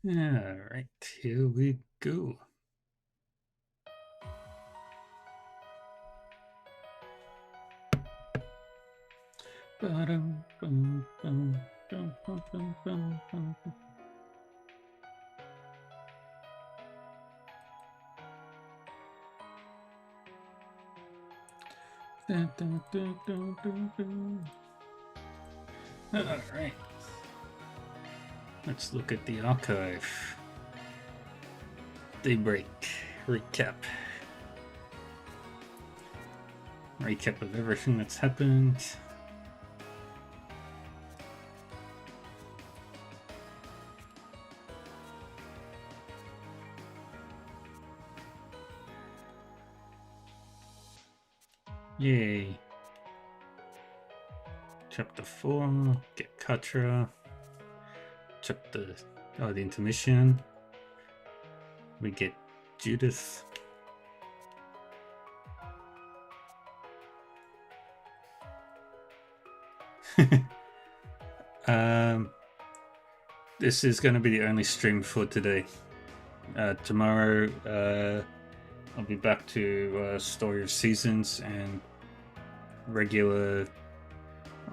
Alright, here we go. Ba-dum, bum, bum, bum, bum, bum, bum, bum. Dun, dun, dun, dun, dun, dun. Alright, let's look at the archive. Daybreak recap. Recap of everything that's happened. Yay. Chapter 4, get Katra. Chapter, the intermission. We get Judith. This is going to be the only stream for today. Tomorrow, I'll be back to Story of Seasons and regular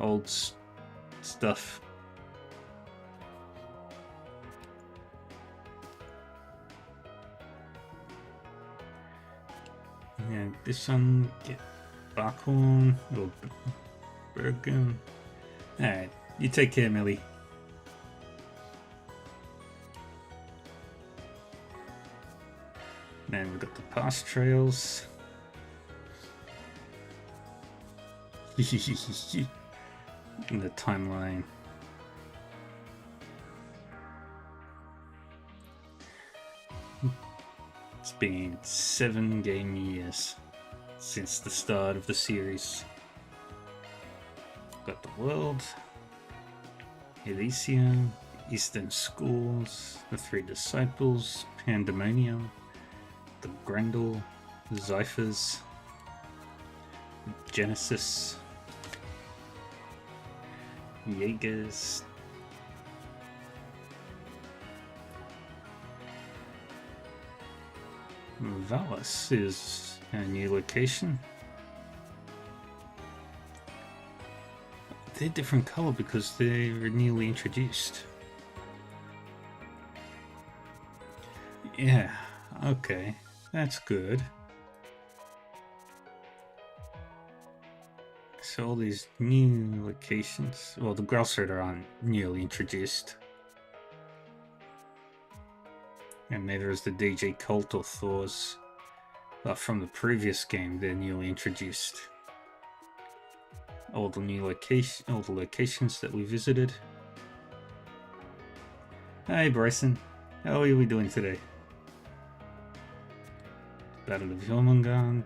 old stuff. And this one, get Barkhorn or Bergen. Alright, you take care, Millie. Then we've got the past trails. In the timeline. It's been 7 game years since the start of the series. Got the world, Elysium, Eastern Schools, the Three Disciples, Pandemonium, the Grendel, Zyphers, Genesis, Jaegers, Valis is a new location. They're different color because they're newly introduced. Yeah, okay, that's good. So all these new locations, well, the Growlsraider aren't newly introduced. And neither is the DJ Cult or Thors. But from the previous game, they're newly introduced. All the locations that we visited. Hey Bryson, how are we doing today? Battle of Jormungand,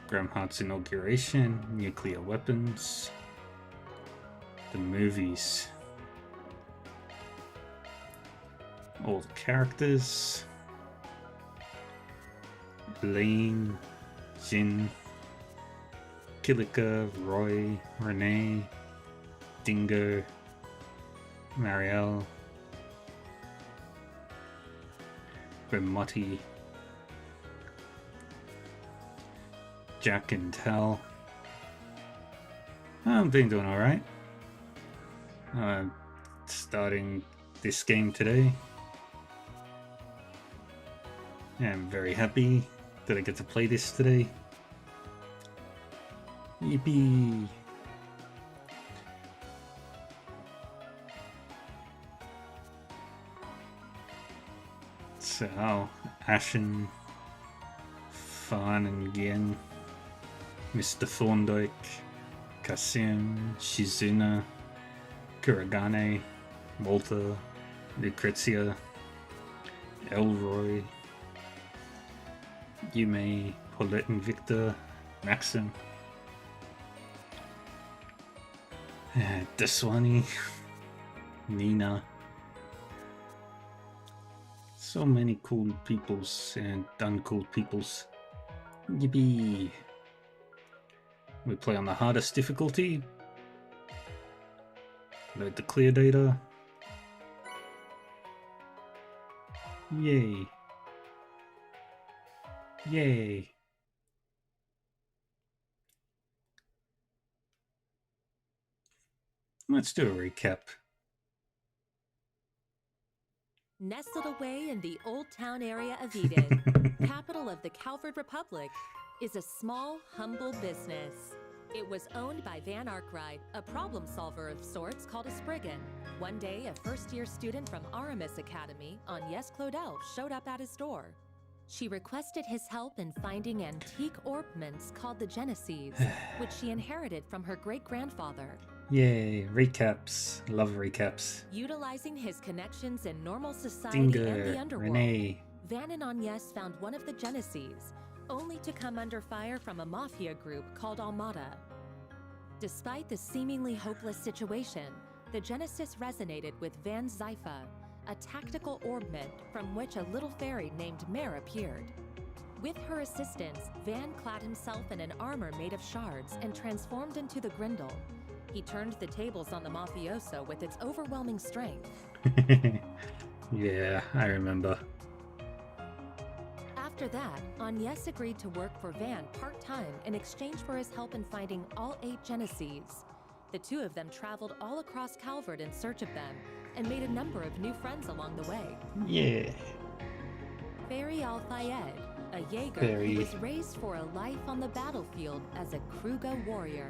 Gramhart's inauguration, nuclear weapons, the movies, all the characters, Lane, Jin, Kilika, Roy, Renee, Dingo, Marielle, Bermotti, Jack and Tal. I've been doing alright. Starting this game today. I'm very happy that I get to play this today. Yippee! So, Ashen, Farn and Gien, Mr. Thorndyke, Kasim, Shizuna, Kuragane, Walter, Lucrezia, Elroy, Yume, Paulette and Victor, Maxim, Deswani, Nina. So many cool peoples and uncool peoples. Yippee! We play on the hardest difficulty. Load the clear data. Yay. Yay. Let's do a recap. Nestled away in the Old Town area of Eden, capital of the Calvard Republic, is a small, humble business. It was owned by Van Arkwright, a problem solver of sorts called a Spriggan. One day, a first-year student from Aramis Academy, Agnes Claudel, showed up at his door. She requested his help in finding antique ornaments called the Genesees, which she inherited from her great-grandfather. Yay, recaps. Love recaps. Utilizing his connections in normal society and the underworld, Renee. Van and Agnes found one of the Genesees, only to come under fire from a mafia group called Almada. Despite the seemingly hopeless situation, the Genesis resonated with Van's Zypha, a tactical orbment from which a little fairy named Mare appeared. With her assistance, Van clad himself in an armor made of shards and transformed into the Grindel. He turned the tables on the mafioso with its overwhelming strength. Yeah, I remember. After that, Agnes agreed to work for Van part-time in exchange for his help in finding all 8 Genesees. The two of them traveled all across Calvard in search of them and made a number of new friends along the way. Yeah. Fairy Al-Fayed, a Jaeger who was raised for a life on the battlefield as a Kruga warrior.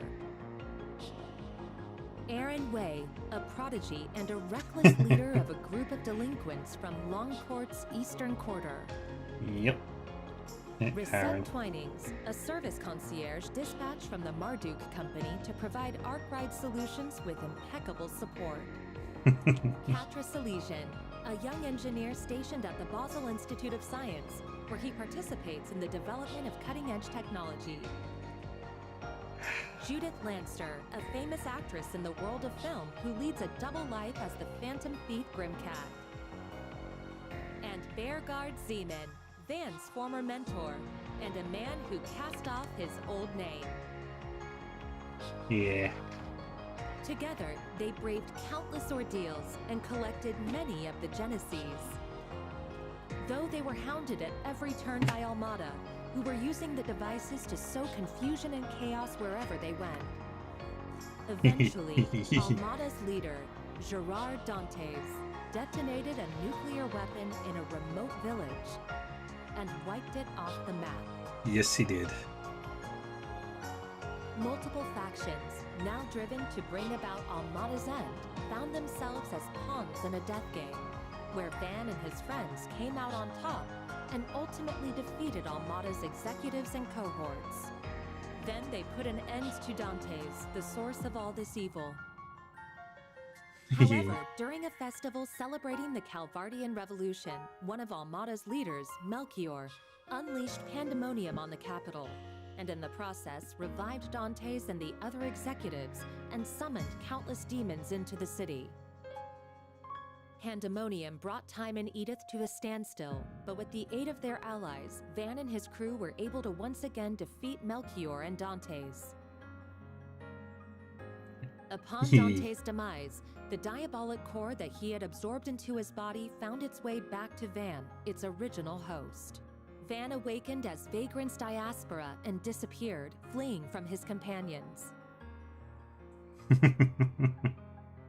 Aaron Way, a prodigy and a reckless leader of a group of delinquents from Longport's Eastern Quarter. Yep. Reset Twinings, a service concierge dispatched from the Marduk Company to provide Arkwright solutions with impeccable support. Catra Salesian, a young engineer stationed at the Basel Institute of Science, where he participates in the development of cutting-edge technology. Judith Lanster, a famous actress in the world of film who leads a double life as the Phantom Thief Grimcat. And Bearguard Zeman, Van's former mentor, and a man who cast off his old name. Yeah. Together, they braved countless ordeals and collected many of the Genesees. Though they were hounded at every turn by Almada, who were using the devices to sow confusion and chaos wherever they went. Eventually, Almada's leader, Gerard Dantes, detonated a nuclear weapon in a remote village and wiped it off the map. Yes, he did. Multiple factions, now driven to bring about Almada's end, found themselves as pawns in a death game, where Van and his friends came out on top and ultimately defeated Almada's executives and cohorts. Then they put an end to Dantes, the source of all this evil. However, during a festival celebrating the Calvardian Revolution, one of Almada's leaders, Melchior, unleashed pandemonium on the capital, and in the process revived Dantes and the other executives and summoned countless demons into the city. Pandemonium brought Time and Edith to a standstill, but with the aid of their allies, Van and his crew were able to once again defeat Melchior and Dantes. Upon Dantes' demise, the diabolic core that he had absorbed into his body found its way back to Van, its original host. Van awakened as Vagrant's diaspora and disappeared, fleeing from his companions.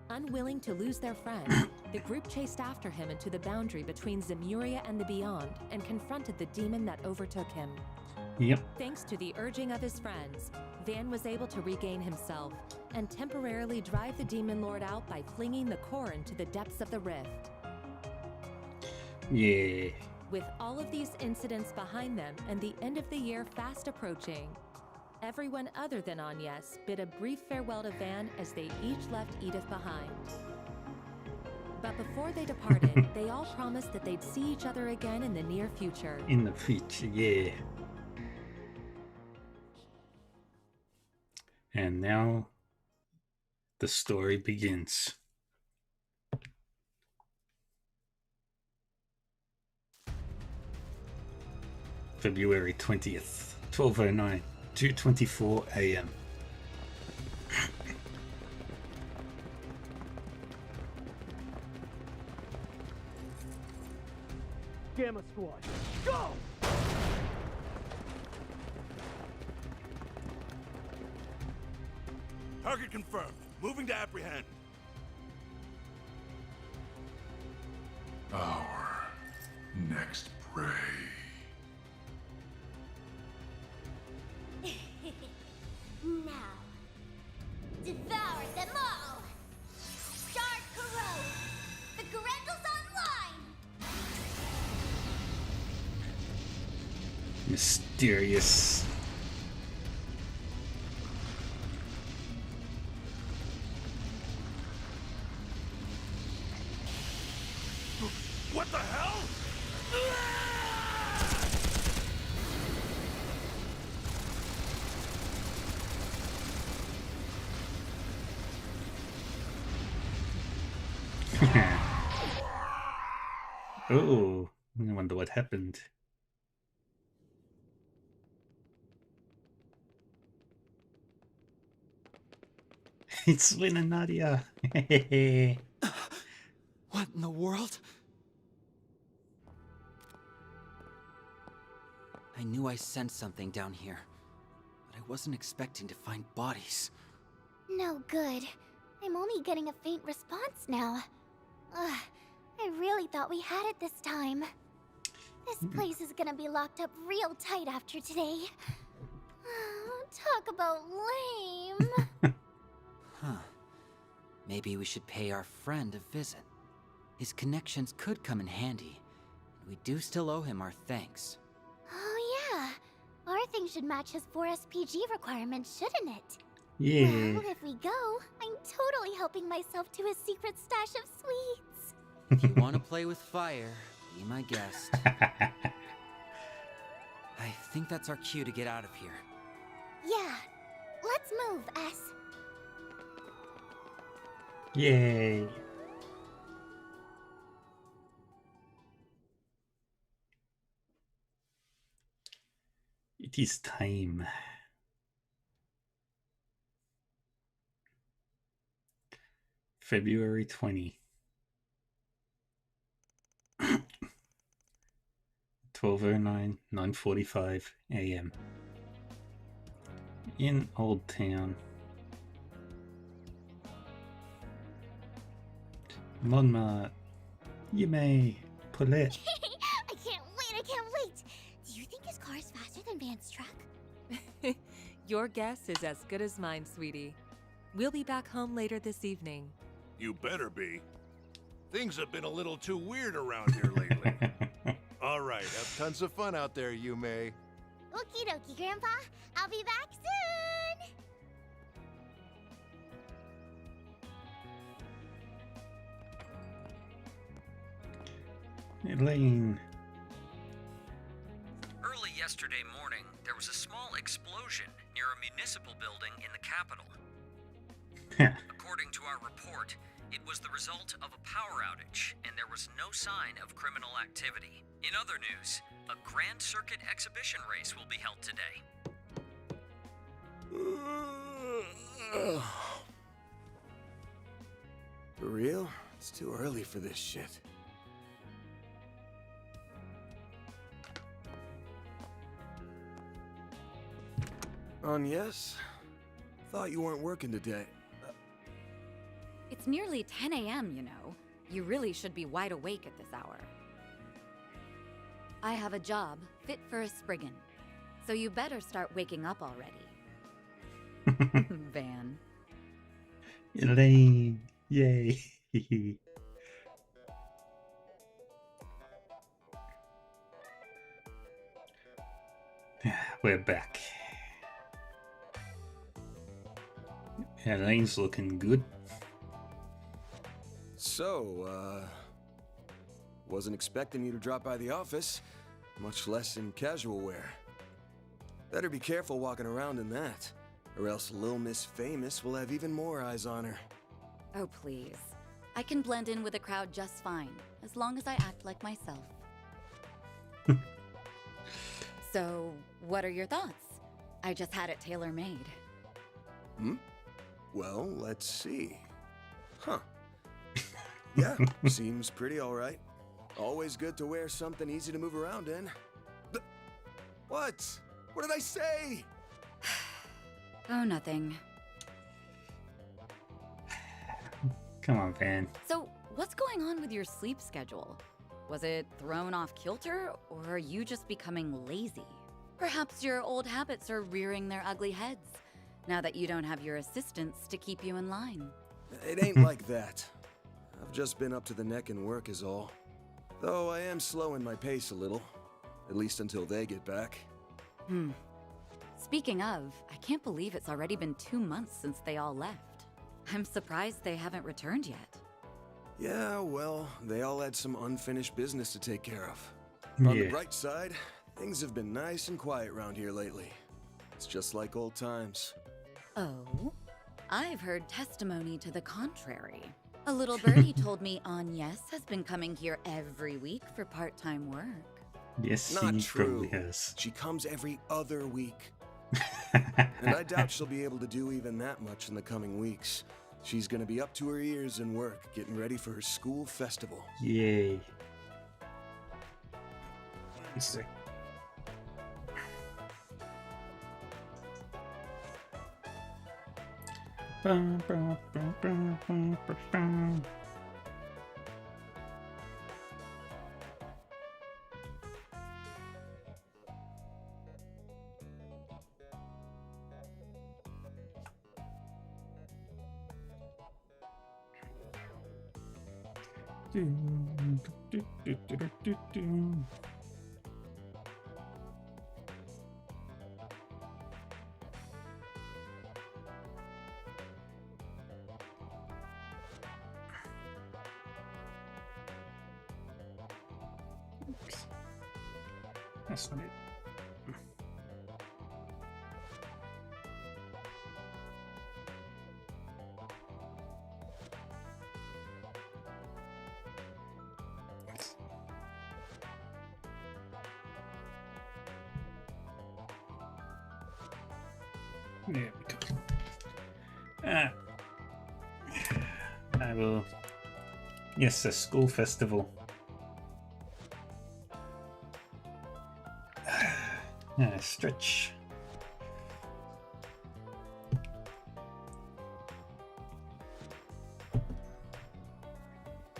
Unwilling to lose their friend, the group chased after him into the boundary between Zemuria and the Beyond and confronted the demon that overtook him. Yep. Thanks to the urging of his friends, Van was able to regain himself and temporarily drive the Demon Lord out by flinging the core into the depths of the rift. Yeah. With all of these incidents behind them and the end of the year fast approaching, everyone other than Agnes bid a brief farewell to Van as they each left Edith behind. But before they departed, they all promised that they'd see each other again in the near future. In the future, yeah. And now the story begins. February 20th, 12:09, 2:24 a.m. Gamma Squad. Go! Target confirmed. Moving to apprehend. Our next prey. Now, devour them all! Start corrode! The Grendels online! Mysterious. What the hell? Oh, I wonder what happened. It's Lynn and Nadia. What in the world? I knew I sensed something down here, but I wasn't expecting to find bodies. No good. I'm only getting a faint response now. Ugh, I really thought we had it this time. This place is gonna be locked up real tight after today. Talk about lame. Huh. Maybe we should pay our friend a visit. His connections could come in handy, and we do still owe him our thanks. Oh yeah, our thing should match his 4 SPG requirements, shouldn't it? Yeah. Well, if we go, I'm totally helping myself to his secret stash of sweets. If you want to play with fire, be my guest. I think that's our cue to get out of here. Yeah, let's move, S. Yay. It is time. February 20. 12:09, 9:45 a.m. in Old Town. Monmart, Yume, Paulette. I can't wait! Do you think his car is faster than Van's truck? Your guess is as good as mine, sweetie. We'll be back home later this evening. You better be. Things have been a little too weird around here lately. All right, have tons of fun out there, Yume. Okie dokie, Grandpa. I'll be back soon! Elaine. Early yesterday morning, there was a small explosion near a municipal building in the capital. According to our report, it was the result of a power outage, and there was no sign of criminal activity. In other news, a Grand Circuit exhibition race will be held today. For real? It's too early for this shit. Yes? Thought you weren't working today. It's nearly 10 a.m., you know. You really should be wide awake at this hour. I have a job fit for a Spriggan, so you better start waking up already. Van. Elaine. Yay. We're back. Elaine's looking good. So, wasn't expecting you to drop by the office, much less in casual wear. Better be careful walking around in that, or else Lil Miss Famous will have even more eyes on her. Oh, please. I can blend in with the crowd just fine, as long as I act like myself. So, what are your thoughts? I just had it tailor-made. Well, let's see. Huh. Yeah, seems pretty alright. Always good to wear something easy to move around in. What? What did I say? Oh, nothing. Come on, Van. So, what's going on with your sleep schedule? Was it thrown off kilter, or are you just becoming lazy? Perhaps your old habits are rearing their ugly heads, now that you don't have your assistants to keep you in line. It ain't like that. I've just been up to the neck in work is all. Though I am slowing my pace a little. At least until they get back. Speaking of, I can't believe it's already been 2 months since they all left. I'm surprised they haven't returned yet. Yeah, well, they all had some unfinished business to take care of. Yeah. On the bright side, things have been nice and quiet around here lately. It's just like old times. Oh? I've heard testimony to the contrary. A little birdie told me Agnes has been coming here every week for part-time work. Yes, Not he true. probably has. She comes every other week. And I doubt she'll be able to do even that much in the coming weeks. She's gonna be up to her ears in work, getting ready for her school festival. Yay. Let's see. Bum, bum, bum, bum, bum, bum, bum. Oops. That's not it. There we go. I will. Yes, a school festival. Stretch.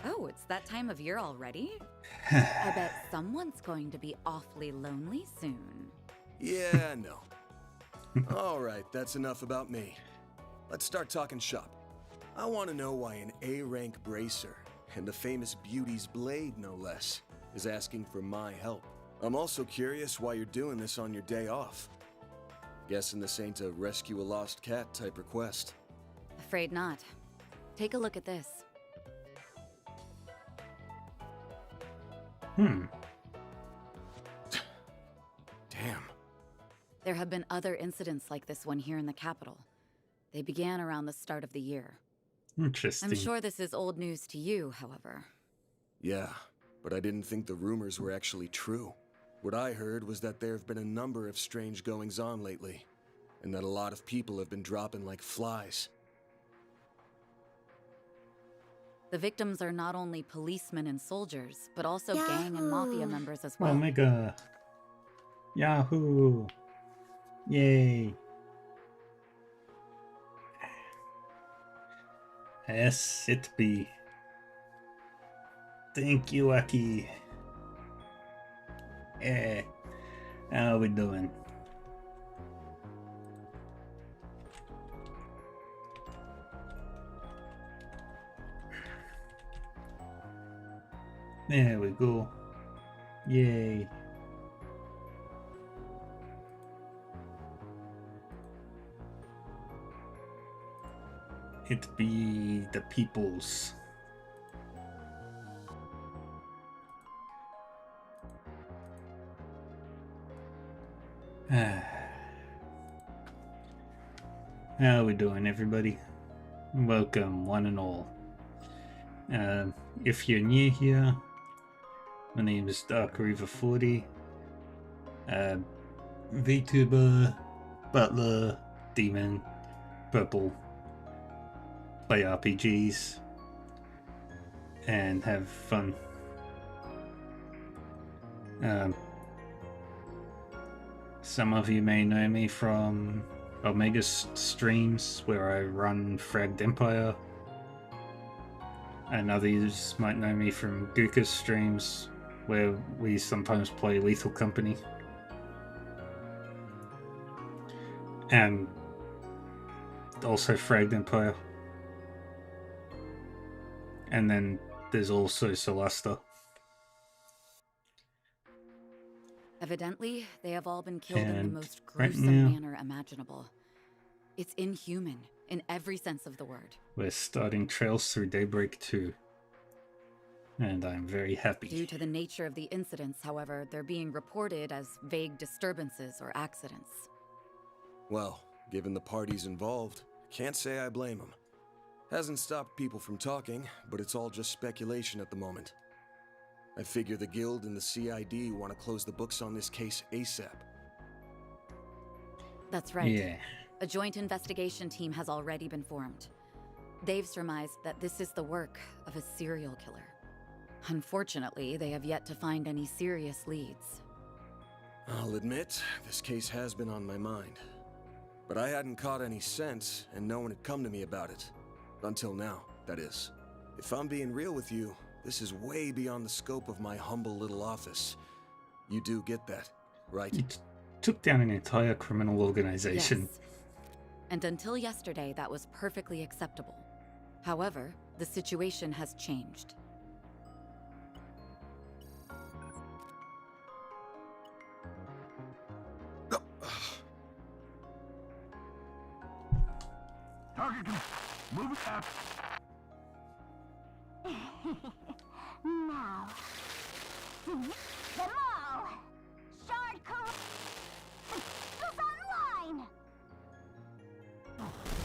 Oh, it's that time of year already? I bet someone's going to be awfully lonely soon. Yeah, no. Alright, that's enough about me. Let's start talking shop. I want to know why an A-rank bracer, and the famous beauty's blade no less, is asking for my help. I'm also curious why you're doing this on your day off. Guessing this ain't a rescue a lost cat type request. Afraid not. Take a look at this. Damn. There have been other incidents like this one here in the capital. They began around the start of the year. Interesting. I'm sure this is old news to you, however. Yeah, but I didn't think the rumors were actually true. What I heard was that there have been a number of strange goings-on lately, and that a lot of people have been dropping like flies. The victims are not only policemen and soldiers, but also gang and mafia members as well. Omega. Yahoo. Yay. Yes, it be. Thank you, Aki. Yeah. How we doing? There we go. Yay. It be the peoples. How we doing, everybody? Welcome, one and all. If you're new here, my name is Dark Reaver 40. VTuber, Butler, Demon, Purple. Play RPGs and have fun. Um, some of you may know me from Omega streams, where I run Fragged Empire, and others might know me from Guka's streams, where we sometimes play Lethal Company. And also Fragged Empire. And then there's also Celesta. Evidently, they have all been killed in the And most right gruesome now- manner imaginable. It's inhuman in every sense of the word. We're starting Trails Through Daybreak 2. And I'm very happy. Due to the nature of the incidents, however, they're being reported as vague disturbances or accidents. Well, given the parties involved, can't say I blame them. Hasn't stopped people from talking, but it's all just speculation at the moment. I figure the Guild and the CID want to close the books on this case ASAP. That's right. Yeah. A joint investigation team has already been formed. They've surmised that this is the work of a serial killer. Unfortunately, they have yet to find any serious leads. I'll admit, this case has been on my mind. But I hadn't caught any sense, and no one had come to me about it. Until now, that is. If I'm being real with you, this is way beyond the scope of my humble little office. You do get that, right? You took down an entire criminal organization. Yes. And until yesterday, that was perfectly acceptable. However, the situation has changed. Move it up. Now, seize them all. Shard is online.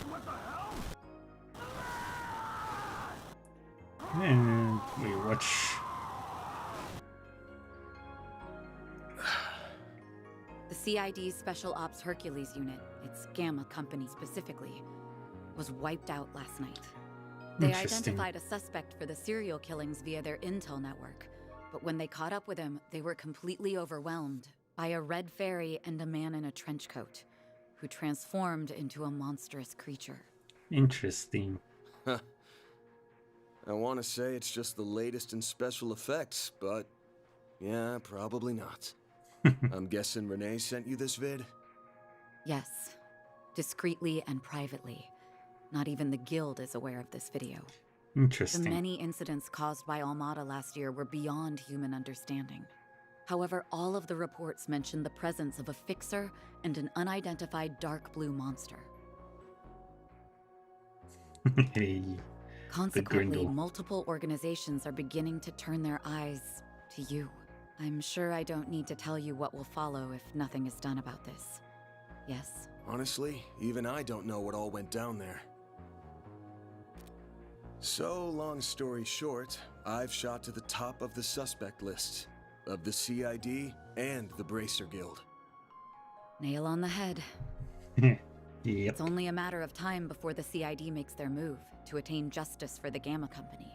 What the hell? And we watch. The CID's Special Ops Hercules unit, its Gamma company specifically, was wiped out last night. They Interesting. identified a suspect for the serial killings via their intel network, but when they caught up with him, they were completely overwhelmed by a red fairy and a man in a trench coat, who transformed into a monstrous creature. Interesting. I want to say it's just the latest in special effects, but yeah, probably not. I'm guessing Renee sent you this vid? Yes, discreetly and privately. Not even the Guild is aware of this video. The Interesting. many incidents caused by Almada last year were beyond human understanding. However, all of the reports mentioned the presence of a fixer and an unidentified dark blue monster. Hey. Consequently, Grindle. multiple organizations are beginning to turn their eyes to you. I'm sure I don't need to tell you what will follow if nothing is done about this. Yes? Honestly, even I don't know what all went down there. So, long story short, I've shot to the top of the suspect list of the CID and the Bracer Guild. Nail on the head. Yep. It's only a matter of time before the CID makes their move to attain justice for the Gamma Company.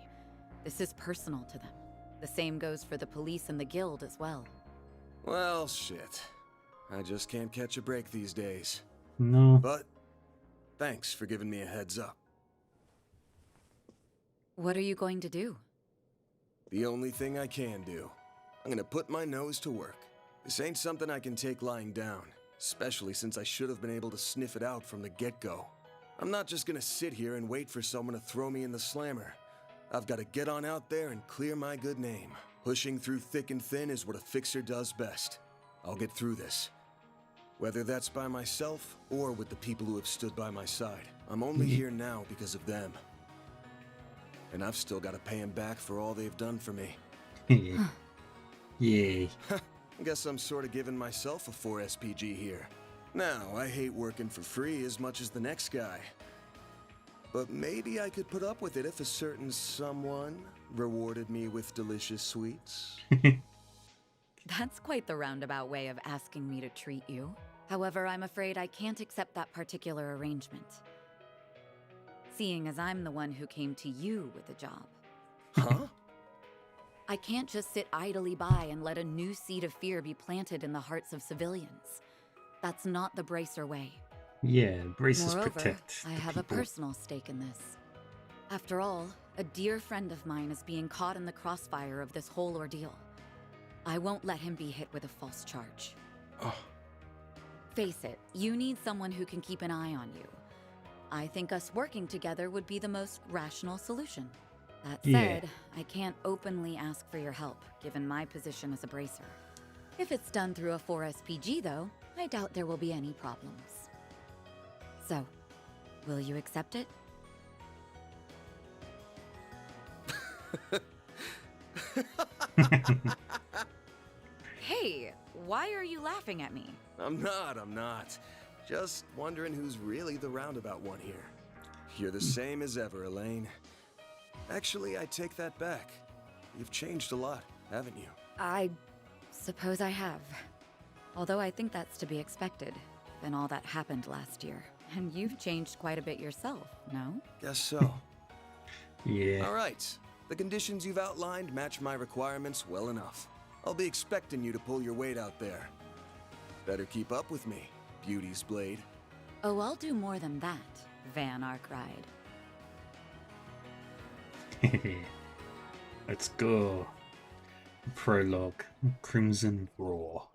This is personal to them. The same goes for the police and the Guild as well. Well, shit. I just can't catch a break these days. No. But thanks for giving me a heads up. What are you going to do? The only thing I can do. I'm gonna put my nose to work. This ain't something I can take lying down, especially since I should have been able to sniff it out from the get-go. I'm not just gonna sit here and wait for someone to throw me in the slammer. I've gotta get on out there and clear my good name. Pushing through thick and thin is what a fixer does best. I'll get through this. Whether that's by myself or with the people who have stood by my side. I'm only here now because of them. And I've still got to pay them back for all they've done for me. Yay. Guess I'm sort of giving myself a 4 SPG here. Now, I hate working for free as much as the next guy. But maybe I could put up with it if a certain someone rewarded me with delicious sweets. That's quite the roundabout way of asking me to treat you. However, I'm afraid I can't accept that particular arrangement. Seeing as I'm the one who came to you with the job. Huh? I can't just sit idly by and let a new seed of fear be planted in the hearts of civilians. That's not the Bracer way. Yeah, braces Moreover, protect I the have people. a personal stake in this. After all, a dear friend of mine is being caught in the crossfire of this whole ordeal. I won't let him be hit with a false charge. Oh, Face it, you need someone who can keep an eye on you. I think us working together would be the most rational solution. That Yeah. said, I can't openly ask for your help, given my position as a bracer. If it's done through a 4SPG, though, I doubt there will be any problems. So, will you accept it? Hey, why are you laughing at me? I'm not. Just wondering who's really the roundabout one here. You're the same as ever, Elaine. Actually, I take that back. You've changed a lot, haven't you? I suppose I have. Although I think that's to be expected, given all that happened last year. And you've changed quite a bit yourself, no? Guess so. Yeah. All right. The conditions you've outlined match my requirements well enough. I'll be expecting you to pull your weight out there. Better keep up with me, Beauty's Blade. Oh, I'll do more than that, Van Arkride. Let's go. Prologue. Crimson Roar.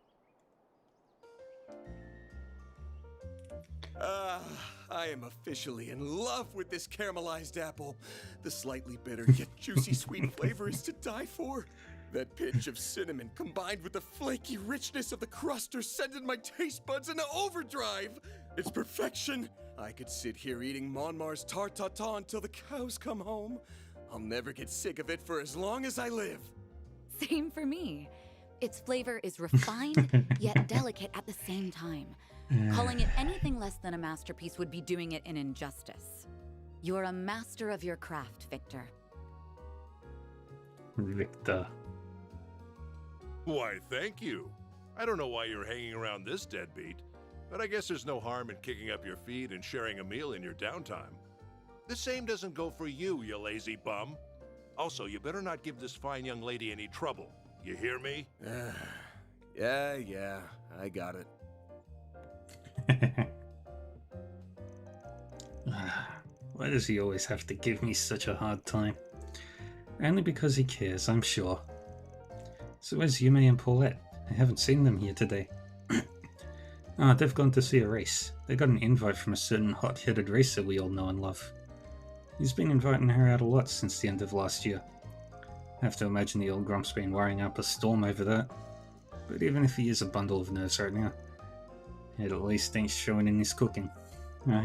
I am officially in love with this caramelized apple. The slightly bitter yet juicy sweet flavor is to die for. That pinch of cinnamon combined with the flaky richness of the crust are sending my taste buds into overdrive. It's perfection. I could sit here eating Monmar's tart tatin until the cows come home. I'll never get sick of it for as long as I live. Same for me. Its flavor is refined, yet delicate at the same time. Calling it anything less than a masterpiece would be doing it an injustice. You're a master of your craft, Victor. Victor. Why, thank you. I don't know why you're hanging around this deadbeat, but I guess there's no harm in kicking up your feet and sharing a meal in your downtime. The same doesn't go for you, you lazy bum. Also, you better not give this fine young lady any trouble. You hear me? Yeah, I got it. Why does he always have to give me such a hard time? Only because he cares, I'm sure. So where's Yume and Paulette? I haven't seen them here today. They've gone to see a race. They got an invite from a certain hot-headed racer we all know and love. He's been inviting her out a lot since the end of last year. I have to imagine the old grump's been worrying up a storm over that. But even if he is a bundle of nerves right now, it at least ain't showing in his cooking.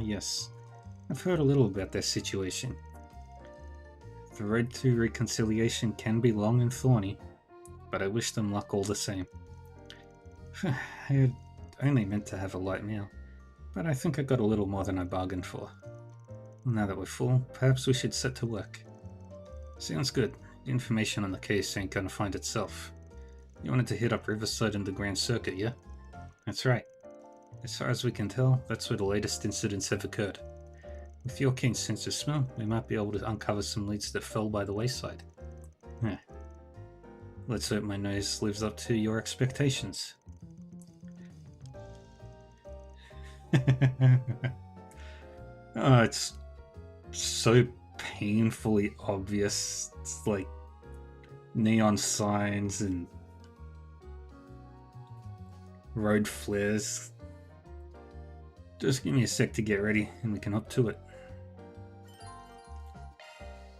Yes. I've heard a little about their situation. The road to reconciliation can be long and thorny, but I wish them luck all the same. I had only meant to have a light meal, but I think I got a little more than I bargained for. Now that we're full, perhaps we should set to work. Sounds good. The information on the case ain't gonna find itself. You wanted to hit up Riverside and the Grand Circuit, yeah? That's right. As far as we can tell, that's where the latest incidents have occurred. With your keen sense of smell, we might be able to uncover some leads that fell by the wayside. Let's hope my nose lives up to your expectations. Oh, it's so painfully obvious. It's like neon signs and road flares. Just give me a sec to get ready and we can hop to it.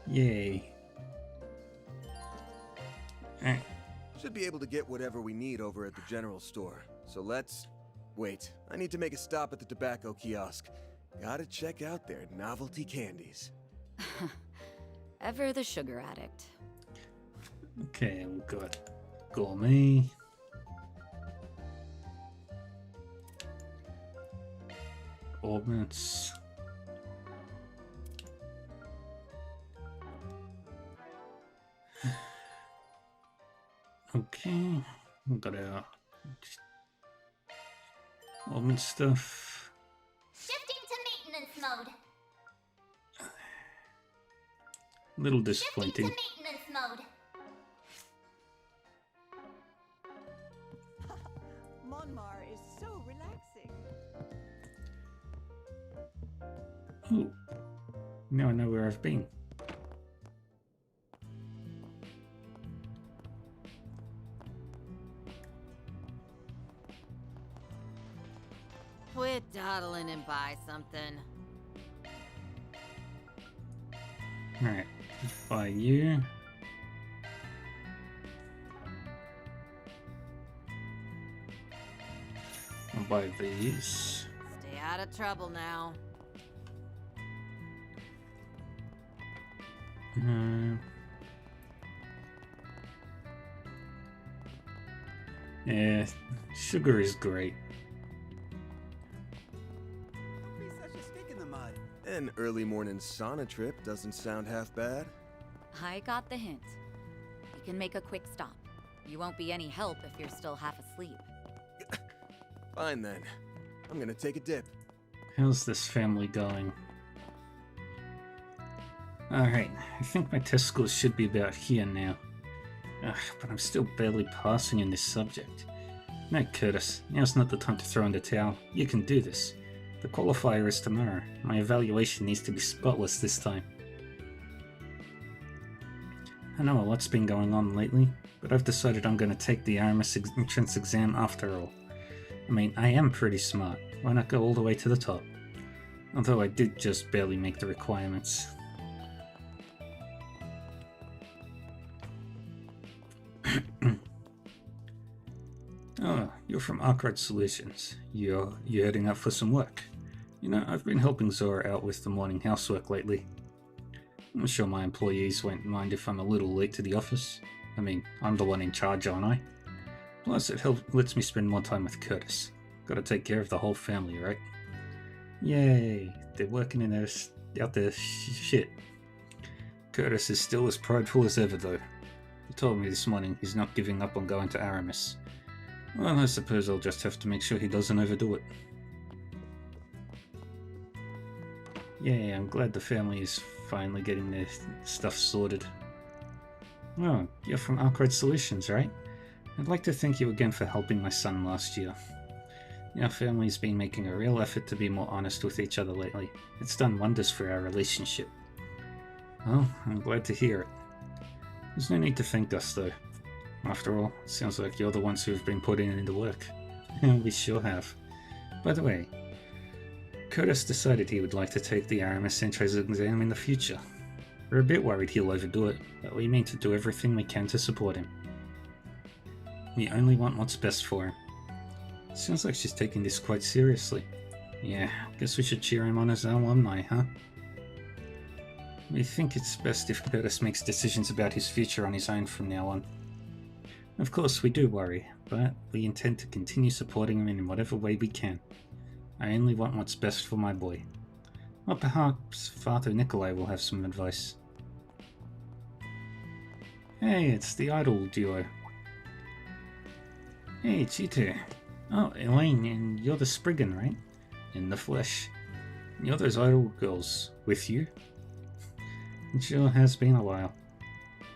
Yay. Should be able to get whatever we need over at the general store. So let's... Wait, I need to make a stop at the tobacco kiosk. Gotta check out their novelty candies. Ever the sugar addict. Okay, we've got gourmet. Ornaments. Okay, we've got our ornament stuff. Shifting to maintenance mode. Little Shifting to disappointing. maintenance mode. is so relaxing. Ooh. Now I know where I've been. Quit dawdling and buy something. Alright, by you. I'll buy these. Stay out of trouble now. Yeah, sugar is great. Don't be such a stick in the mud. An early morning sauna trip doesn't sound half bad. I got the hint. You can make a quick stop. You won't be any help if you're still half asleep. Fine then. I'm gonna take a dip. How's this family going? Alright, I think my test scores should be about here now. Ugh, but I'm still barely passing in this subject. No, Curtis, now's not the time to throw in the towel. You can do this. The qualifier is tomorrow. My evaluation needs to be spotless this time. I know a lot's been going on lately, but I've decided I'm going to take the RMS entrance exam after all. I mean, I am pretty smart. Why not go all the way to the top? Although I did just barely make the requirements. Oh, you're from Arkwright Solutions. You're heading out for some work. You know, I've been helping Zora out with the morning housework lately. I'm sure my employees won't mind if I'm a little late to the office. I mean, I'm the one in charge, aren't I? Plus, it lets me spend more time with Curtis. Gotta take care of the whole family, right? Yay! They're working in out their shit. Curtis is still as prideful as ever, though. He told me this morning he's not giving up on going to Aramis. Well, I suppose I'll just have to make sure he doesn't overdo it. Yeah, I'm glad the family is finally getting their stuff sorted. Oh, you're from Arkwright Solutions, right? I'd like to thank you again for helping my son last year. Our family's been making a real effort to be more honest with each other lately. It's done wonders for our relationship. Well, I'm glad to hear it. There's no need to thank us, though. After all, it sounds like you're the ones who've been putting in the work. We sure have. By the way, Curtis decided he would like to take the RMS entrance exam in the future. We're a bit worried he'll overdo it, but we mean to do everything we can to support him. We only want what's best for him. Sounds like she's taking this quite seriously. Yeah, guess we should cheer him on as an alumni, huh? We think it's best if Curtis makes decisions about his future on his own from now on. Of course, we do worry, but we intend to continue supporting him in whatever way we can. I only want what's best for my boy. Or perhaps Father Nikolai will have some advice. Hey, it's the Idol duo. Hey, Cheetah. Oh, Elaine, and you're the Spriggan, right? In the flesh. You're those Idol girls with you? It sure has been a while.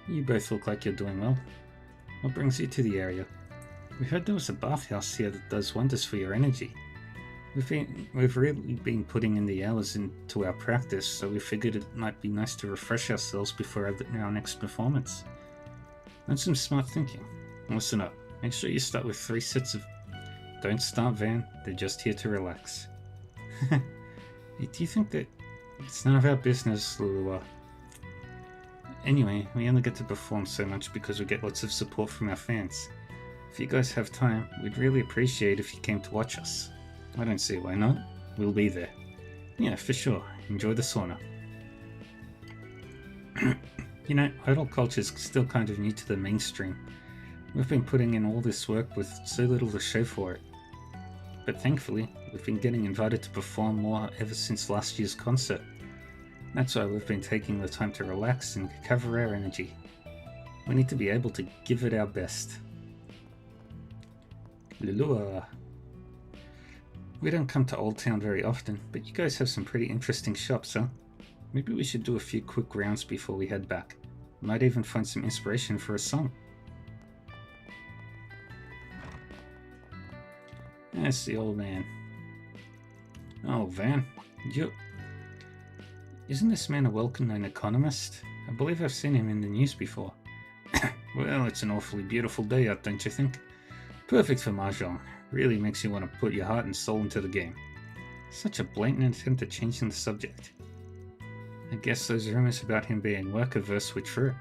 You both look like you're doing well. What brings you to the area? We heard there was a bathhouse here that does wonders for your energy. We've really been putting in the hours into our practice, so we figured it might be nice to refresh ourselves before our next performance. That's some smart thinking. Listen up. Make sure you start with 3 sets of... Don't start, Van. They're just here to relax. Hey, do you think that... It's none of our business, Lulua. Anyway, we only get to perform so much because we get lots of support from our fans. If you guys have time, we'd really appreciate if you came to watch us. I don't see why not. We'll be there. Yeah, for sure. Enjoy the sauna. You know, idol culture's still kind of new to the mainstream. We've been putting in all this work with so little to show for it. But thankfully, we've been getting invited to perform more ever since last year's concert. That's why we've been taking the time to relax and recover our energy. We need to be able to give it our best. Lulua. We don't come to Old Town very often, but you guys have some pretty interesting shops, huh? Maybe we should do a few quick rounds before we head back. Might even find some inspiration for a song. That's the old man. Oh, Van, isn't this man a well-known economist? I believe I've seen him in the news before. Well, it's an awfully beautiful day out, don't you think? Perfect for mahjong. Really makes you want to put your heart and soul into the game. Such a blatant attempt at changing the subject. I guess those rumors about him being work-averse were true.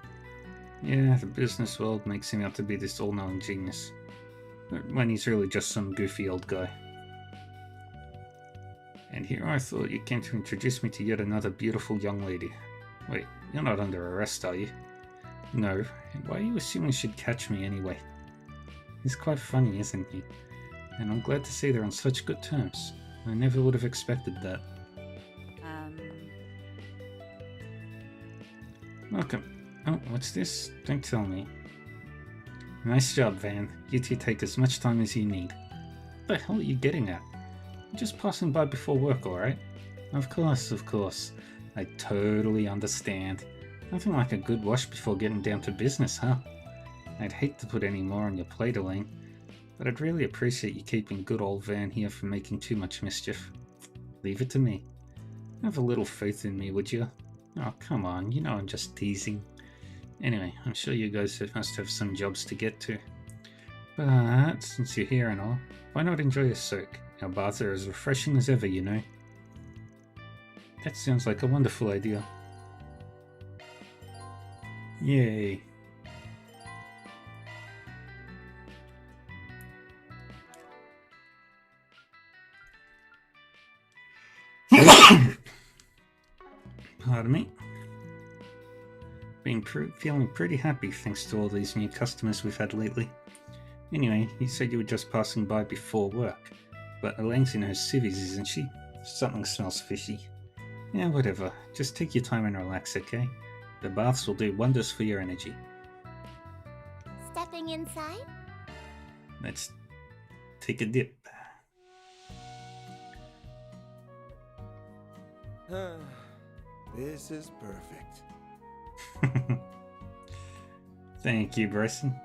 Yeah, the business world makes him out to be this all-knowing genius. But when he's really just some goofy old guy. And here I thought you came to introduce me to yet another beautiful young lady. Wait, you're not under arrest, are you? No, and why are you assuming she'd catch me anyway? He's quite funny, isn't he? And I'm glad to see they're on such good terms. I never would have expected that. Welcome. Oh, what's this? Don't tell me. Nice job, Van. You two take as much time as you need. What the hell are you getting at? I'm just passing by before work, alright? Of course, of course. I totally understand. Nothing like a good wash before getting down to business, huh? I'd hate to put any more on your plate, Elaine, but I'd really appreciate you keeping good old Van here from making too much mischief. Leave it to me. Have a little faith in me, would you? Oh, come on, you know I'm just teasing. Anyway, I'm sure you guys must have some jobs to get to. But, since you're here and all, why not enjoy a soak? Our baths are as refreshing as ever, you know. That sounds like a wonderful idea. Yay. Pardon me. Feeling pretty happy thanks to all these new customers we've had lately. Anyway, you said you were just passing by before work, but Elaine's in her civvies, isn't she? Something smells fishy. Yeah, whatever. Just take your time and relax, okay? The baths will do wonders for your energy. Stepping inside? Let's take a dip. This is perfect. Thank you, Bryson.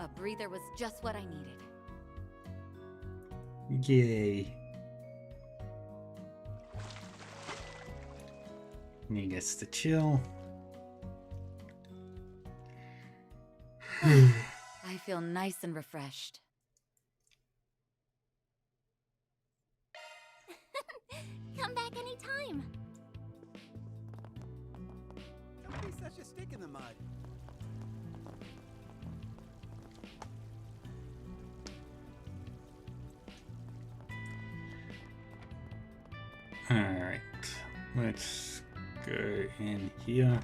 A breather was just what I needed. Yay. And he gets to chill. I feel nice and refreshed. Come back anytime. Don't be such a stick in the mud. Alright, let's go in here.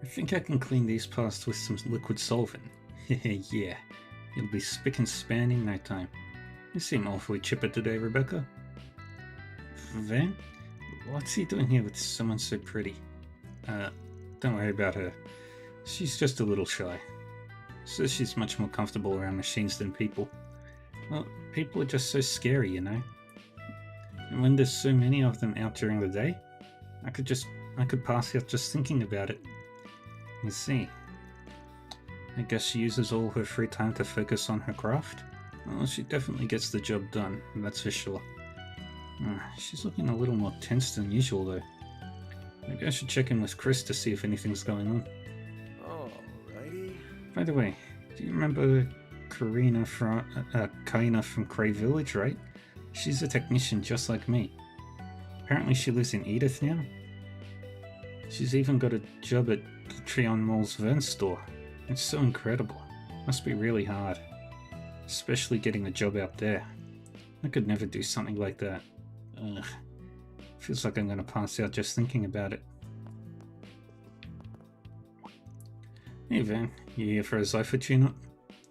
I think I can clean these parts with some liquid solvent. Yeah, you'll be spick and span in no time. You seem awfully chipper today, Rebecca. Van? What's he doing here with someone so pretty? Don't worry about her. She's just a little shy. Says she's much more comfortable around machines than people. Well, people are just so scary, you know. And when there's so many of them out during the day, I could pass out just thinking about it. You see, I guess she uses all her free time to focus on her craft. Well, she definitely gets the job done, that's for sure. She's looking a little more tense than usual, though. Maybe I should check in with Chris to see if anything's going on. Alrighty. By the way, do you remember Kaina from Cray Village, right? She's a technician just like me. Apparently she lives in Edith now. She's even got a job at the Trion Mall's Vern store. It's so incredible. Must be really hard. Especially getting a job out there. I could never do something like that. Ugh. Feels like I'm gonna pass out just thinking about it. Hey Van, you here for a Zypher tune-up?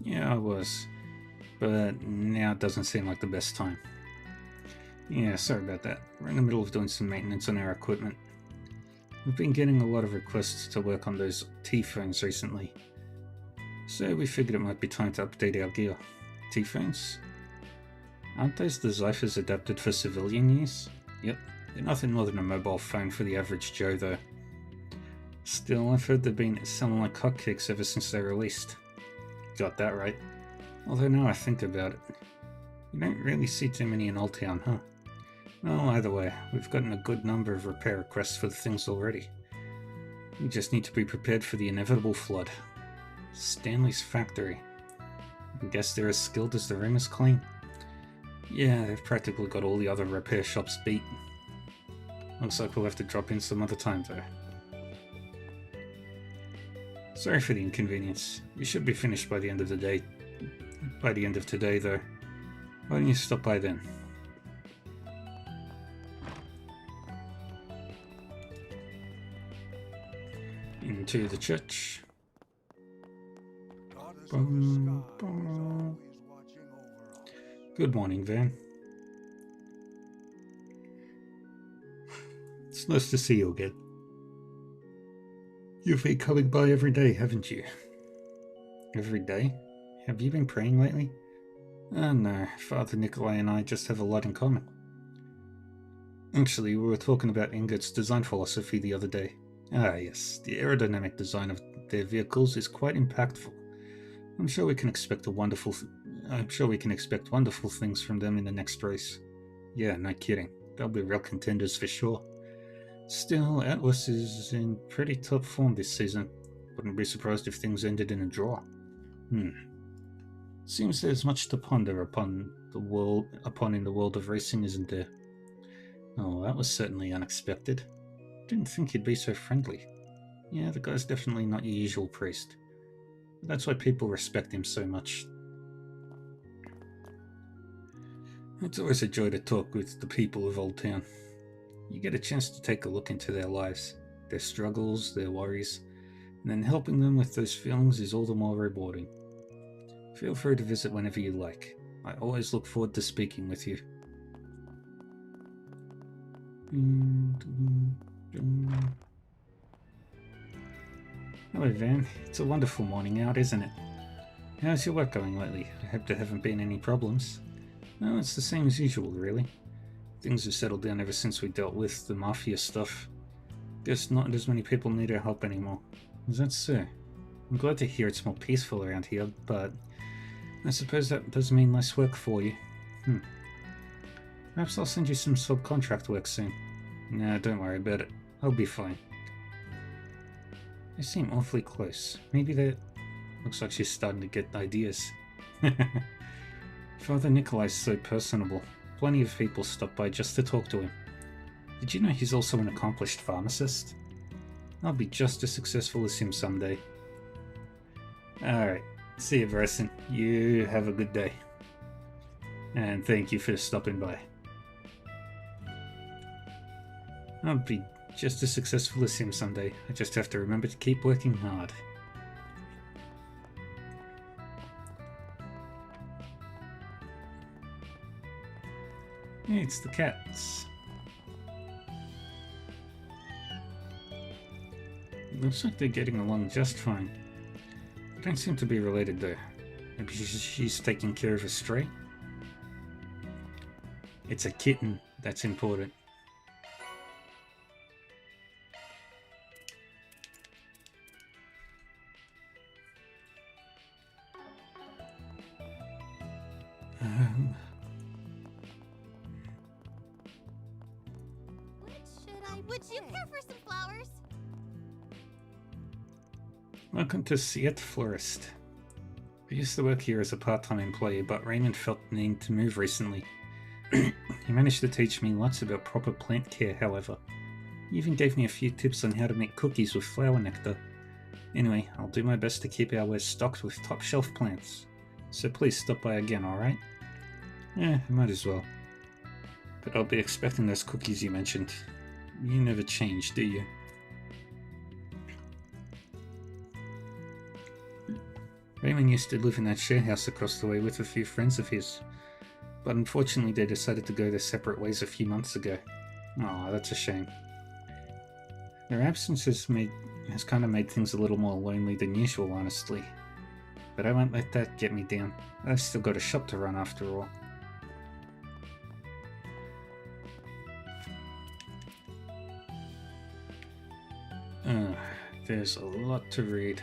Yeah, I was. But now it doesn't seem like the best time. Yeah, sorry about that. We're in the middle of doing some maintenance on our equipment. We've been getting a lot of requests to work on those T-phones recently. So we figured it might be time to update our gear. T-phones? Aren't those the Zyphers adapted for civilian use? Yep, they're nothing more than a mobile phone for the average Joe though. Still, I've heard they've been selling like hotcakes ever since they released. Got that right. Although now I think about it, you don't really see too many in Old Town, huh? Well, either way, we've gotten a good number of repair requests for the things already. We just need to be prepared for the inevitable flood. Stanley's factory. I guess they're as skilled as the rumors claim. Yeah, they've practically got all the other repair shops beat. Looks like we'll have to drop in some other time though. Sorry for the inconvenience. You should be finished by the end of the day. By the end of today though. Why don't you stop by then? Into the church. Good morning, Van. It's nice to see you again. You've been coming by every day, haven't you? Every day? Have you been praying lately? Oh no, Father Nikolai and I just have a lot in common. Actually, we were talking about Ingot's design philosophy the other day. Ah yes, the aerodynamic design of their vehicles is quite impactful. I'm sure we can expect wonderful things from them in the next race. Yeah, no kidding. They'll be real contenders for sure. Still, Atlas is in pretty top form this season. Wouldn't be surprised if things ended in a draw. Seems there's much to ponder upon in the world of racing, isn't there? Oh, that was certainly unexpected. Didn't think he'd be so friendly. Yeah, the guy's definitely not your usual priest. But that's why people respect him so much. It's always a joy to talk with the people of Old Town. You get a chance to take a look into their lives, their struggles, their worries, and then helping them with those feelings is all the more rewarding. Feel free to visit whenever you like. I always look forward to speaking with you. Hello, Van. It's a wonderful morning out, isn't it? How's your work going lately? I hope there haven't been any problems. No, it's the same as usual, really. Things have settled down ever since we dealt with the Mafia stuff. Guess not as many people need our help anymore. Is that so? I'm glad to hear it's more peaceful around here, but I suppose that does mean less work for you. Perhaps I'll send you some subcontract work soon. Nah, don't worry about it. I'll be fine. They seem awfully close. Maybe they're... Looks like she's starting to get ideas. Father Nikolai's so personable. Plenty of people stop by just to talk to him. Did you know he's also an accomplished pharmacist? I'll be just as successful as him someday. Alright, see you, Bryson. You have a good day. And thank you for stopping by. I'll be just as successful as him someday. I just have to remember to keep working hard. Hey, it's the cats. Looks like they're getting along just fine. Don't seem to be related though. Maybe she's taking care of a stray? It's a kitten, that's important. Would you care for some flowers? Welcome to Siet Florist. I used to work here as a part-time employee, but Raymond felt the need to move recently. He managed to teach me lots about proper plant care, however. He even gave me a few tips on how to make cookies with flower nectar. Anyway, I'll do my best to keep our wares stocked with top-shelf plants. So please stop by again, alright? Yeah, might as well. But I'll be expecting those cookies you mentioned. You never change, do you? Raymond used to live in that share house across the way with a few friends of his, but unfortunately they decided to go their separate ways a few months ago. Aw, that's a shame. Their absence has kind of made things a little more lonely than usual, honestly. But I won't let that get me down. I've still got a shop to run after all. There's a lot to read.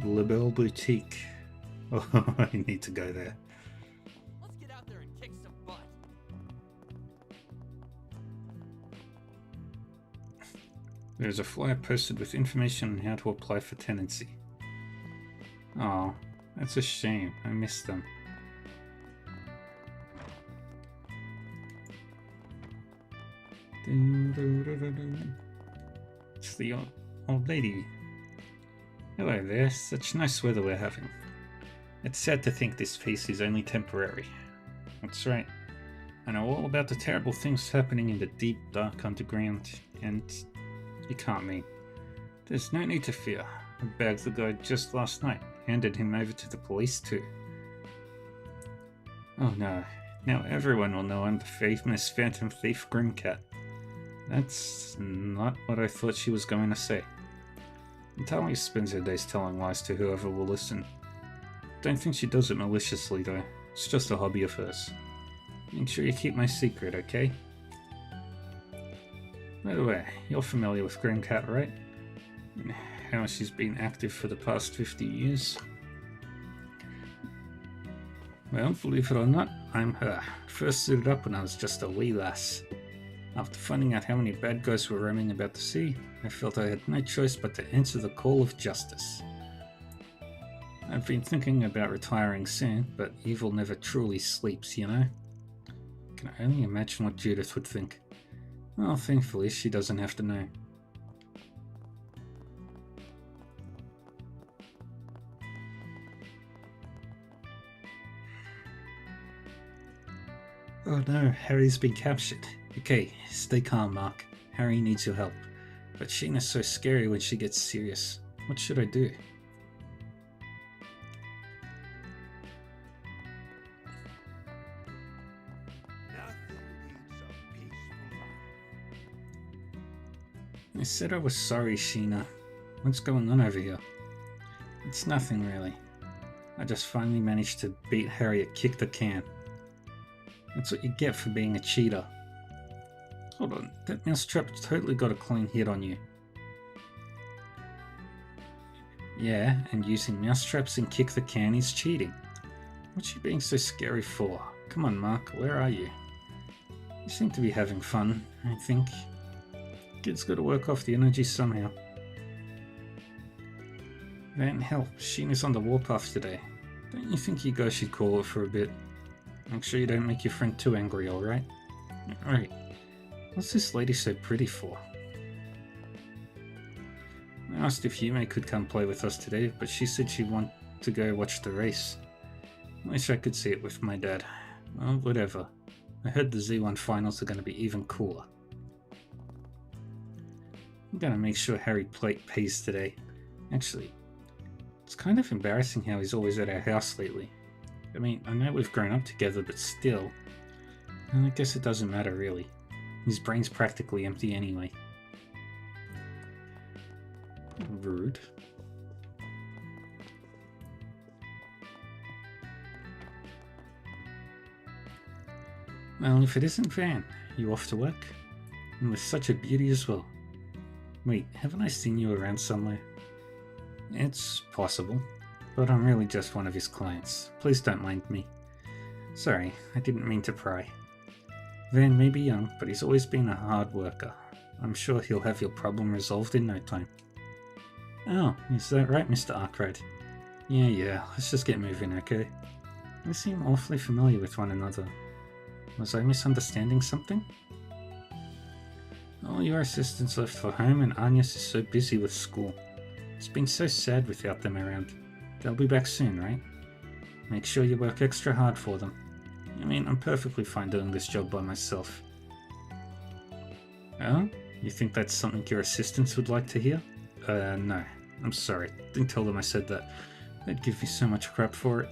La Belle Boutique. Oh, I need to go there. Let's get out there and kick some butt. There's a flyer posted with information on how to apply for tenancy. Oh, that's a shame. I missed them. It's the old lady. Hello there, such nice weather we're having. It's sad to think this peace is only temporary. That's right. I know all about the terrible things happening in the deep, dark underground, and you can't mean. There's no need to fear. I bagged the guy just last night, handed him over to the police too. Oh no, now everyone will know I'm the famous Phantom Thief Grimcat. That's not what I thought she was going to say. Natalia spends her days telling lies to whoever will listen. Don't think she does it maliciously though, it's just a hobby of hers. Make sure you keep my secret, okay? By the way, you're familiar with Grimcat, right? And how she's been active for the past 50 years? Well, believe it or not, I'm her. First suited up when I was just a wee lass. After finding out how many bad guys were roaming about the sea, I felt I had no choice but to answer the call of justice. I've been thinking about retiring soon, but evil never truly sleeps, you know? I can only imagine what Judith would think. Well, thankfully, she doesn't have to know. Oh no, Harry's been captured. Okay, stay calm, Mark. Harry needs your help. But Sheena's so scary when she gets serious. What should I do? I said I was sorry, Sheena. What's going on over here? It's nothing really. I just finally managed to beat Harry at Kick the Can. That's what you get for being a cheater. Hold on, that mousetrap totally got a clean hit on you. Yeah, and using mousetraps and Kick the Can is cheating. What's you being so scary for? Come on, Mark, where are you? You seem to be having fun, I think. Kid's got to work off the energy somehow. Van, help, Sheena's on the warpath today. Don't you think you guys should call her for a bit? Make sure you don't make your friend too angry, alright? Alright. What's this lady so pretty for? I asked if Yume could come play with us today, but she said she'd want to go watch the race. Wish I could see it with my dad. Well, whatever. I heard the Z1 finals are going to be even cooler. I'm going to make sure Harry pays today. Actually, it's kind of embarrassing how he's always at our house lately. I mean, I know we've grown up together, but still. And I guess it doesn't matter really. His brain's practically empty anyway. Rude. Well, if it isn't Van, you off to work? And with such a beauty as well. Wait, haven't I seen you around somewhere? It's possible, but I'm really just one of his clients. Please don't mind me. Sorry, I didn't mean to pry. Van may be young, but he's always been a hard worker. I'm sure he'll have your problem resolved in no time. Oh, is that right, Mr. Arkwright? Yeah, let's just get moving, okay? We seem awfully familiar with one another. Was I misunderstanding something? All your assistants left for home and Agnes is so busy with school. It's been so sad without them around. They'll be back soon, right? Make sure you work extra hard for them. I mean, I'm perfectly fine doing this job by myself. Oh? You think that's something your assistants would like to hear? No. I'm sorry. Didn't tell them I said that. They'd give me so much crap for it.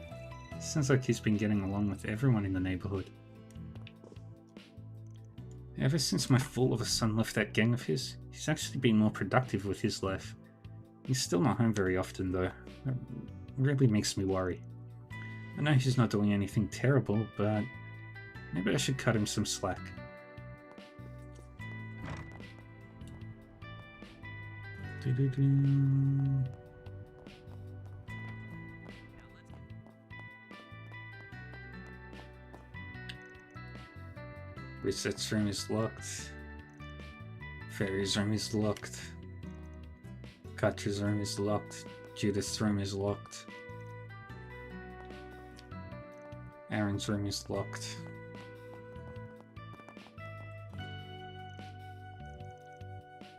Sounds like he's been getting along with everyone in the neighborhood. Ever since my fool of a son left that gang of his, he's actually been more productive with his life. He's still not home very often though. That really makes me worry. I know he's not doing anything terrible, but maybe I should cut him some slack. Doo-doo-doo. Reset's room is locked. Fairy's room is locked. Katja's room is locked. Judith's room is locked. Aaron's room is locked.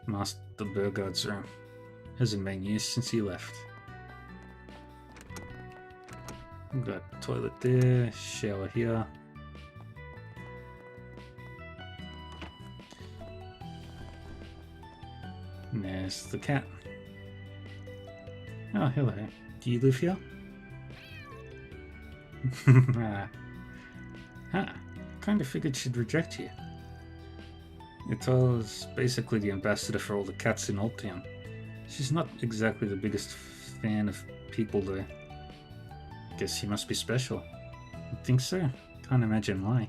Master Burgard's room hasn't been used since he left. We've got toilet there, shower here. And there's the cat. Oh, hello. Do you live here? Kinda figured she'd reject you. Etoile's basically the ambassador for all the cats in Old Town. She's not exactly the biggest fan of people though. Guess she must be special. I think so. Can't imagine why.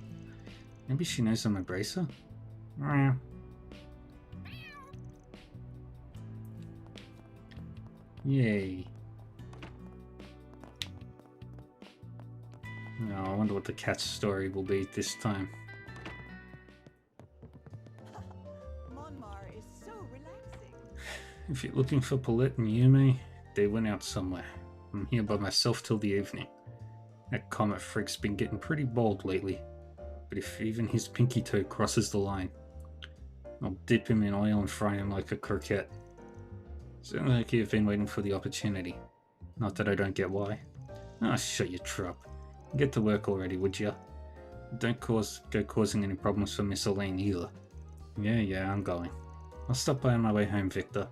Maybe she knows I'm a bracer? Yay. Now, I wonder what the cat's story will be this time. Monmar is so relaxing. If you're looking for Paulette and Yume, they went out somewhere. I'm here by myself till the evening. That comet freak's been getting pretty bold lately. But if even his pinky toe crosses the line, I'll dip him in oil and fry him like a croquette. Sounds like you've been waiting for the opportunity. Not that I don't get why. Ah, shut your trap. Get to work already, would ya? Don't go causing any problems for Miss Elaine either. Yeah, I'm going. I'll stop by on my way home, Victor.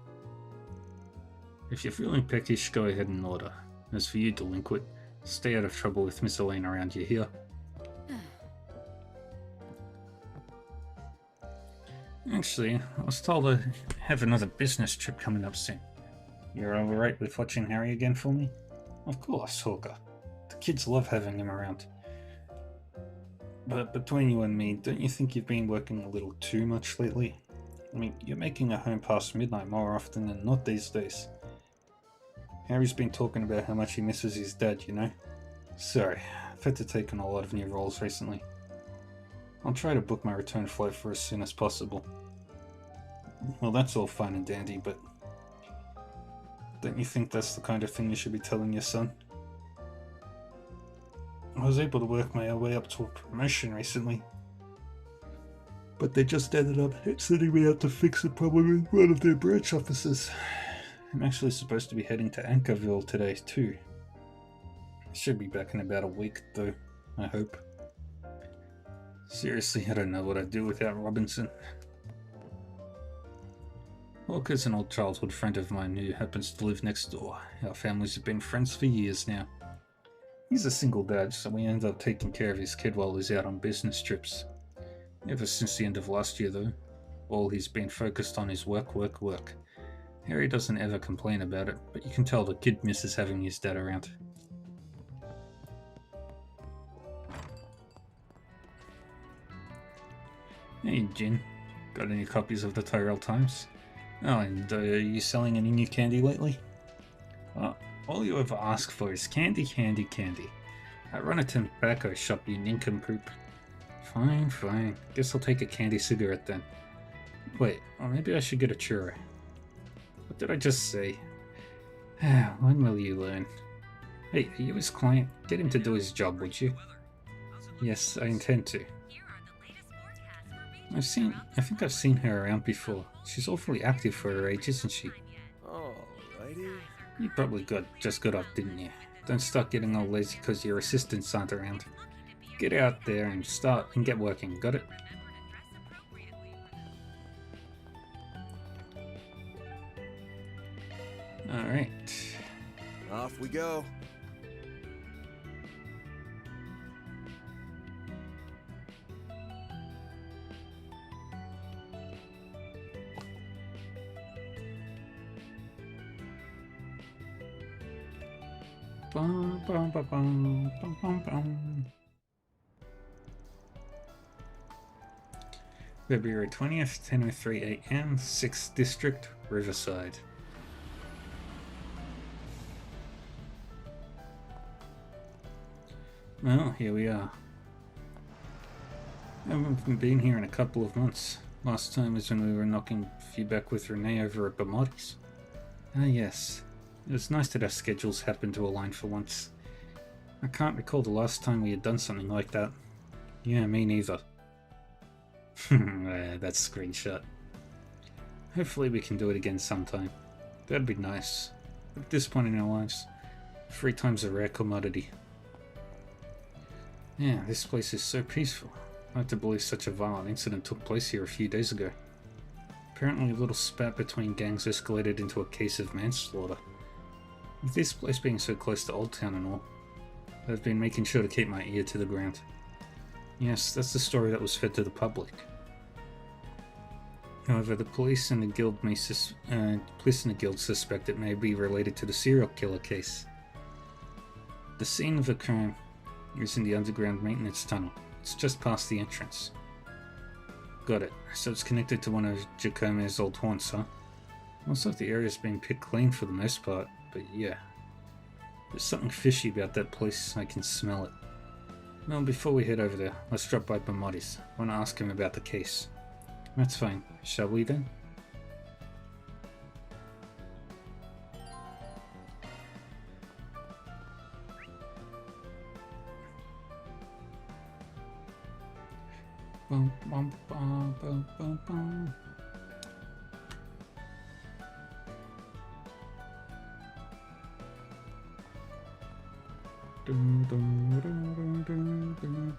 If you're feeling peckish, go ahead and order. As for you, delinquent, stay out of trouble with Miss Elaine around you here. Actually, I was told I have another business trip coming up soon. You're alright with watching Harry again for me? Of course, Hawker. The kids love having him around. But between you and me, don't you think you've been working a little too much lately? I mean, you're making it home past midnight more often than not these days. Harry's been talking about how much he misses his dad, you know? Sorry, I've had to take on a lot of new roles recently. I'll try to book my return flight for as soon as possible. Well, that's all fine and dandy, but don't you think that's the kind of thing you should be telling your son? I was able to work my way up to a promotion recently, but they just ended up sending me out to fix a problem in one of their branch offices. I'm actually supposed to be heading to Anchorville today too. I should be back in about a week though, I hope. Seriously, I don't know what I'd do without Robinson. Walker's an old childhood friend of mine who happens to live next door. Our families have been friends for years now. He's a single dad, so we end up taking care of his kid while he's out on business trips. Ever since the end of last year though, all he's been focused on is work. Harry doesn't ever complain about it, but you can tell the kid misses having his dad around. Hey Jin, got any copies of the Tyrell Times? Oh, and are you selling any new candy lately? All you ever ask for is candy. I run a tobacco shop, you nincompoop. Fine. Guess I'll take a candy cigarette then. Wait, or maybe I should get a churro. What did I just say? When will you learn? Hey, are you his client? Get him to do his job, would you? Yes, I intend to. I think I've seen her around before. She's awfully active for her age, isn't she? Alrighty. You probably just got up, didn't you? Don't start getting all lazy because your assistants aren't around. Get out there and get working, got it? Alright. Off we go. Bum, bum, bum, bum, bum, bum, bum. February 20th, 10:03 a.m., 6th District, Riverside. Well, here we are. I haven't been here in a couple of months. Last time was when we were knocking you back with Renee over at Bamotti's. Ah, yes. It was nice that our schedules happened to align for once. I can't recall the last time we had done something like that. Yeah, me neither. That screenshot. Hopefully we can do it again sometime. That'd be nice. But at this point in our lives, free time's a rare commodity. Yeah, this place is so peaceful. Hard to believe such a violent incident took place here a few days ago. Apparently a little spat between gangs escalated into a case of manslaughter. With this place being so close to Old Town and all, I've been making sure to keep my ear to the ground. Yes, that's the story that was fed to the public. However, the police and the guild suspect it may be related to the serial killer case. The scene of the crime is in the underground maintenance tunnel. It's just past the entrance. Got it. So it's connected to one of Giacomo's old haunts, huh? Looks like the area's been picked clean for the most part, but yeah. There's something fishy about that place. I can smell it. Well, before we head over there, let's drop by Bamotti's. I want to ask him about the case. That's fine. Shall we then? Bum, bum, bum, bum, bum, bum.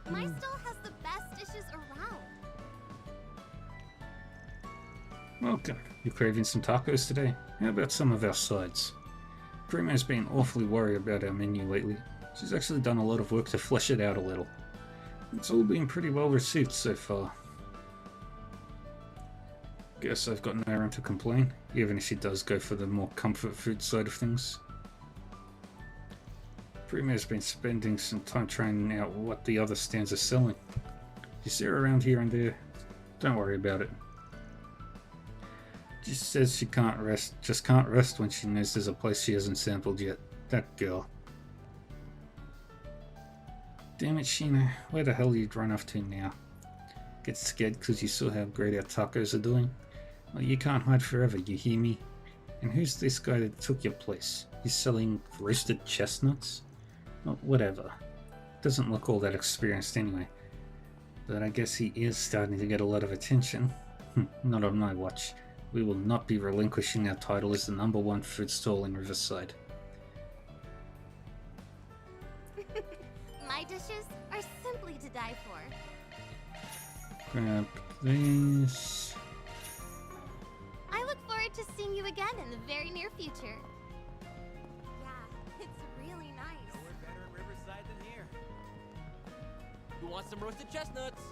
My stall has the best dishes around. Welcome. You craving some tacos today? How about some of our sides? Primo's been awfully worried about our menu lately. She's actually done a lot of work to flesh it out a little. It's all been pretty well received so far. Guess I've got no room to complain, even if she does go for the more comfort food side of things. Primo's been spending some time trying out what the other stands are selling. You see her around here and there, don't worry about it. She says she can't rest when she knows there's a place she hasn't sampled yet. That girl. Damn it, Sheena, where the hell you'd run off to now? Get scared because you saw how great our tacos are doing? Well, you can't hide forever, you hear me? And who's this guy that took your place? He's selling roasted chestnuts? Well, whatever. Doesn't look all that experienced anyway. But I guess he is starting to get a lot of attention. Not on my watch. We will not be relinquishing our title as the #1 food stall in Riverside. My dishes are simply to die for. Grab this. I look forward to seeing you again in the very near future. Yeah, it's really nice. Nowhere better in Riverside than here. Who wants some roasted chestnuts?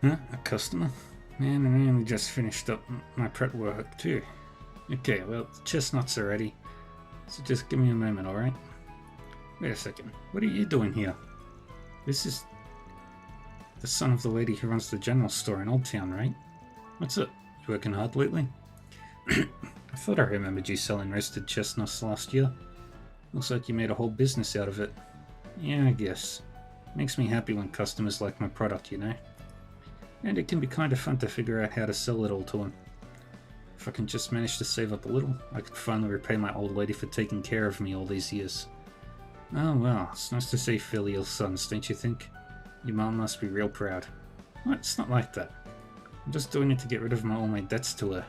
Huh? A customer? Man, I only just finished up my prep work too. Okay, well, the chestnuts are ready. So just give me a moment, alright? Wait a second. What are you doing here? This is the son of the lady who runs the general store in Old Town, right? What's up? You working hard lately? I thought I remembered you selling roasted chestnuts last year. Looks like you made a whole business out of it. Yeah, I guess. Makes me happy when customers like my product, you know? And it can be kind of fun to figure out how to sell it all to them. If I can just manage to save up a little, I could finally repay my old lady for taking care of me all these years. Oh well, it's nice to see filial sons, don't you think? Your mom must be real proud. Well, it's not like that. I'm just doing it to get rid of all my debts to her.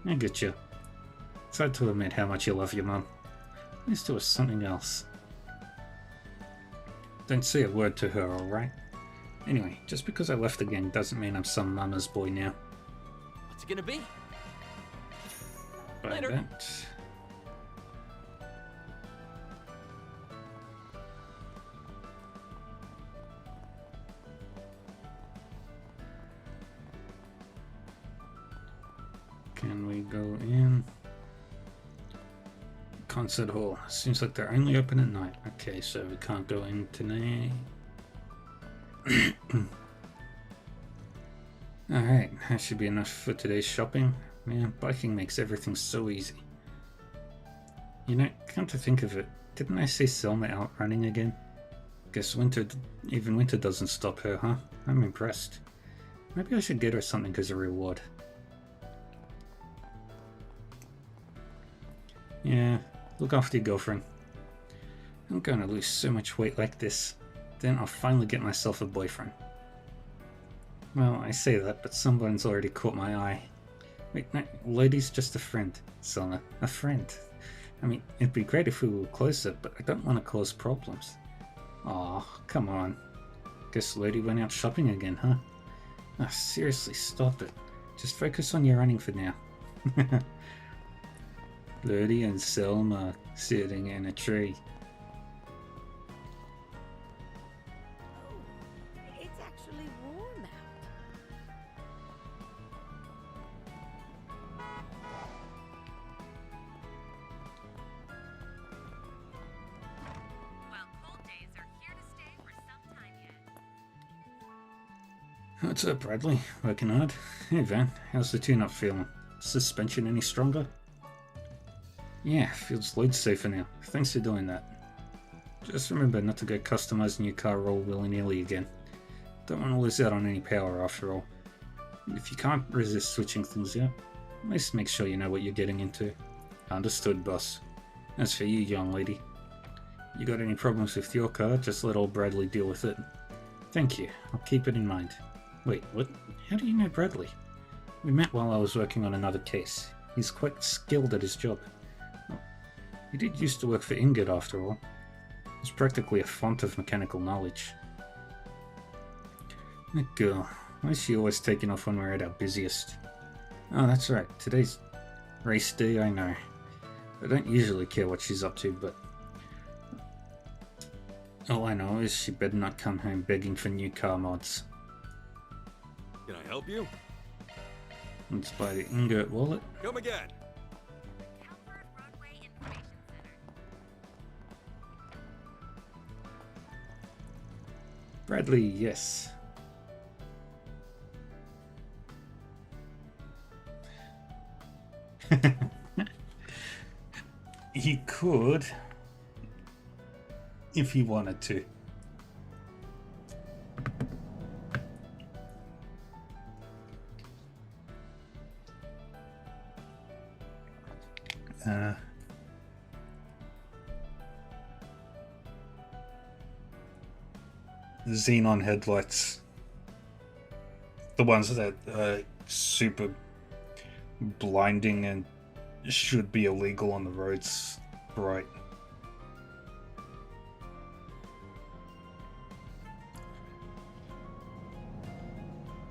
I get you. It's hard to admit how much you love your mum. Let's do something else. Don't say a word to her, alright? Anyway, just because I left the gang doesn't mean I'm some mama's boy now. What's it gonna be? Buy Later. that. Can we go in? concert hall. Seems like they're only open at night. Okay, so we can't go in tonight. Alright, that should be enough for today's shopping. Man, biking makes everything so easy. You know, come to think of it, didn't I see Selma out running again? Guess even winter doesn't stop her, huh? I'm impressed. Maybe I should get her something as a reward. Yeah, look after your girlfriend. I'm going to lose so much weight like this. Then I'll finally get myself a boyfriend. Well, I say that, but someone's already caught my eye. Wait, no, lady's just a friend, Selma. A friend. I mean, it'd be great if we were closer, but I don't want to cause problems. Aw, come on. Guess Lady went out shopping again, huh? Ah, seriously, stop it. Just focus on your running for now. Lady and Selma sitting in a tree. Oh, it's actually warm out. While cold days are here to stay for some time yet. What's up, Bradley? Working hard? Hey, Van. How's the tune-up feeling? Suspension any stronger? Yeah, feels loads safer now. Thanks for doing that. Just remember not to go customizing your car all willy-nilly again. Don't want to lose out on any power after all. If you can't resist switching things out, at least make sure you know what you're getting into. Understood, boss. As for you, young lady, you got any problems with your car, just let old Bradley deal with it. Thank you, I'll keep it in mind. Wait, what? How do you know Bradley? We met while I was working on another case. He's quite skilled at his job. He did used to work for Ingot after all. He's practically a font of mechanical knowledge. That girl, why is she always taking off when we're at our busiest? Oh, that's right, today's race day, I know. I don't usually care what she's up to, but all I know is she better not come home begging for new car mods. Can I help you? Let's buy the Ingot wallet. Come again. Calvert Roadway Information Center. Bradley, yes. He could, if he wanted to. Xenon headlights. The ones that are super blinding and should be illegal on the roads, right?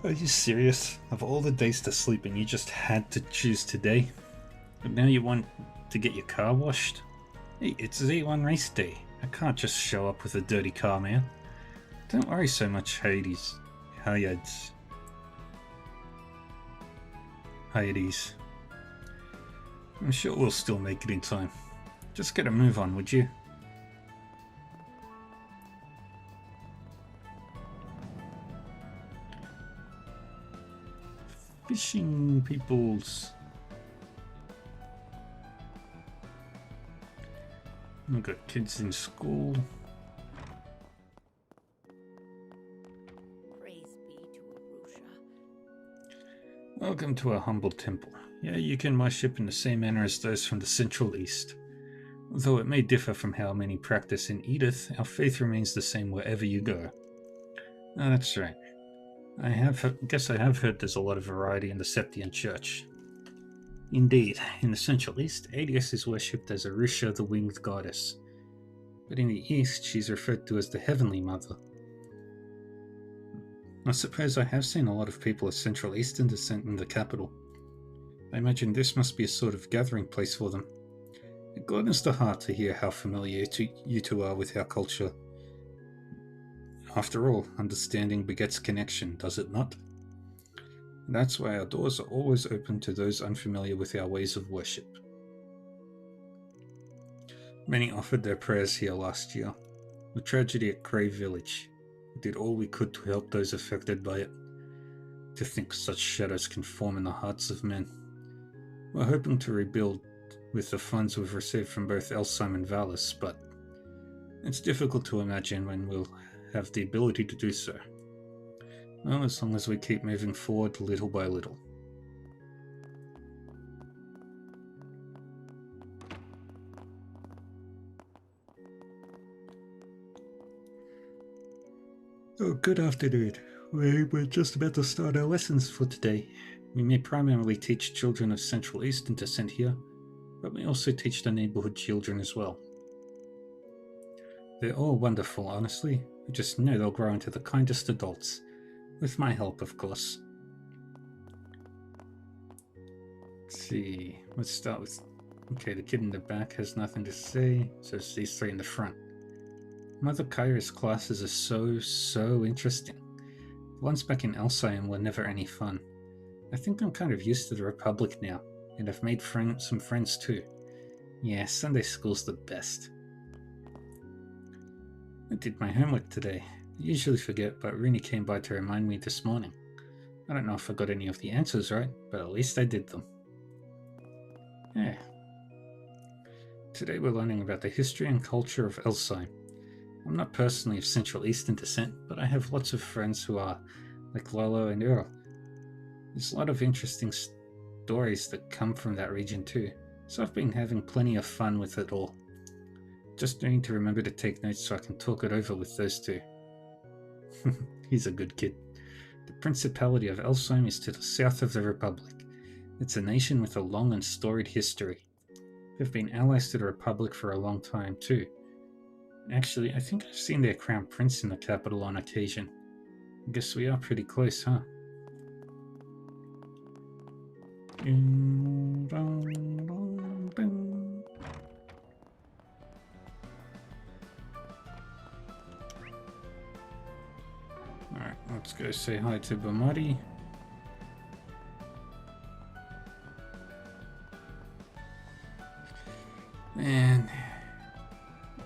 Are you serious? Of all the days to sleep and you just had to choose today? But now you want to get your car washed? Hey, it's Z1 race day. I can't just show up with a dirty car, man. Don't worry so much, Hades. Hades. I'm sure we'll still make it in time. Just get a move on, would you? Fishing peoples. We've got kids in school. Praise be to Arusha. Welcome to our humble temple. Yeah, you can worship in the same manner as those from the Central East. Though it may differ from how many practice in Edith, our faith remains the same wherever you go. Oh, that's right. I guess I have heard there's a lot of variety in the Septian Church. Indeed, in the Central East, Adius is worshipped as Arusha, the winged goddess. But in the East, she's referred to as the Heavenly Mother. I suppose I have seen a lot of people of Central Eastern descent in the capital. I imagine this must be a sort of gathering place for them. It gladdens the heart to hear how familiar you two are with our culture. After all, understanding begets connection, does it not? That's why our doors are always open to those unfamiliar with our ways of worship. Many offered their prayers here last year. The tragedy at Cray Village. We did all we could to help those affected by it. To think such shadows can form in the hearts of men. We're hoping to rebuild with the funds we've received from both Elsheim and Valis, but it's difficult to imagine when we'll have the ability to do so. Well, as long as we keep moving forward little by little. Oh, good afternoon. We're just about to start our lessons for today. We may primarily teach children of Central Eastern descent here, but we also teach the neighborhood children as well. They're all wonderful, honestly. We just know they'll grow into the kindest adults. With my help, of course. Let's see. Let's start with... Okay, the kid in the back has nothing to say, so it's these three in the front. Mother Kyra's classes are so interesting. The ones back in Elsheim were never any fun. I think I'm kind of used to the Republic now, and I've made some friends too. Yeah, Sunday school's the best. I did my homework today. I usually forget, but Rooney came by to remind me this morning. I don't know if I got any of the answers right, but at least I did them. Yeah. Today we're learning about the history and culture of Elsheim. I'm not personally of Central Eastern descent, but I have lots of friends who are, like Lolo and Earl. There's a lot of interesting stories that come from that region too, so I've been having plenty of fun with it all. Just need to remember to take notes so I can talk it over with those two. He's a good kid. The Principality of Elsheim is to the south of the Republic. It's a nation with a long and storied history. They've been allies to the Republic for a long time too. Actually, I think I've seen their crown prince in the capital on occasion. I guess we are pretty close, huh? Alright, let's go say hi to Bamati. Man,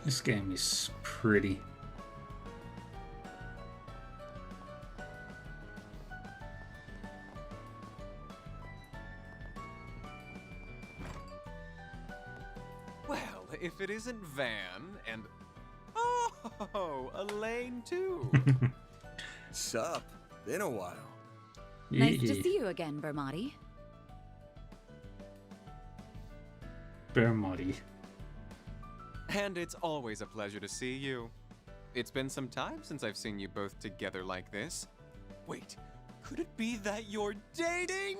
this game is pretty. Well, if it isn't Van and... Oh, Elaine too. Sup? Been a while. Nice to see you again, Bermati. Bermati. And it's always a pleasure to see you. It's been some time since I've seen you both together like this. Wait, could it be that you're dating?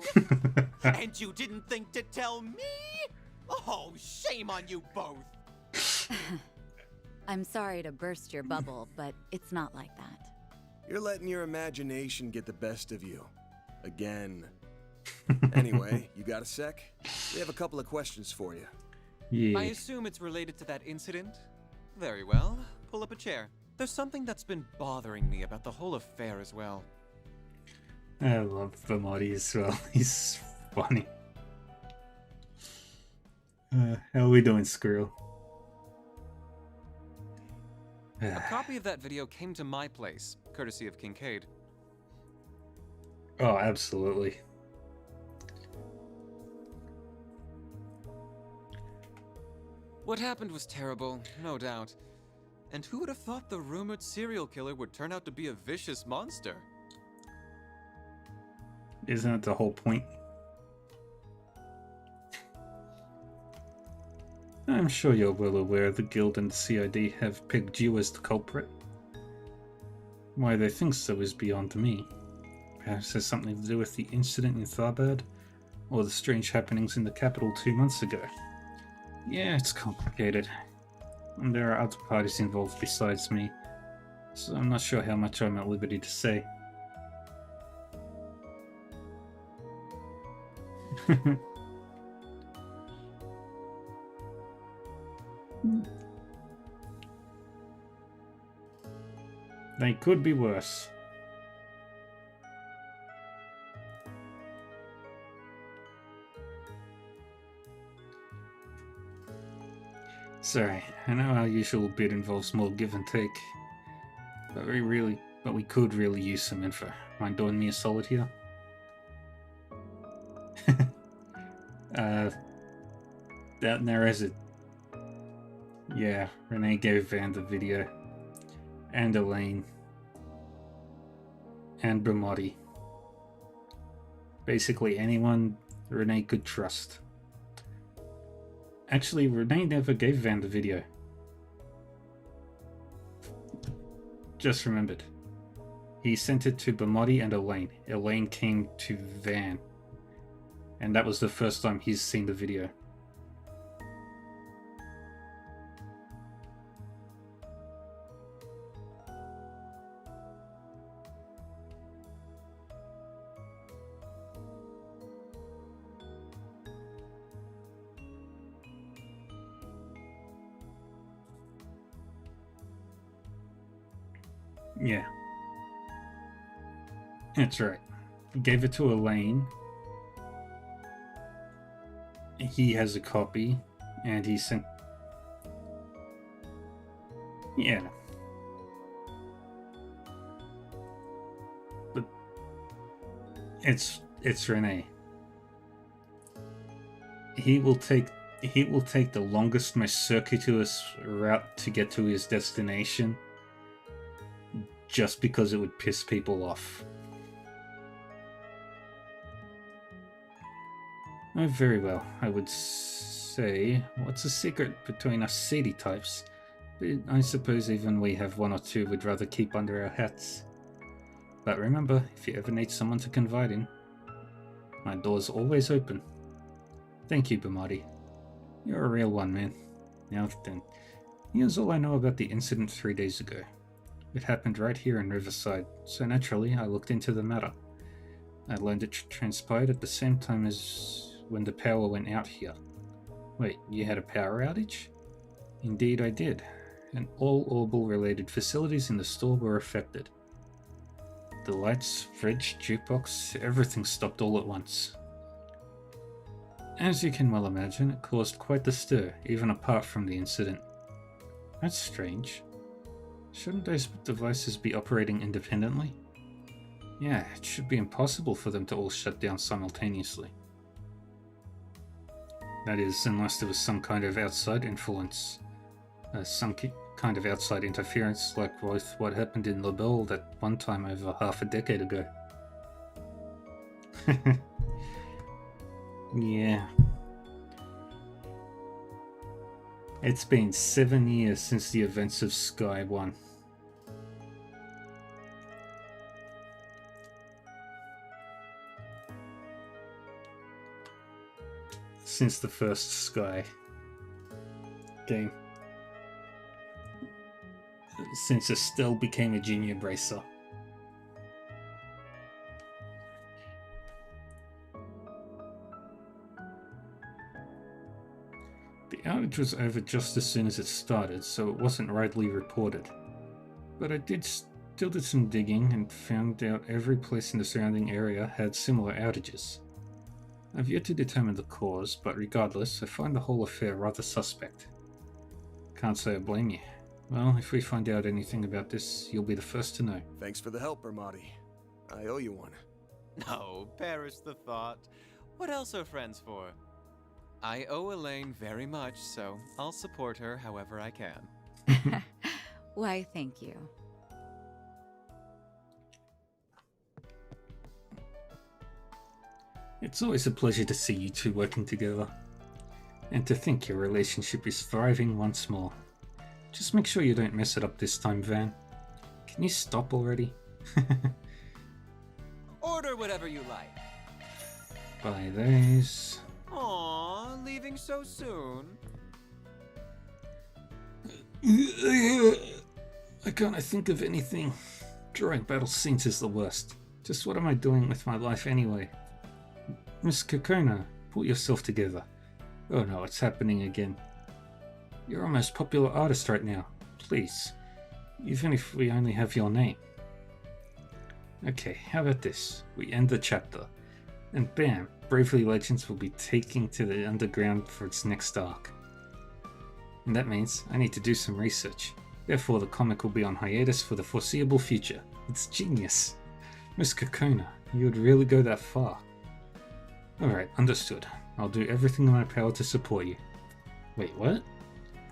And you didn't think to tell me? Oh, shame on you both. I'm sorry to burst your bubble, but it's not like that. You're letting your imagination get the best of you. Again. Anyway, you got a sec? We have a couple of questions for you. Yeah. I assume it's related to that incident? Very well. Pull up a chair. There's something that's been bothering me about the whole affair as well. I love Bamati as well. He's funny. How are we doing, Squirrel? A copy of that video came to my place, courtesy of Kincaid. Oh, absolutely. What happened was terrible, no doubt. And who would have thought the rumored serial killer would turn out to be a vicious monster? Isn't it the whole point? I'm sure you're well aware the Guild and the CID have pegged you as the culprit. Why they think so is beyond me. Perhaps there's something to do with the incident in Tharbad, or the strange happenings in the capital 2 months ago. Yeah, it's complicated. And there are other parties involved besides me, so I'm not sure how much I'm at liberty to say. They could be worse. Sorry, I know our usual bit involves more give and take, but we could really use some info. Mind doing me a solid here? There is it. Yeah, Renee gave Van the video. And Elaine. And Bramati. Basically anyone Renee could trust. Actually, Renee never gave Van the video. Just remembered. He sent it to Bramati and Elaine. Elaine came to Van. And that was the first time he's seen the video. Yeah. That's right. He gave it to Elaine. He has a copy, and he sent... Yeah. But... It's Renee. He will take the longest, most circuitous route to get to his destination just because it would piss people off. Oh, very well. I would say, what's the secret between us seedy types? But I suppose even we have one or two we'd rather keep under our hats. But remember, if you ever need someone to confide in, my door's always open. Thank you, Bramati. You're a real one, man. Now then, here's all I know about the incident 3 days ago. It happened right here in Riverside, so naturally I looked into the matter. I learned it transpired at the same time as when the power went out here. Wait, you had a power outage? Indeed I did, and all Orbital-related facilities in the store were affected. The lights, fridge, jukebox, everything stopped all at once. As you can well imagine, it caused quite the stir, even apart from the incident. That's strange. Shouldn't those devices be operating independently? Yeah, it should be impossible for them to all shut down simultaneously. That is, unless there was some kind of outside influence. Some kind of outside interference, like with what happened in LaBelle that one time over half a decade ago. Yeah. It's been 7 years since the events of Sky 1. Since the first Sky game. Since Estelle became a junior bracer. The outage was over just as soon as it started, so it wasn't widely reported. But I still did some digging and found out every place in the surrounding area had similar outages. I've yet to determine the cause, but regardless, I find the whole affair rather suspect. Can't say I blame you. Well, if we find out anything about this, you'll be the first to know. Thanks for the help, Bramati. I owe you one. No, perish the thought. What else are friends for? I owe Elaine very much, so I'll support her however I can. Why, thank you. It's always a pleasure to see you two working together. And to think your relationship is thriving once more. Just make sure you don't mess it up this time, Van. Can you stop already? Order whatever you like. Buy those. Aww, leaving so soon? I can't think of anything. Drawing battle scenes is the worst. Just what am I doing with my life anyway? Miss Kokona, pull yourself together. Oh no, it's happening again. You're our most popular artist right now. Please. Even if we only have your name. Okay, how about this? We end the chapter. And bam, Bravely Legends will be taking to the underground for its next arc. And that means I need to do some research. Therefore, the comic will be on hiatus for the foreseeable future. It's genius. Miss Kokona, you would really go that far. Alright, understood. I'll do everything in my power to support you. Wait, what?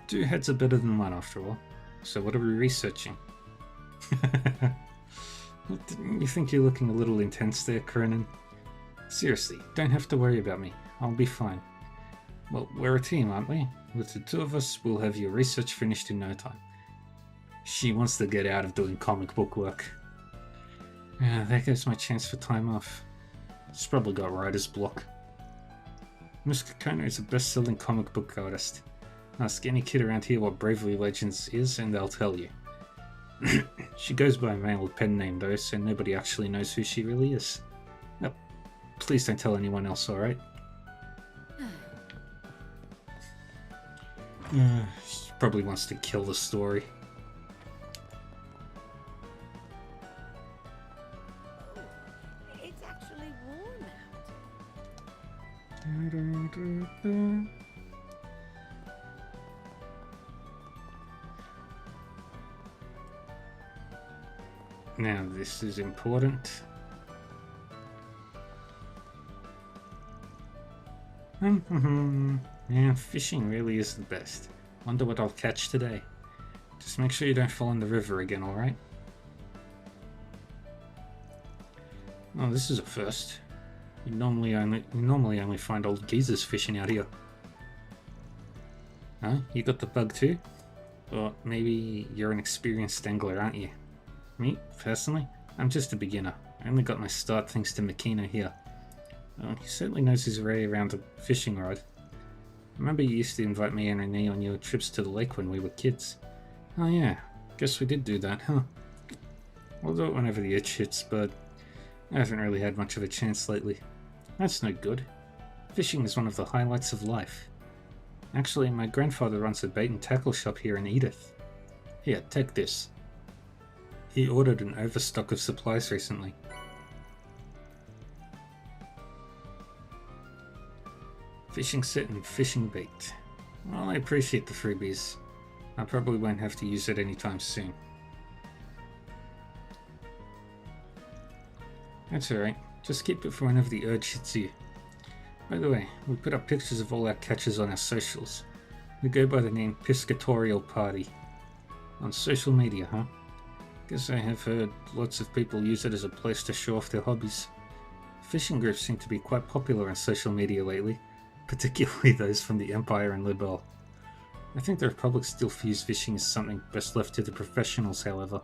2 heads are better than 1 after all. So what are we researching? You think you're looking a little intense there, Cronin? Seriously, don't have to worry about me. I'll be fine. Well, we're a team, aren't we? With the 2 of us, we'll have your research finished in no time. She wants to get out of doing comic book work. There goes my chance for time off. She's probably got writer's block. Miss Kokona is a best-selling comic book artist. Ask any kid around here what Bravely Legends is and they'll tell you. She goes by a male pen name though, so nobody actually knows who she really is. No, please don't tell anyone else, alright? She probably wants to kill the story. It's actually warm out. Now this is important. Yeah, fishing really is the best. Wonder what I'll catch today. Just make sure you don't fall in the river again, alright? Oh, this is a first. You normally only find old geezers fishing out here. Huh? You got the bug too? Or maybe you're an experienced angler, aren't you? Me, personally, I'm just a beginner. I only got my start thanks to Makino here. He certainly knows his way around a fishing rod. I remember you used to invite me and Renee on your trips to the lake when we were kids. Oh yeah, guess we did do that, huh? I'll do it whenever the itch hits, but I haven't really had much of a chance lately. That's no good. Fishing is one of the highlights of life. Actually, my grandfather runs a bait and tackle shop here in Edith. Here, take this. He ordered an overstock of supplies recently. Fishing set and fishing bait. Well, I appreciate the freebies. I probably won't have to use it anytime soon. That's alright, just keep it for whenever the urge hits you. By the way, we put up pictures of all our catches on our socials. We go by the name Piscatorial Party. On social media, huh? Guess I have heard lots of people use it as a place to show off their hobbies. Fishing groups seem to be quite popular on social media lately, particularly those from the Empire and Libel. I think the Republic still views fishing as something best left to the professionals, however.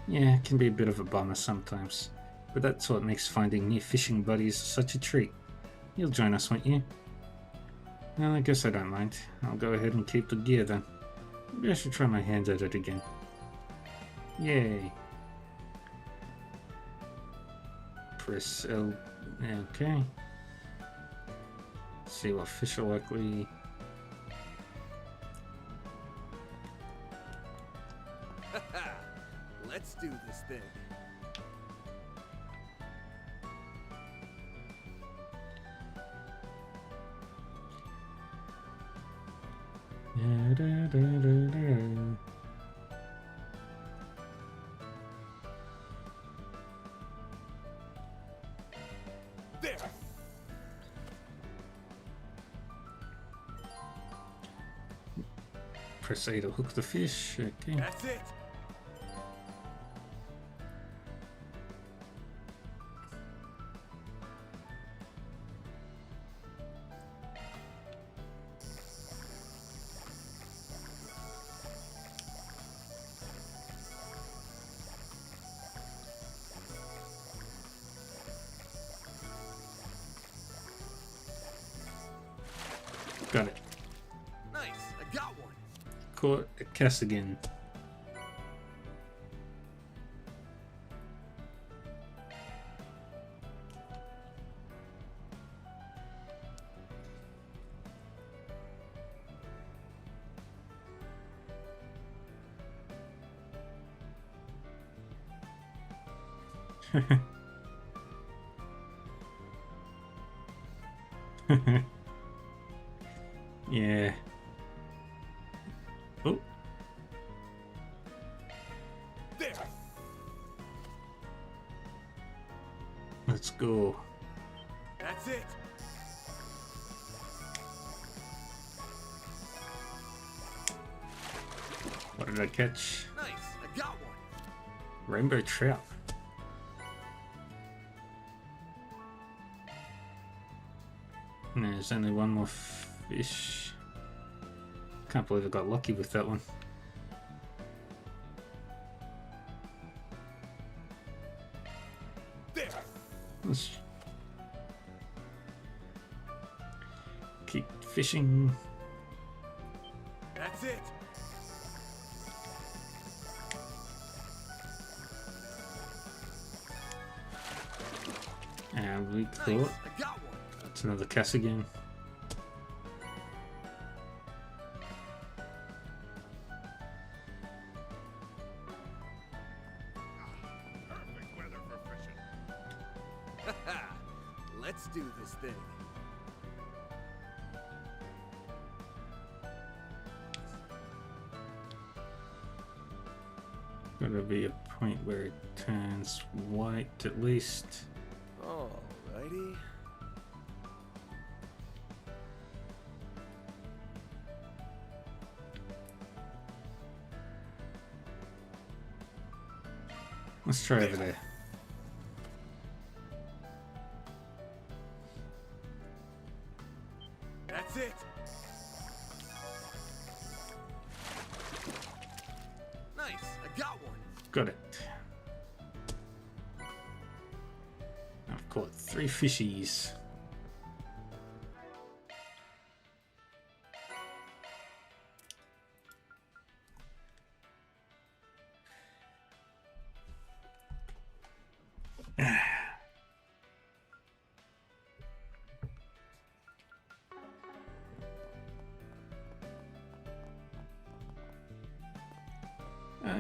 Yeah, it can be a bit of a bummer sometimes, but that's what makes finding new fishing buddies such a treat. You'll join us, won't you? Well, I guess I don't mind. I'll go ahead and keep the gear then. Maybe I should try my hand at it again. Yay. Press L. Okay. See what fish are likely. Let's do this thing. Da, da, da, da, da. There. Press A to hook the fish. Okay. That's it. Got it. Nice. I got one. Caught a cast again. Yeah. Oh. There. Let's go. That's it. What did I catch? Nice. I got one. Rainbow trout. And there's only one more fish. Can't believe I got lucky with that one. There. Let's keep fishing. That's it. And we caught. Nice. I got one. That's another cast again. Perfect weather for fishing. Let's do this thing. Gotta be a point where it turns white at least. Alrighty. Let's try over there. That's it. Nice. I got one. Got it. I've caught 3 fishies.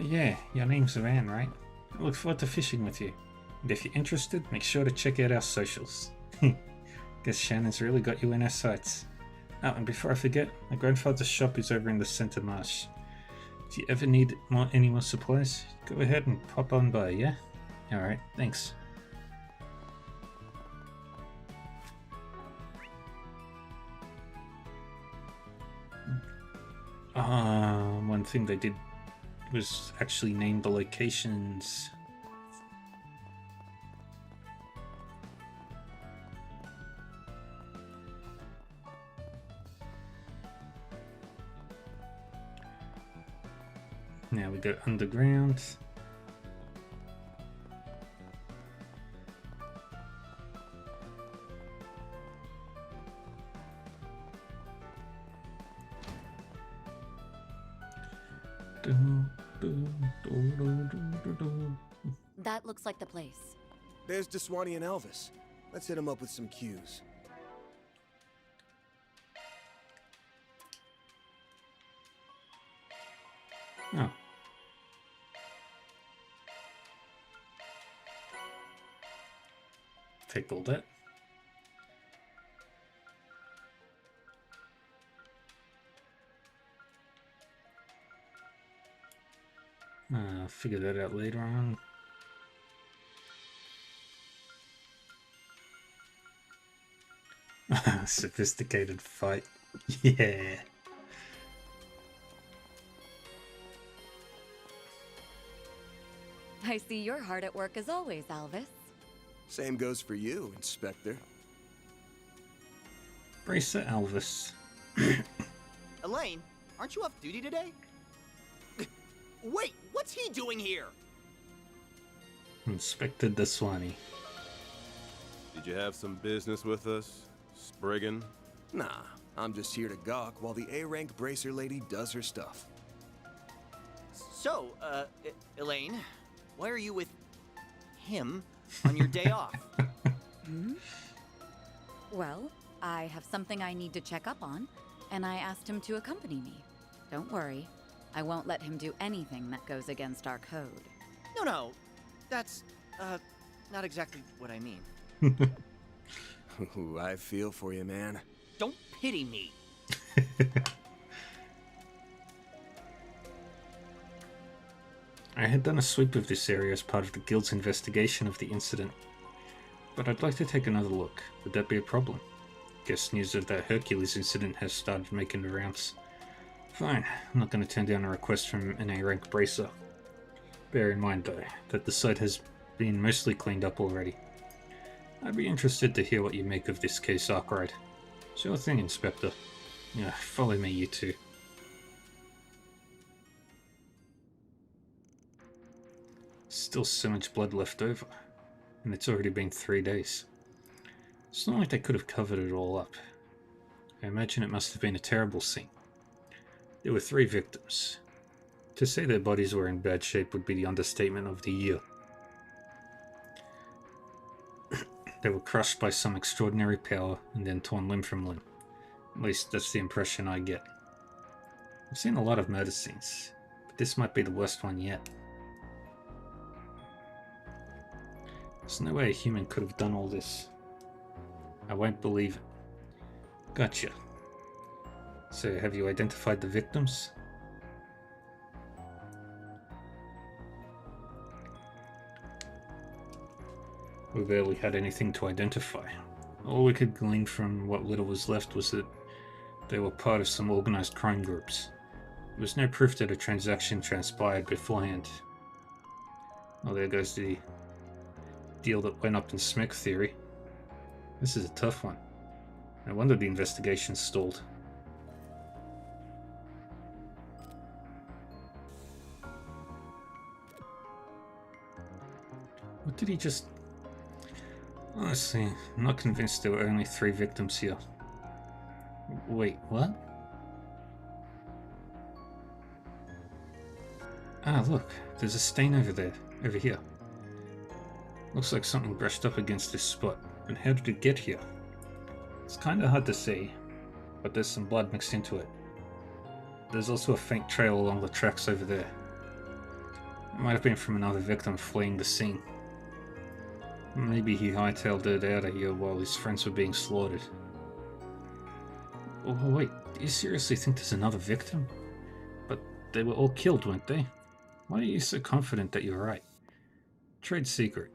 Yeah, your name's Van, right? I look forward to fishing with you. And if you're interested, make sure to check out our socials. Guess Shannon's really got you in her sights. Oh, and before I forget, my grandfather's shop is over in the Center Marsh. If you ever need any more supplies, go ahead and pop on by, yeah? Alright, thanks. One thing they did was actually name the locations. Now we go underground. That looks like the place. There's Deswani and Elvis. Let's hit him up with some cues. Oh. Tickled it. Figure that out later on. Sophisticated fight. Yeah. I see you're hard at work as always, Elvis. Same goes for you, Inspector. Bracer Elvis. Elaine, aren't you off duty today? Wait, what's he doing here? Inspector Deswani. Did you have some business with us, Spriggan? Nah, I'm just here to gawk while the A-rank bracer lady does her stuff. So, Elaine, why are you with him on your day off? Well, I have something I need to check up on, and I asked him to accompany me. Don't worry, I won't let him do anything that goes against our code. No, that's, not exactly what I mean. Ooh, I feel for you, man. Don't pity me. I had done a sweep of this area as part of the Guild's investigation of the incident, but I'd like to take another look. Would that be a problem? Guess news of that Hercules incident has started making the rounds. Fine, I'm not going to turn down a request from an A-rank bracer. Bear in mind, though, that the site has been mostly cleaned up already. I'd be interested to hear what you make of this case, Arkwright. Sure thing, Inspector. Yeah, follow me, you two. Still so much blood left over, and it's already been 3 days. It's not like they could have covered it all up. I imagine it must have been a terrible scene. There were 3 victims. To say their bodies were in bad shape would be the understatement of the year. They were crushed by some extraordinary power and then torn limb from limb. At least that's the impression I get. I've seen a lot of murder scenes, but this might be the worst one yet. There's no way a human could have done all this. I won't believe it. Gotcha. So, have you identified the victims? We barely had anything to identify. All we could glean from what little was left was that they were part of some organized crime groups. There was no proof that a transaction transpired beforehand. Well, there goes the deal that went up in smoke theory. This is a tough one. No wonder the investigation stalled. What did he just... Honestly, I'm not convinced there were only 3 victims here. Wait, what? Ah, look, there's a stain over here. Looks like something brushed up against this spot. And how did it get here? It's kinda hard to see, but there's some blood mixed into it. There's also a faint trail along the tracks over there. It might have been from another victim fleeing the scene. Maybe he hightailed it out of here while his friends were being slaughtered. Oh wait, do you seriously think there's another victim? But they were all killed, weren't they? Why are you so confident that you're right? Trade secret.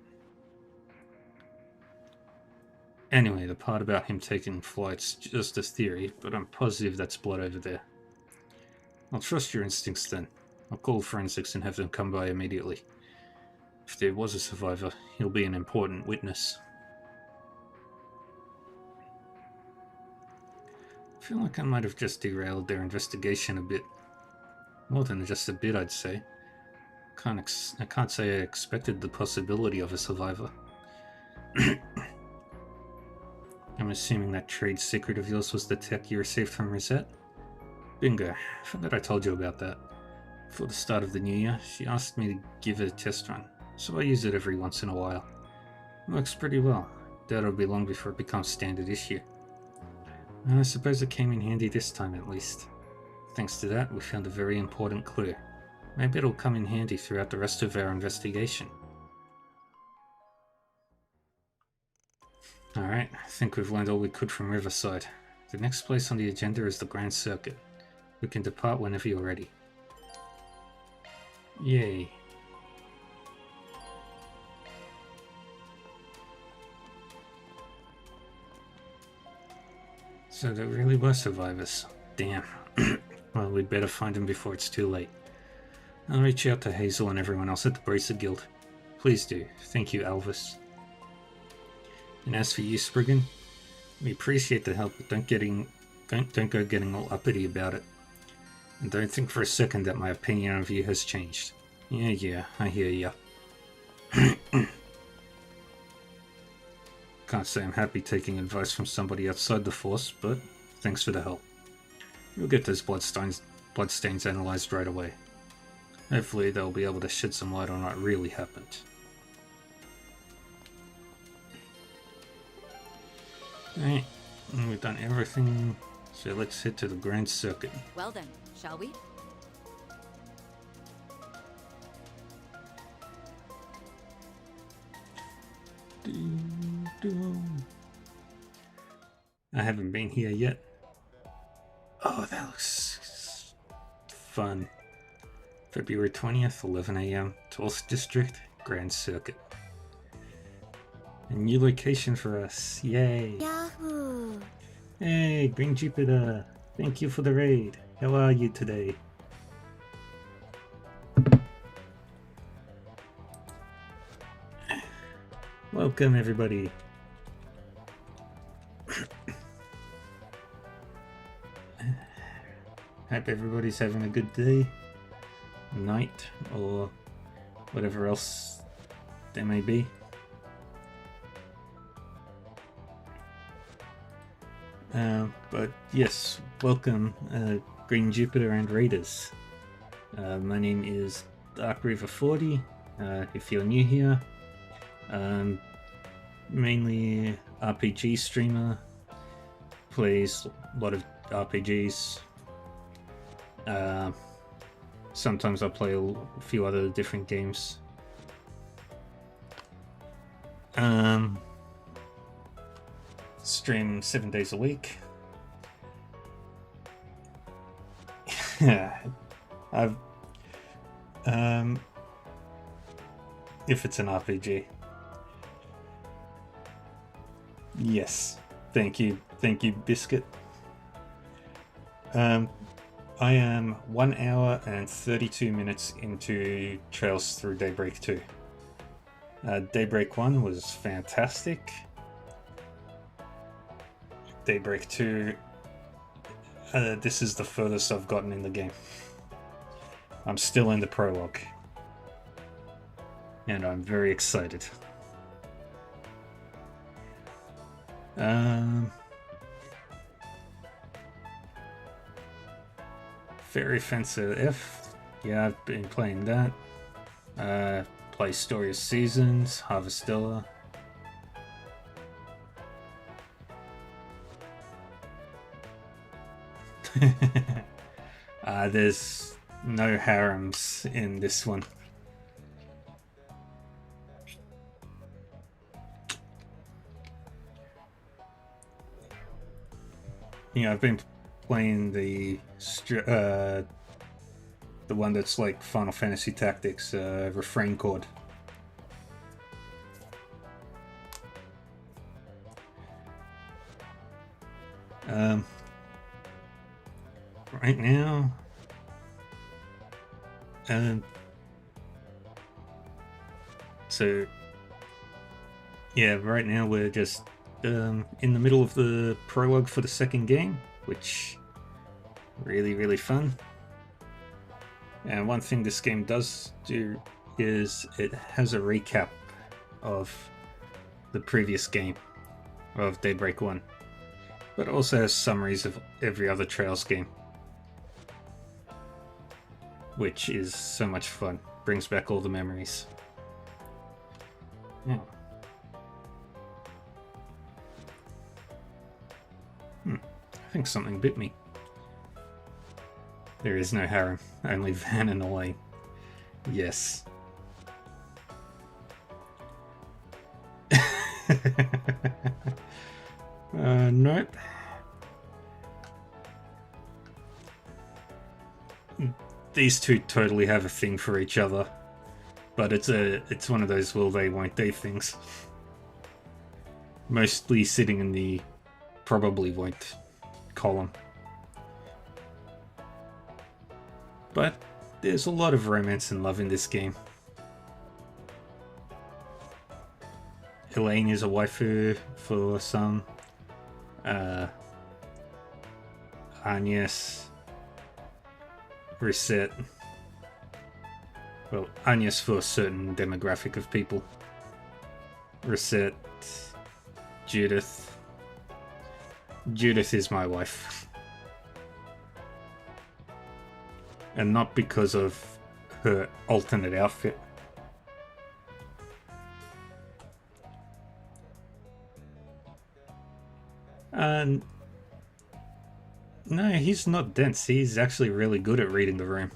Anyway, the part about him taking flight's just a theory, but I'm positive that's blood over there. I'll trust your instincts then. I'll call forensics and have them come by immediately. If there was a survivor, he'll be an important witness. I feel like I might have just derailed their investigation a bit. More than just a bit, I'd say. I can't say I expected the possibility of a survivor. I'm assuming that trade secret of yours was the tech you received from Rosette? Bingo. I forgot I told you about that. Before the start of the new year, she asked me to give it a test run, so I use it every once in a while. It works pretty well. Doubt it'll be long before it becomes standard issue. And I suppose it came in handy this time at least. Thanks to that, we found a very important clue. Maybe it'll come in handy throughout the rest of our investigation. Alright, I think we've learned all we could from Riverside. The next place on the agenda is the Grand Circuit. We can depart whenever you're ready. Yay. So there really were survivors. Damn. Well, we'd better find them before it's too late. I'll reach out to Hazel and everyone else at the Bracer Guild. Please do. Thank you, Alvis. And as for you, Spriggan, we appreciate the help, but don't go getting all uppity about it. And don't think for a second that my opinion of you has changed. Yeah, I hear ya. Can't say I'm happy taking advice from somebody outside the Force, but thanks for the help. We'll get those bloodstains analyzed right away. Hopefully they'll be able to shed some light on what really happened. Alright, we've done everything, so let's head to the Grand Circuit. Well then, shall we? I haven't been here yet. Oh, that looks fun. February 20th, 11 AM, 12th District, Grand Circuit. A new location for us, yay! Yahoo! Hey, Green Jupiter! Thank you for the raid. How are you today? Welcome, everybody. Hope everybody's having a good day, night, or whatever else there may be. But yes, welcome, Green Jupiter and Raiders. My name is Dark River 40. If you're new here, mainly RPG streamer, plays a lot of RPGs. Sometimes I play a few other different games. Stream 7 days a week. I've if it's an RPG. Yes. Thank you, Biscuit. I am 1 hour and 32 minutes into Trails Through Daybreak 2. Daybreak 1 was fantastic. Daybreak 2, this is the furthest I've gotten in the game. I'm still in the prologue. And I'm very excited. Fairy Fencer F. Yeah, I've been playing that. Play Story of Seasons, Harvestella. There's no harems in this one. Yeah, I've been playing the one that's like Final Fantasy Tactics, Refrain Chord. Right now, so yeah, right now we're just in the middle of the prologue for the second game, which really fun. And one thing this game does do is it has a recap of the previous game of Daybreak 1, but also has summaries of every other Trails game, which is so much fun. Brings back all the memories. Yeah. I think something bit me. There is no harem, only Van and Elaine. Yes. Nope. These two totally have a thing for each other, but it's one of those will they won't they things. Mostly sitting in the probably won't column. But there's a lot of romance and love in this game. Elaine is a waifu for some. Agnes, Reset. Well, Agnes for a certain demographic of people. Reset, Judith. Judith is my wife. And not because of her alternate outfit. No, he's not dense. He's actually really good at reading the room.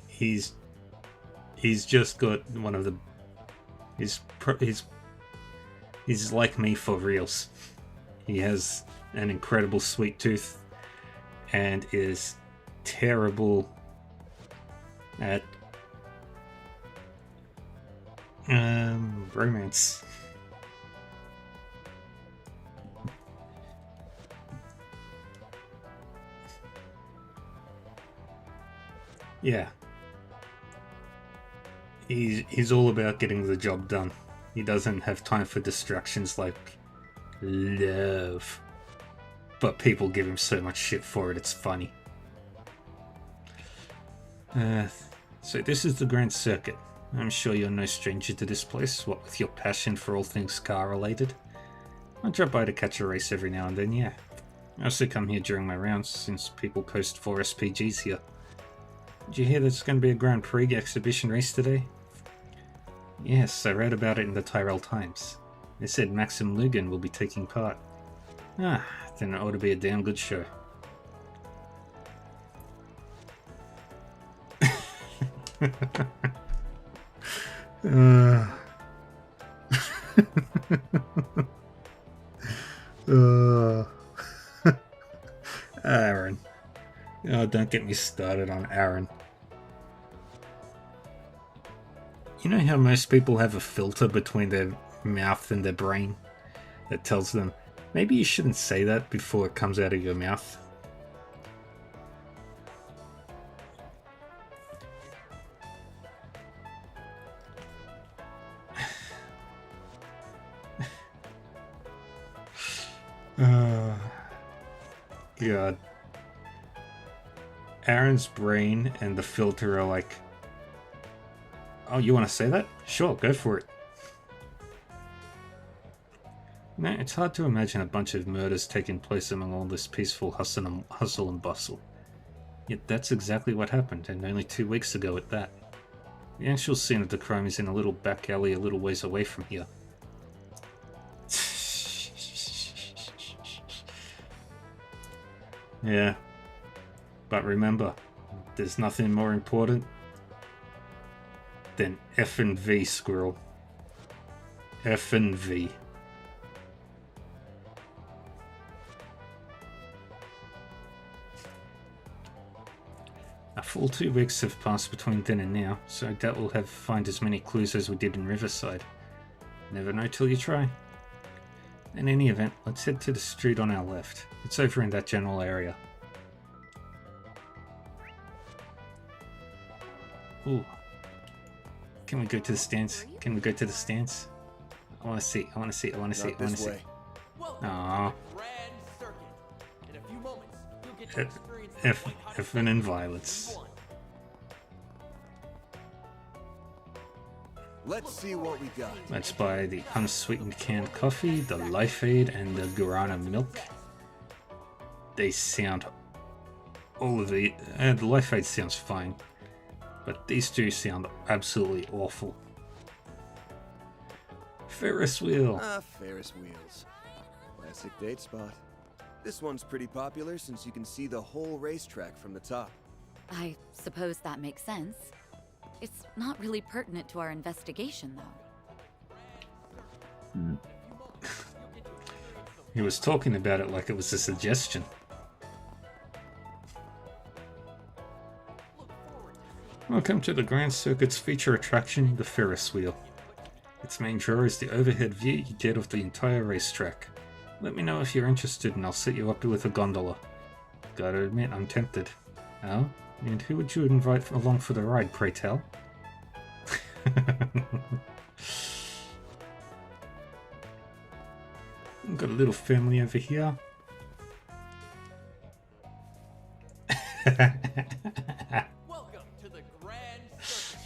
He's just got one of the... He's like me for reals. He has an incredible sweet tooth, and is terrible at romance. Yeah. He's all about getting the job done. He doesn't have time for distractions like love. But people give him so much shit for it, it's funny. So this is the Grand Circuit. I'm sure you're no stranger to this place, what with your passion for all things car related. I drop by to catch a race every now and then, yeah. I also come here during my rounds, since people post 4 SPGs here. Did you hear there's going to be a Grand Prix exhibition race today? Yes, I read about it in the Tyrell Times. They said Maxim Lugan will be taking part. Ah, then it ought to be a damn good show. Aaron. Oh, don't get me started on Aaron. You know how most people have a filter between their mouth and their brain that tells them, maybe you shouldn't say that before it comes out of your mouth? God. Aaron's brain and the filter are like, oh, you want to say that? Sure, go for it. No, it's hard to imagine a bunch of murders taking place among all this peaceful hustle and bustle. Yet that's exactly what happened, and only 2 weeks ago at that. The actual scene of the crime is in a little back alley a little ways away from here. Yeah. But remember, there's nothing more important than F and V, squirrel. F and V. A full 2 weeks have passed between then and now, so I doubt we'll find as many clues as we did in Riverside. Never know till you try. In any event, let's head to the street on our left. It's over in that general area. Ooh. Can we go to the stands? Can we go to the stands? I want to see. I want to see. I want to see. I want to see. Aww. Effin' and violence. Let's see what we got. Let's buy the unsweetened canned coffee, the Life Aid, and the guarana milk. They sound... all of the... the Life Aid sounds fine. But these two sound absolutely awful. Ferris wheel. Ferris wheels. Classic date spot. This one's pretty popular since you can see the whole racetrack from the top. I suppose that makes sense. It's not really pertinent to our investigation, though. He was talking about it like it was a suggestion. Welcome to the Grand Circuit's feature attraction, the Ferris wheel. Its main draw is the overhead view you get of the entire racetrack. Let me know if you're interested and I'll set you up with a gondola. Gotta admit, I'm tempted. Oh? And who would you invite along for the ride, pray tell? Got a little family over here.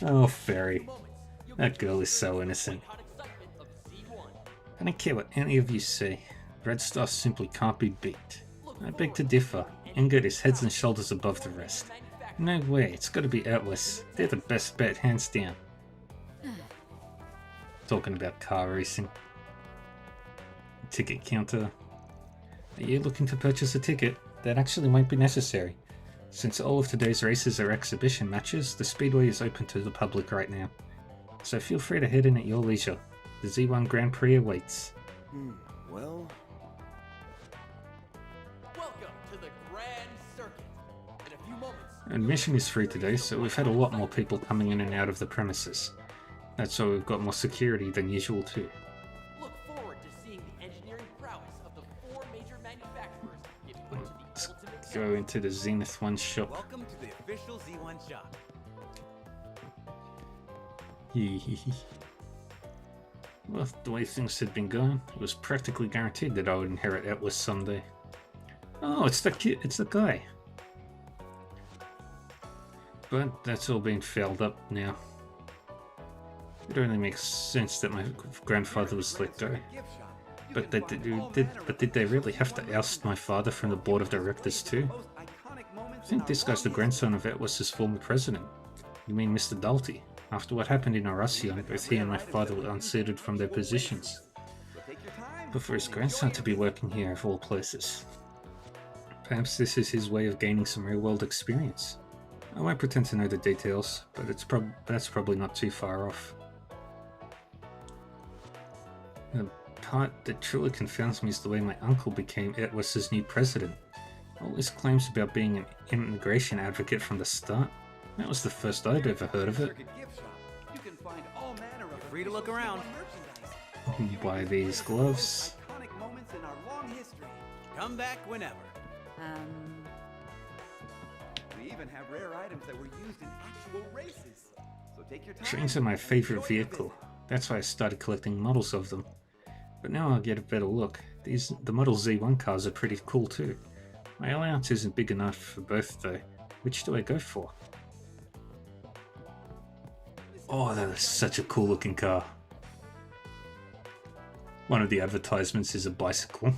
Oh, Fairy. That girl is so innocent. I don't care what any of you say. Red Star simply can't be beat. I beg to differ. Ingot is heads and shoulders above the rest. No way, it's gotta be Atlas. They're the best bet, hands down. Talking about car racing. Ticket counter. Are you looking to purchase a ticket? That actually won't be necessary. Since all of today's races are exhibition matches, the speedway is open to the public right now. So feel free to head in at your leisure. The Z1 Grand Prix awaits. Well... Welcome to the Grand Circuit. Admission is free today, so we've had a lot more people coming in and out of the premises. That's why we've got more security than usual too. Look forward to seeing the engineering prowess of the 4 major manufacturers get put to the ultimate Go into the Zenith 1 shop. Welcome to the official Z1 shop. Well, the way things had been going, it was practically guaranteed that I would inherit Atlas someday. Oh, it's the kid, it's the guy. But that's all been fouled up now. It only makes sense that my grandfather was let go. But did they really have to oust my father from the board of directors too? I think this guy's the grandson of Atlas's former president. You mean Mr. Dalty? After what happened in Arasion, both he and my father were unseated from their positions. But for his grandson to be working here of all places. Perhaps this is his way of gaining some real-world experience. I won't pretend to know the details, but that's probably not too far off. The part that truly confounds me is the way my uncle became Atlas's new president. All his claims about being an immigration advocate from the start. That was the first I'd ever heard of it. Free to look around. Buy these gloves. Iconic moments in our long history. Come back whenever. We even have rare items that were used in actual races. So take your time. Trains are my favorite vehicle. That's why I started collecting models of them. But now I'll get a better look. The Model Z1 cars are pretty cool too. My allowance isn't big enough for both though. Which do I go for? Oh, that is such a cool looking car. One of the advertisements is a bicycle.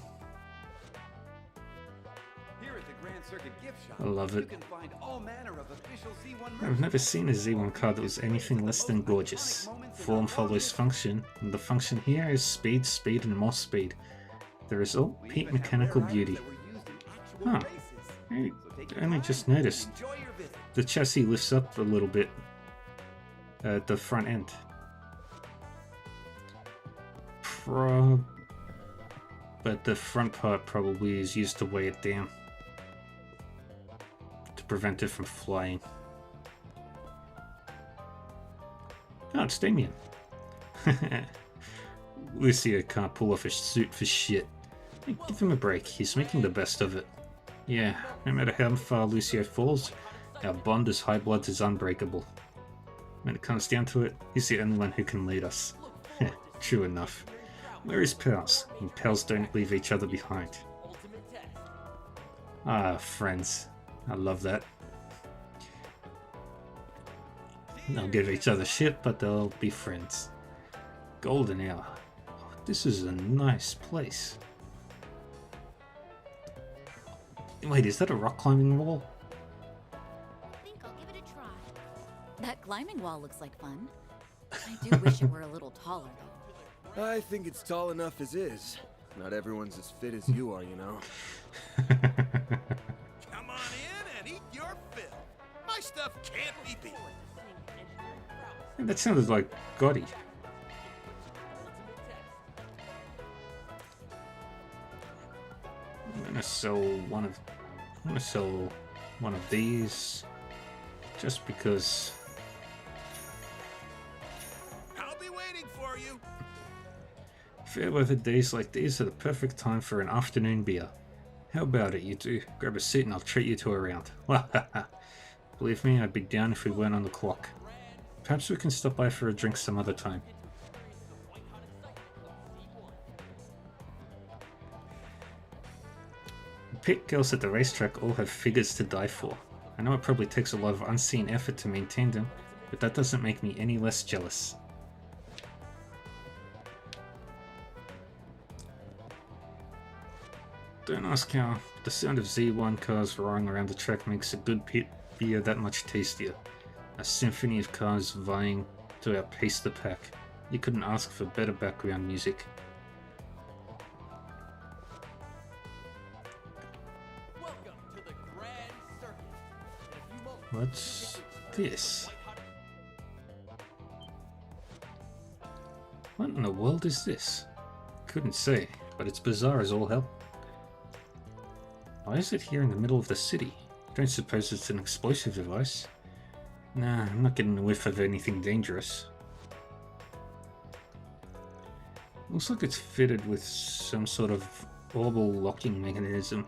Here at the Grand Circuit gift shop, I love it. you can find all manner of official Z1 I've never seen a Z1 car that was anything less than gorgeous. Form follows function, and the function here is speed, speed, and more speed. The result? Peak mechanical beauty. Huh. I only just noticed. The chassis lifts up a little bit at the front end. But the front part probably is used to weigh it down. To prevent it from flying. Oh, it's Damien. Lucio can't pull off a suit for shit. Hey, give him a break, he's making the best of it. Yeah, no matter how far Lucio falls, our bond as High Bloods is unbreakable. When it comes down to it, he's the only one who can lead us. True enough. We're his pals, and pals don't leave each other behind. Ah, friends. I love that. They'll give each other shit, but they'll be friends. Golden Hour. Oh, this is a nice place. Wait, is that a rock climbing wall? Think I'll give it a try. That climbing wall looks like fun. I do wish it were a little taller, though. I think it's tall enough as is. Not everyone's as fit as you are, you know. Come on in and eat your fill. My stuff can't be beat. That sounded like Gotti. I'm gonna sell one of these just because. I'll be waiting for you. Fair weather days like these are the perfect time for an afternoon beer. How about it, you two? Grab a seat and I'll treat you to a round. Believe me, I'd be down if we weren't on the clock. Perhaps we can stop by for a drink some other time. The pit girls at the racetrack all have figures to die for. I know it probably takes a lot of unseen effort to maintain them, but that doesn't make me any less jealous. Don't ask how. The sound of Z1 cars roaring around the track makes a good pit beer that much tastier. A symphony of cars vying to outpace the pack. You couldn't ask for better background music. What's this? What in the world is this? Couldn't say, but it's bizarre as all hell. Why is it here in the middle of the city? Don't suppose it's an explosive device? Nah, I'm not getting a whiff of anything dangerous. Looks like it's fitted with some sort of orbital locking mechanism.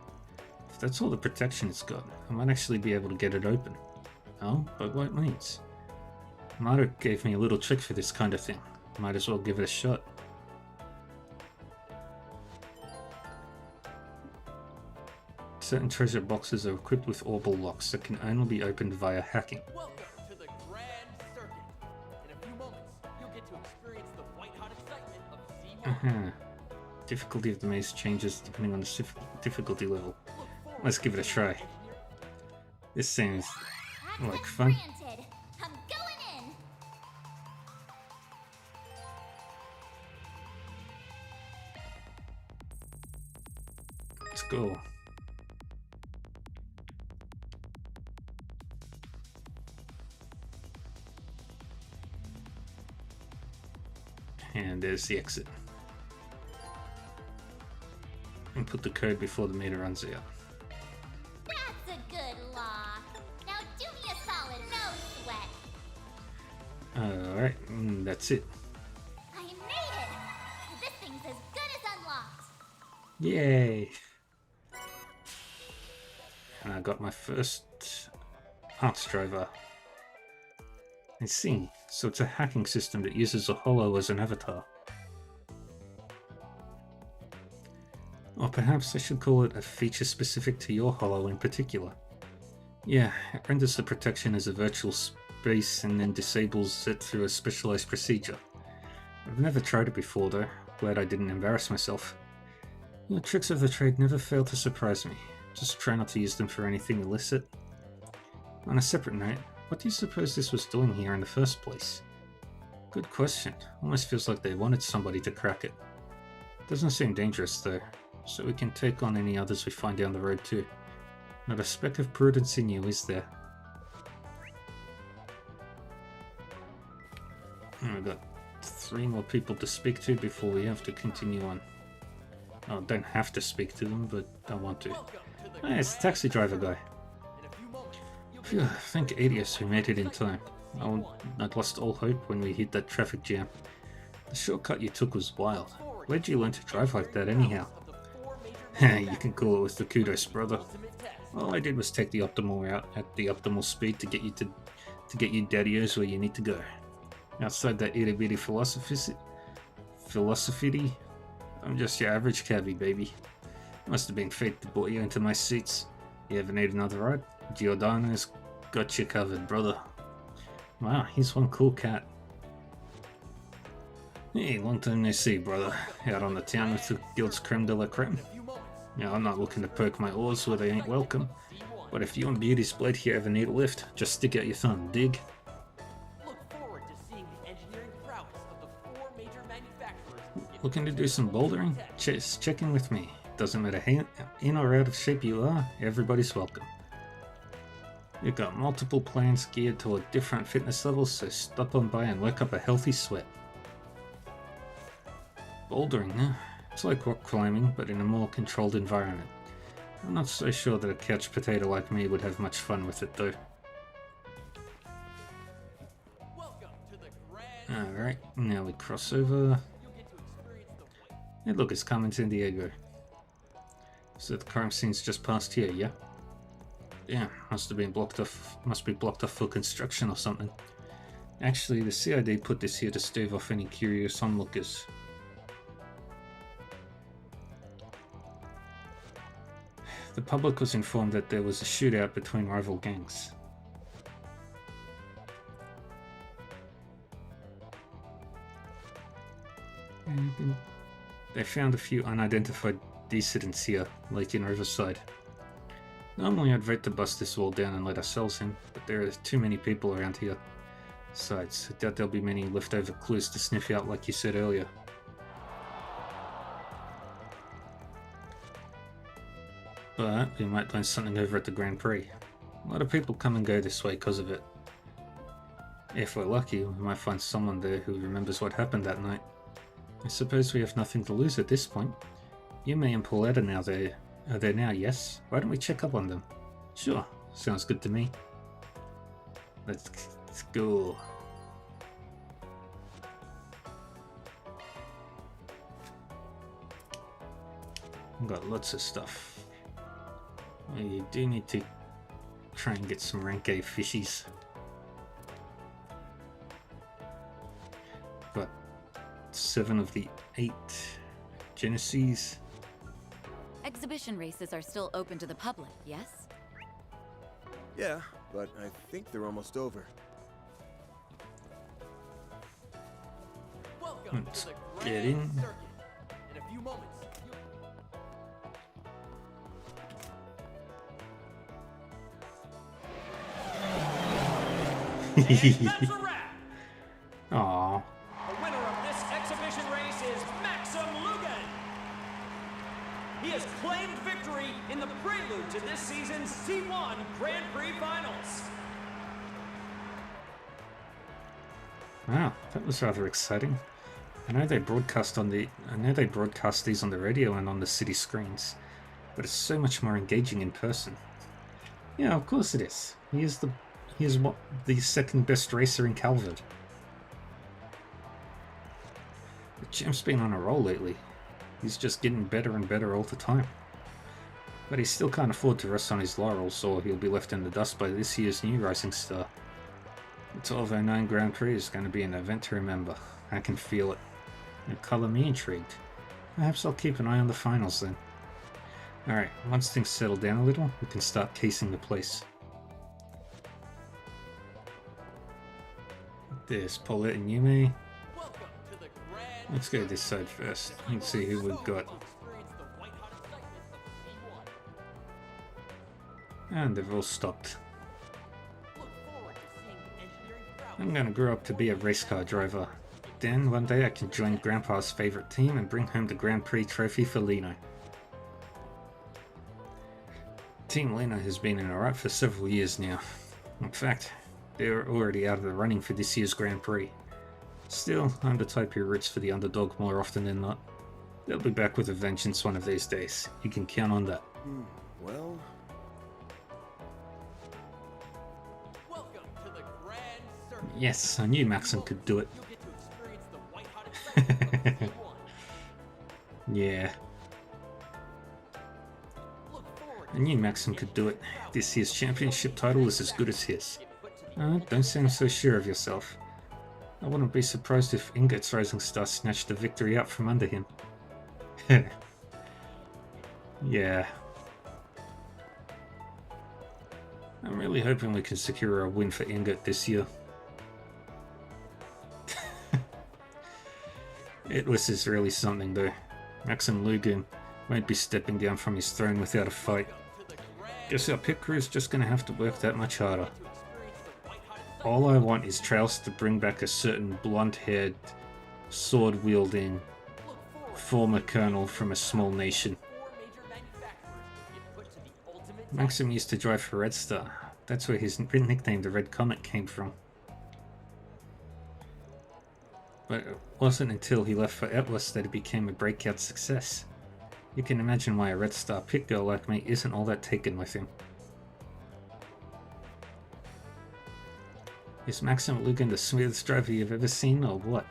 If that's all the protection it's got, I might actually be able to get it open. Oh, by what means? Mara gave me a little trick for this kind of thing. Might as well give it a shot. Certain treasure boxes are equipped with orbital locks that can only be opened via hacking. Welcome to the Grand Circuit. In a few moments, you'll get to experience the white-hot excitement of Z1. Difficulty of the maze changes depending on the difficulty level. Let's give it a try. This seems like fun. Granted. I'm going in. Let's go. And there's the exit. And put the code before the meter runs out. That's a good lock. Now do me a solid, no sweat. Alright, that's it. I made it. This thing's as good as unlocked. Yay! And I got my first parts driver. I see. So it's a hacking system that uses a holo as an avatar. Or perhaps I should call it a feature specific to your holo in particular. Yeah, it renders the protection as a virtual space and then disables it through a specialized procedure. I've never tried it before though. Glad I didn't embarrass myself. Your tricks of the trade never fail to surprise me. Just try not to use them for anything illicit. On a separate note, what do you suppose this was doing here in the first place? Good question. Almost feels like they wanted somebody to crack it. Doesn't seem dangerous though, so we can take on any others we find down the road too. Not a speck of prudence in you, is there? And we've got 3 more people to speak to before we have to continue on. Oh, don't have to speak to them, but I want to. Hey, it's the taxi driver guy. Phew, thank Adius we made it in time. I'd lost all hope when we hit that traffic jam. The shortcut you took was wild. Where'd you learn to drive like that anyhow? You can call it with the kudos, brother. All I did was take the optimal route at the optimal speed to get you daddy-os where you need to go. Outside that itty-bitty philosophy, I'm just your average cabbie, baby. Must have been fate to brought you into my seats. You ever need another ride? Giordano's got you covered, brother. Wow, he's one cool cat. Hey, long time no see, brother. Out on the town with the guild's creme de la creme. Now, I'm not looking to poke my oars where they ain't welcome, but if you and Beauty's Blade here ever need a lift, just stick out your thumb, dig? Look forward to seeing the engineering prowess of the 4 major manufacturers. Looking to do some bouldering? Just check in with me. Doesn't matter how in or out of shape you are, everybody's welcome. We've got multiple plans geared toward different fitness levels, so stop on by and work up a healthy sweat. Bouldering, huh? It's like rock climbing, but in a more controlled environment. I'm not so sure that a couch potato like me would have much fun with it though. Alright, now we cross over. Hey look, it's Carmen Sandiego. So the crime scene's just past here, yeah? Yeah, must be blocked off for construction or something. Actually, the CID put this here to stave off any curious onlookers. The public was informed that there was a shootout between rival gangs. And they found a few unidentified dissidents here, late in Riverside. Normally I'd vote to bust this wall down and let ourselves in, but there are too many people around here. Besides, I doubt there'll be many leftover clues to sniff out like you said earlier. But we might learn something over at the Grand Prix. A lot of people come and go this way because of it. If we're lucky, we might find someone there who remembers what happened that night. I suppose we have nothing to lose at this point. Yume and Pauletta are there now, yes? Why don't we check up on them? Sure, Sounds good to me. Let's go. I've got lots of stuff. You do need to try and get some rank A fishies. Got 7 of the 8 Genesees. Exhibition races are still open to the public, yes? Yeah, but I think they're almost over. Welcome Let's to the get Grand in. Circuit. In a few moments, Aww. the winner of this exhibition race is Maxim Lugan. He has claimed victory in the prelude to this season's C1 Grand Prix Finals. Wow, that was rather exciting. I know they broadcast these on the radio and on the city screens, but it's so much more engaging in person. Yeah, of course it is. He is the second best racer in Calvert. The champ's been on a roll lately. He's just getting better and better all the time. But he still can't afford to rest on his laurels, or he'll be left in the dust by this year's new rising star. The 1209 Grand Prix is going to be an event to remember. I can feel it. You colour me intrigued. Perhaps I'll keep an eye on the finals then. Alright, once things settle down a little, we can start casing the place. There's Paulette and Yume. Let's go this side first. Let's see who we've got. And they've all stopped. I'm gonna grow up to be a race car driver. Then one day I can join Grandpa's favorite team and bring home the Grand Prix trophy for Lino. Team Lino has been in a rut for several years now. In fact, they're already out of the running for this year's Grand Prix. Still, I'm the type who roots for the underdog more often than not. They'll be back with a vengeance one of these days. You can count on that. Well... Welcome to the Grand Circuit. Yes, I knew Maxim could do it. You'll get to experience the white-hot excitement of C1. Yeah. I knew Maxim could do it. This year's championship title is as good as his. Don't sound so sure of yourself. I wouldn't be surprised if Ingot's rising star snatched the victory out from under him. Yeah. I'm really hoping we can secure a win for Ingot this year. Atlas is really something though. Maxim Lugan won't be stepping down from his throne without a fight. Guess our pit crew's just gonna have to work that much harder. All I want is Trails to bring back a certain blonde-haired, sword-wielding former colonel from a small nation. Maxim used to drive for Red Star. That's where his nickname, the Red Comet, came from. But it wasn't until he left for Atlas that it became a breakout success. You can imagine why a Red Star pit girl like me isn't all that taken with him. Is Maxim Lugan the smoothest driver you've ever seen, or what?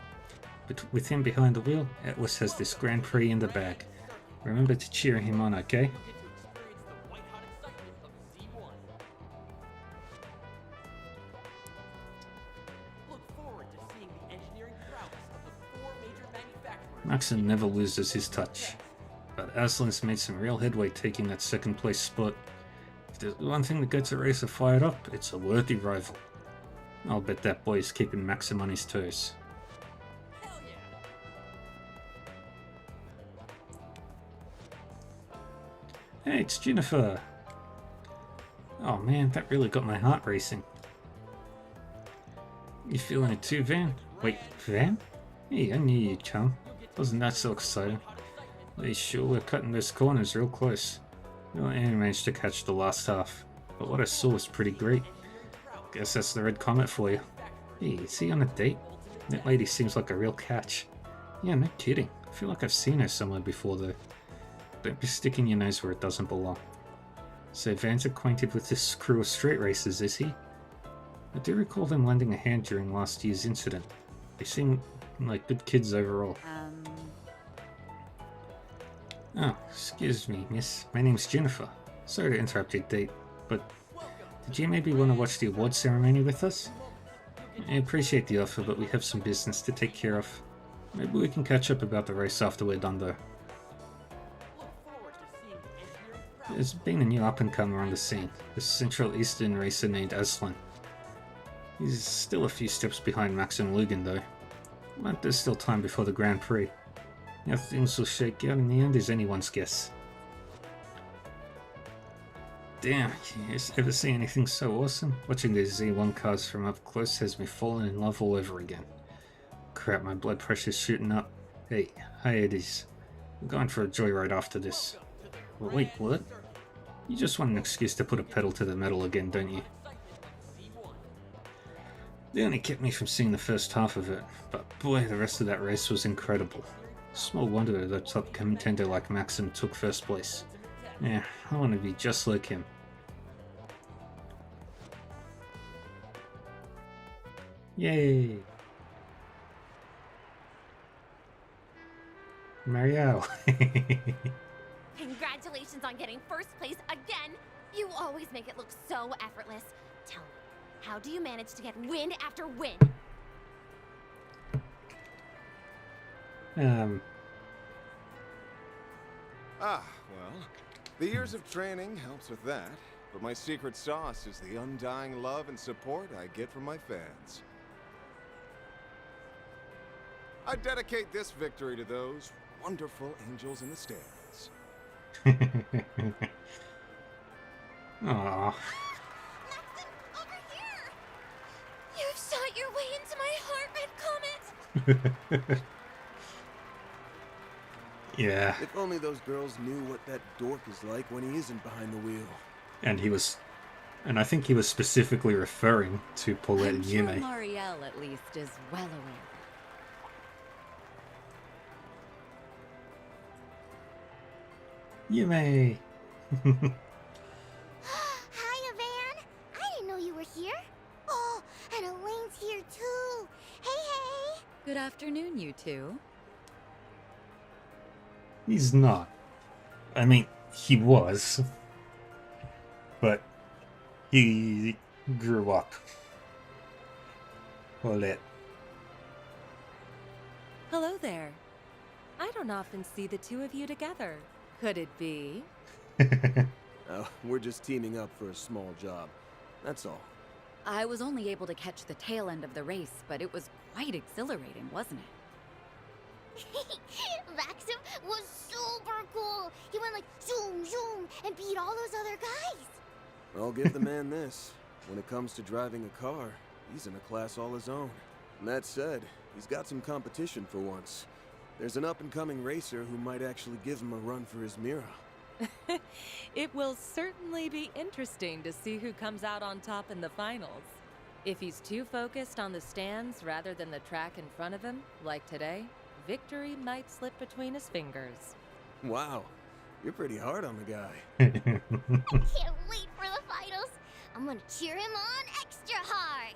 But with him behind the wheel, Atlas has this Grand Prix in the bag. Remember to cheer him on, okay? Maxim never loses his touch, but Aslan's made some real headway taking that second place spot. If there's one thing that gets a racer fired up, it's a worthy rival. I'll bet that boy's keeping Maxim on his toes. Hey, it's Jennifer! Oh man, that really got my heart racing. You feeling it too, Van? Wait, Van? Hey, I knew you, chum. Wasn't that so exciting? Hey, sure, we're cutting those corners real close. We only managed to catch the last half, but what I saw was pretty great. Guess that's the Red Comet for you. Hey, is he on a date? That lady seems like a real catch. Yeah, no kidding. I feel like I've seen her somewhere before though. Don't be sticking your nose where it doesn't belong. So Van's acquainted with this crew of street racers, is he? I do recall them lending a hand during last year's incident. They seem like good kids overall. Oh, excuse me, miss. My name's Jennifer. Sorry to interrupt your date, but did you maybe want to watch the award ceremony with us? I appreciate the offer, but we have some business to take care of. Maybe we can catch up about the race after we're done, though. There's been a new up-and-comer on the scene, a Central Eastern racer named Aslan. He's still a few steps behind Maxim Lugan, though. But there's still time before the Grand Prix. How things will shake out in the end is anyone's guess. Damn, you ever see anything so awesome? Watching these Z1 cars from up close has me falling in love all over again. Crap, my blood pressure's shooting up. Hey, hiatus. We're going for a joyride after this. Well, wait, what? You just want an excuse to put a pedal to the metal again, don't you? They only kept me from seeing the first half of it, but boy, the rest of that race was incredible. Small wonder that a top contender like Maxim took first place. Yeah, I want to be just like him. Yay! Mario! Congratulations on getting first place again! You always make it look so effortless. Tell me, how do you manage to get win after win? Well, the years of training helps with that, but my secret sauce is the undying love and support I get from my fans. I dedicate this victory to those wonderful angels in the stands. Aww. You've shot your way into my heart, Red Comet! Yeah. If only those girls knew what that dork is like when he isn't behind the wheel. And I think he was specifically referring to Paulette and Yume. I'm sure Marielle, at least, is well aware. Yume! Hiya, Van. I didn't know you were here. Oh, and Elaine's here too. Hey. Good afternoon, you two. He's not. I mean, he was. But he grew up. Paulette. Hello there. I don't often see the two of you together. Could it be? Oh, we're just teaming up for a small job. That's all. I was only able to catch the tail end of the race, but it was quite exhilarating, wasn't it? Maxim was super cool. He went like zoom, zoom, and beat all those other guys. I'll give the man this. When it comes to driving a car, he's in a class all his own. And that said, he's got some competition for once. There's an up-and-coming racer who might actually give him a run for his mirror. It will certainly be interesting to see who comes out on top in the finals. If he's too focused on the stands rather than the track in front of him, like today, victory might slip between his fingers. Wow, you're pretty hard on the guy. I can't wait for the finals. I'm gonna cheer him on extra hard.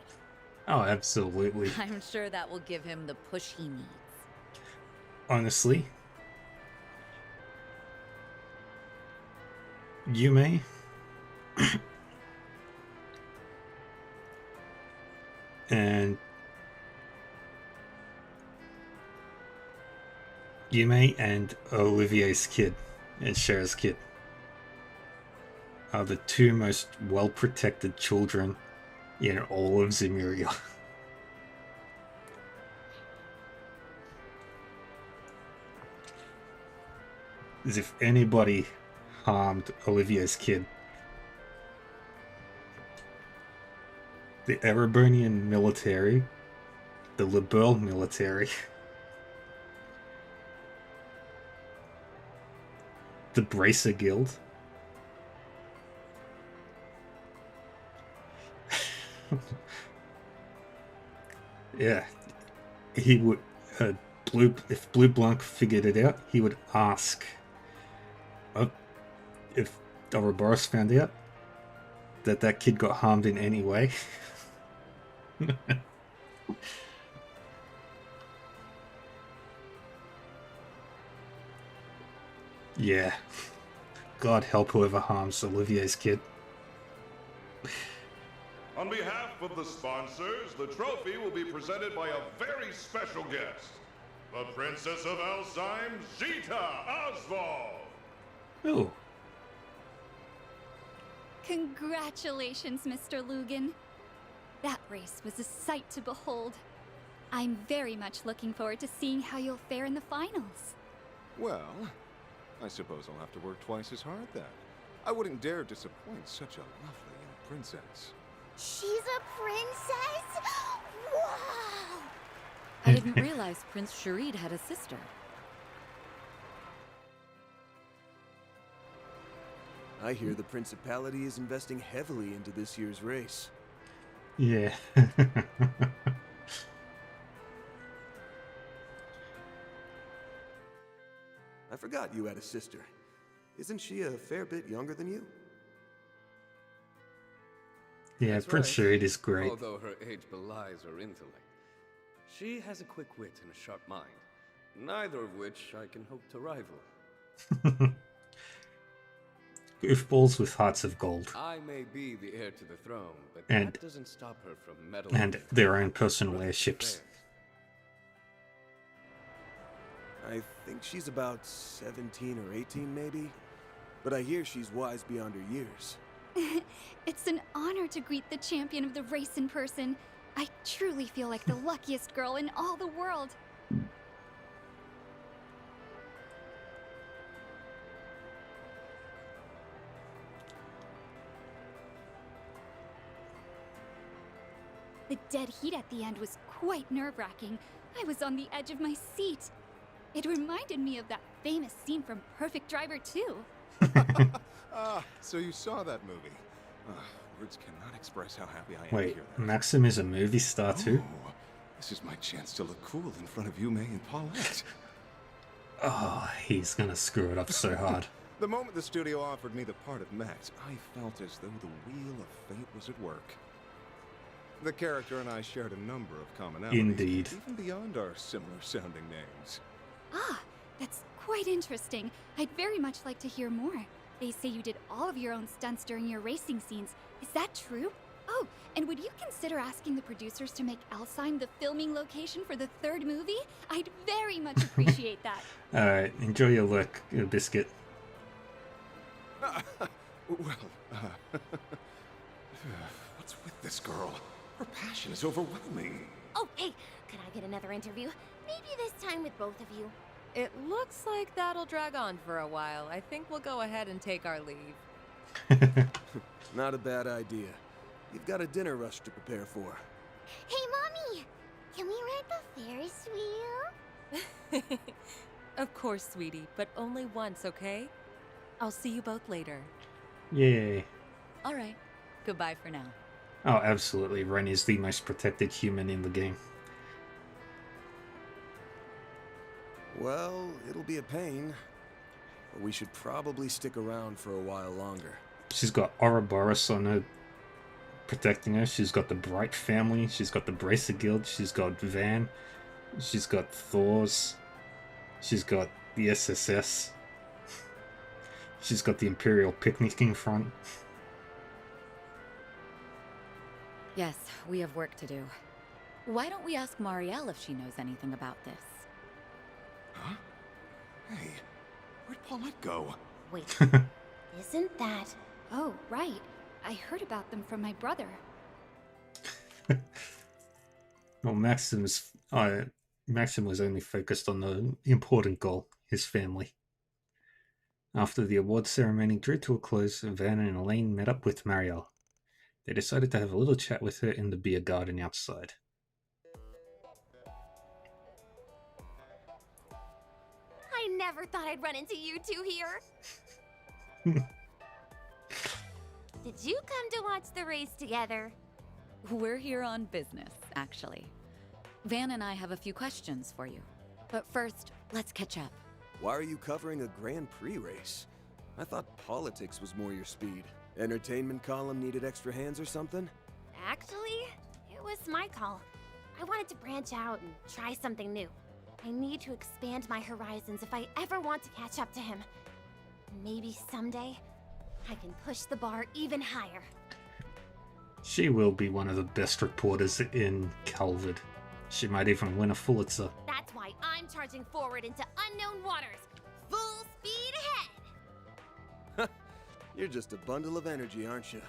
Oh, absolutely. I'm sure that will give him the push he needs. Honestly, Yume and Olivier's kid and Cher's kid are the two most well-protected children in all of Zemuria. As if anybody harmed Olivier's kid. The Erebonian military, the Liberal military, the Bracer Guild, yeah, he would, if Blue Blanc figured it out, he would ask, if Ouroboros found out that that kid got harmed in any way. Yeah. God help whoever harms Olivier's kid. On behalf of the sponsors, the trophy will be presented by a very special guest, the Princess of Alzheim, Zita Oswald. Oh. Congratulations, Mr. Lugan. That race was a sight to behold. I'm very much looking forward to seeing how you'll fare in the finals. Well, I suppose I'll have to work twice as hard then. I wouldn't dare disappoint such a lovely young princess. She's a princess? Wow! I didn't realize Prince Sharid had a sister. I hear the Principality is investing heavily into this year's race. Yeah. I forgot you had a sister. Isn't she a fair bit younger than you? Yeah, That's Prince right. Sharid is great. Although her age belies her intellect. She has a quick wit and a sharp mind, neither of which I can hope to rival. Goofballs with hearts of gold. I may be the heir to the throne, but And- that doesn't stop her from meddling And with their own personal airships. I think she's about 17 or 18 maybe. But I hear she's wise beyond her years. It's an honor to greet the champion of the race in person. I truly feel like the luckiest girl in all the world. The dead heat at the end was quite nerve-wracking. I was on the edge of my seat. It reminded me of that famous scene from Perfect Driver 2. So you saw that movie. Words cannot express how happy I am to Wait, hear that. Maxim is a movie star too? Oh, this is my chance to look cool in front of Yume and Paulette. Oh, he's gonna screw it up so hard. The moment the studio offered me the part of Max, I felt as though the wheel of fate was at work. The character and I shared a number of commonalities. Indeed. Even beyond our similar-sounding names. Ah, that's quite interesting. I'd very much like to hear more. They say you did all of your own stunts during your racing scenes. Is that true? Oh, and would you consider asking the producers to make Alzheim the filming location for the third movie? I'd very much appreciate that. Alright, enjoy your work, Biscuit. What's with this girl? Her passion is overwhelming. Oh, hey, could I get another interview? Maybe this time with both of you. It looks like that'll drag on for a while. I think we'll go ahead and take our leave. Not a bad idea. You've got a dinner rush to prepare for. Hey, Mommy! Can we ride the Ferris wheel? Of course, sweetie, but only once, okay? I'll see you both later. Yay. All right. Goodbye for now. Oh, absolutely. Ren is the most protected human in the game. Well, it'll be a pain. But we should probably stick around for a while longer. She's got Ouroboros on her, protecting her. She's got the Bright family. She's got the Bracer Guild. She's got Van. She's got Thor's. She's got the SSS. She's got the Imperial Picnicking Front. Yes, we have work to do. Why don't we ask Marielle if she knows anything about this? Huh? Hey, where'd Paulette go? Wait, isn't that... Oh, right. I heard about them from my brother. Well, Maxim was only focused on the important goal, his family. After the award ceremony drew to a close, Van and Elaine met up with Marielle. They decided to have a little chat with her in the beer garden outside. I never thought I'd run into you two here. Did you come to watch the race together? We're here on business, actually. Van and I have a few questions for you. But first, let's catch up. Why are you covering a Grand Prix race? I thought politics was more your speed. Entertainment column needed extra hands or something? Actually, it was my call. I wanted to branch out and try something new. I need to expand my horizons if I ever want to catch up to him. Maybe someday, I can push the bar even higher. She will be one of the best reporters in Calvert. She might even win a Pulitzer. That's why I'm charging forward into unknown waters. Full speed ahead! You're just a bundle of energy, aren't you?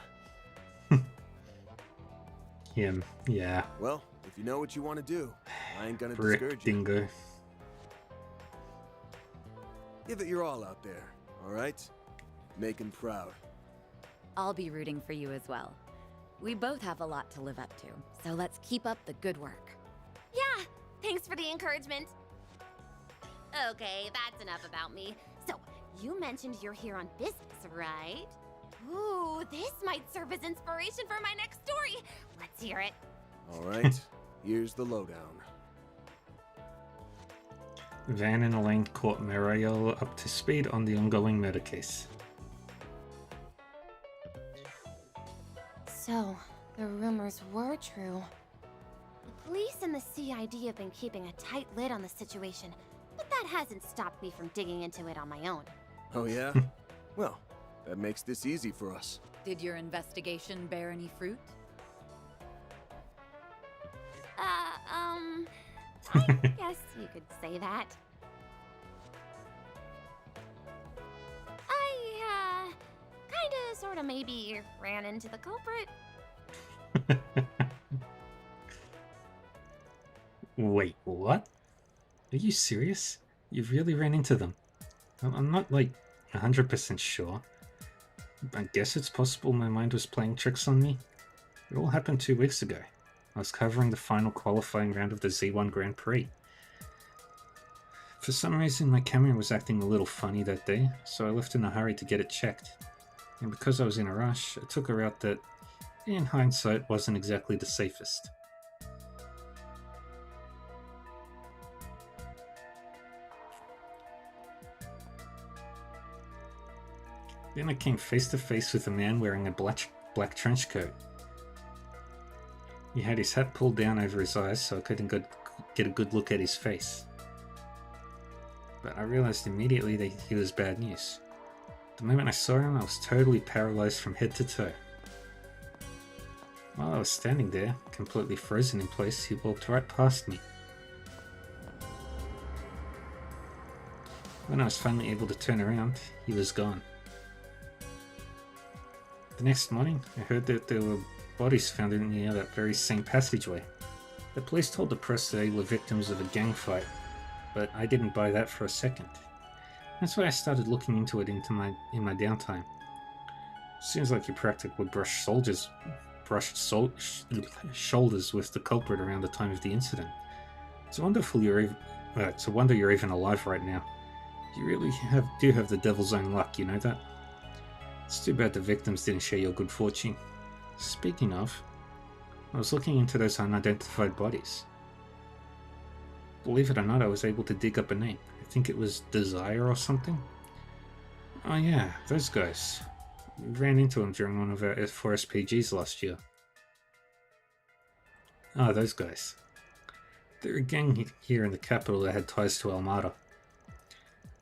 Him, yeah. Well, if you know what you want to do, I ain't gonna Brick discourage dingo. you. Give it your all out there, alright? Make him proud. I'll be rooting for you as well. We both have a lot to live up to, so let's keep up the good work. Yeah, thanks for the encouragement. Okay, that's enough about me. So, you mentioned you're here on business, right? Ooh, this might serve as inspiration for my next story. Let's hear it. Alright, here's the lowdown. Van and Elaine caught Mariel up to speed on the ongoing murder case. So, the rumors were true. The police and the CID have been keeping a tight lid on the situation, but that hasn't stopped me from digging into it on my own. Oh yeah? Well, that makes this easy for us. Did your investigation bear any fruit? I guess you could say that. I, kinda, sorta, maybe ran into the culprit. Wait, what? Are you serious? You really ran into them? I'm not, like, 100% sure. I guess it's possible my mind was playing tricks on me. It all happened 2 weeks ago. I was covering the final qualifying round of the Z1 Grand Prix. For some reason, my camera was acting a little funny that day, so I left in a hurry to get it checked. And because I was in a rush, I took a route that, in hindsight, wasn't exactly the safest. Then I came face to face with a man wearing a black trench coat. He had his hat pulled down over his eyes so I couldn't get a good look at his face. But I realized immediately that he was bad news. The moment I saw him, I was totally paralyzed from head to toe. While I was standing there, completely frozen in place, he walked right past me. When I was finally able to turn around, he was gone. The next morning, I heard that there were bodies found near that very same passageway. The police told the press they were victims of a gang fight, but I didn't buy that for a second. That's why I started looking into it in my downtime. Seems like you practically brushed shoulders with the culprit around the time of the incident. It's wonderful it's a wonder you're even alive right now. You really do have the devil's own luck, you know that? It's too bad the victims didn't share your good fortune. Speaking of, I was looking into those unidentified bodies. Believe it or not, I was able to dig up a name. I think it was Desire or something. Oh yeah, those guys. We ran into them during one of our F4 SPGs last year. Ah, those guys. They're a gang here in the capital that had ties to Almada.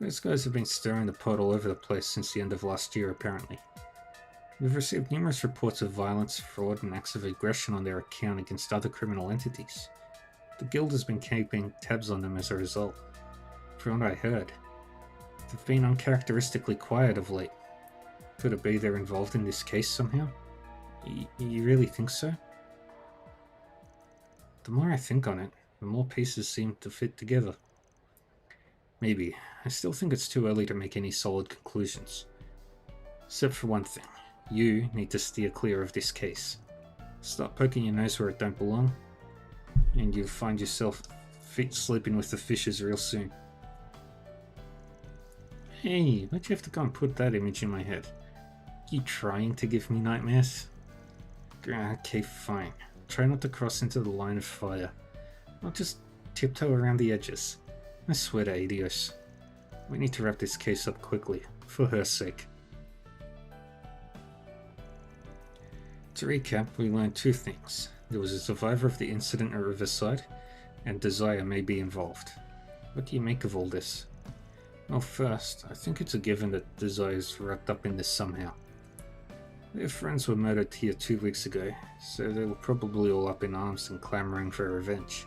Those guys have been stirring the pot all over the place since the end of last year, apparently. We've received numerous reports of violence, fraud, and acts of aggression on their account against other criminal entities. The Guild has been keeping tabs on them as a result. From what I heard, they've been uncharacteristically quiet of late. Could it be they're involved in this case somehow? You really think so? The more I think on it, the more pieces seem to fit together. Maybe. I still think it's too early to make any solid conclusions. Except for one thing. You need to steer clear of this case. Stop poking your nose where it don't belong, and you'll find yourself sleeping with the fishes real soon. Hey, why'd you have to go and put that image in my head? You trying to give me nightmares? Okay, fine. Try not to cross into the line of fire. I'll just tiptoe around the edges. I swear to Adios. We need to wrap this case up quickly, for her sake. To recap, we learned two things. There was a survivor of the incident at Riverside, and Desire may be involved. What do you make of all this? Well, first, I think it's a given that Desire's wrapped up in this somehow. Their friends were murdered here 2 weeks ago, so they were probably all up in arms and clamoring for revenge.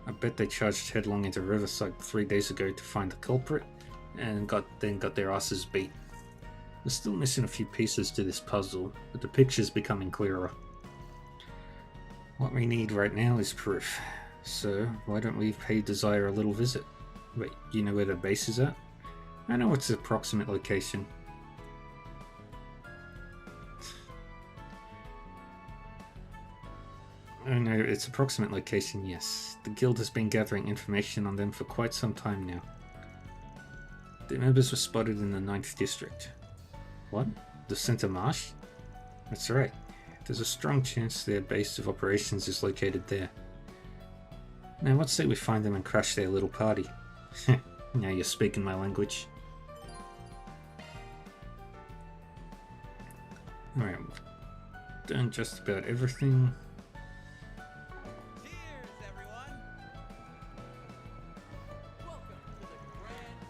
I bet they charged headlong into Riverside 3 days ago to find the culprit, and then got their asses beat. We're still missing a few pieces to this puzzle, but the picture's becoming clearer. What we need right now is proof, so why don't we pay Desire a little visit? Wait, you know where the base is at? I know its approximate location. I know its approximate location, yes. The guild has been gathering information on them for quite some time now. The members were spotted in the 9th district. What? The Center Marsh? That's right. There's a strong chance their base of operations is located there. Now let's say we find them and crash their little party. Now you're speaking my language. Alright, done just about everything.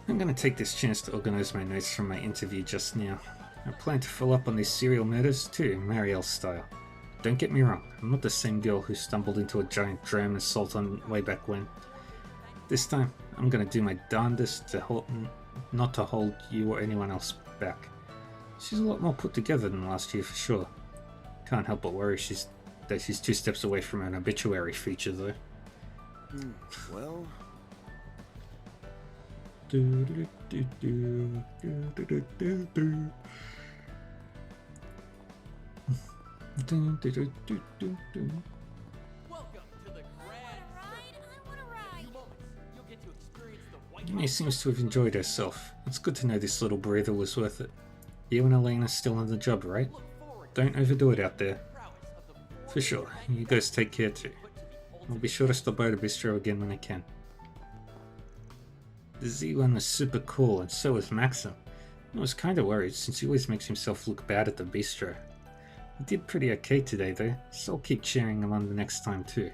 I'm going to take this chance to organise my notes from my interview just now. I plan to follow up on these serial murders too, Marielle style. Don't get me wrong, I'm not the same girl who stumbled into a giant dram assault on way back when. This time, I'm going to do my darndest to not to hold you or anyone else back. She's a lot more put together than last year for sure. Can't help but worry that she's 2 steps away from an obituary feature though. Well... May seems to have enjoyed herself. It's good to know this little breather was worth it. You and Elaine are still on the job, right? Don't overdo it out there. For sure. You guys take care too. I'll be sure to stop by the bistro again when I can. The Z1 was super cool, and so was Maxim. I was kinda worried, since he always makes himself look bad at the bistro. He did pretty okay today though, so I'll keep cheering him on the next time too.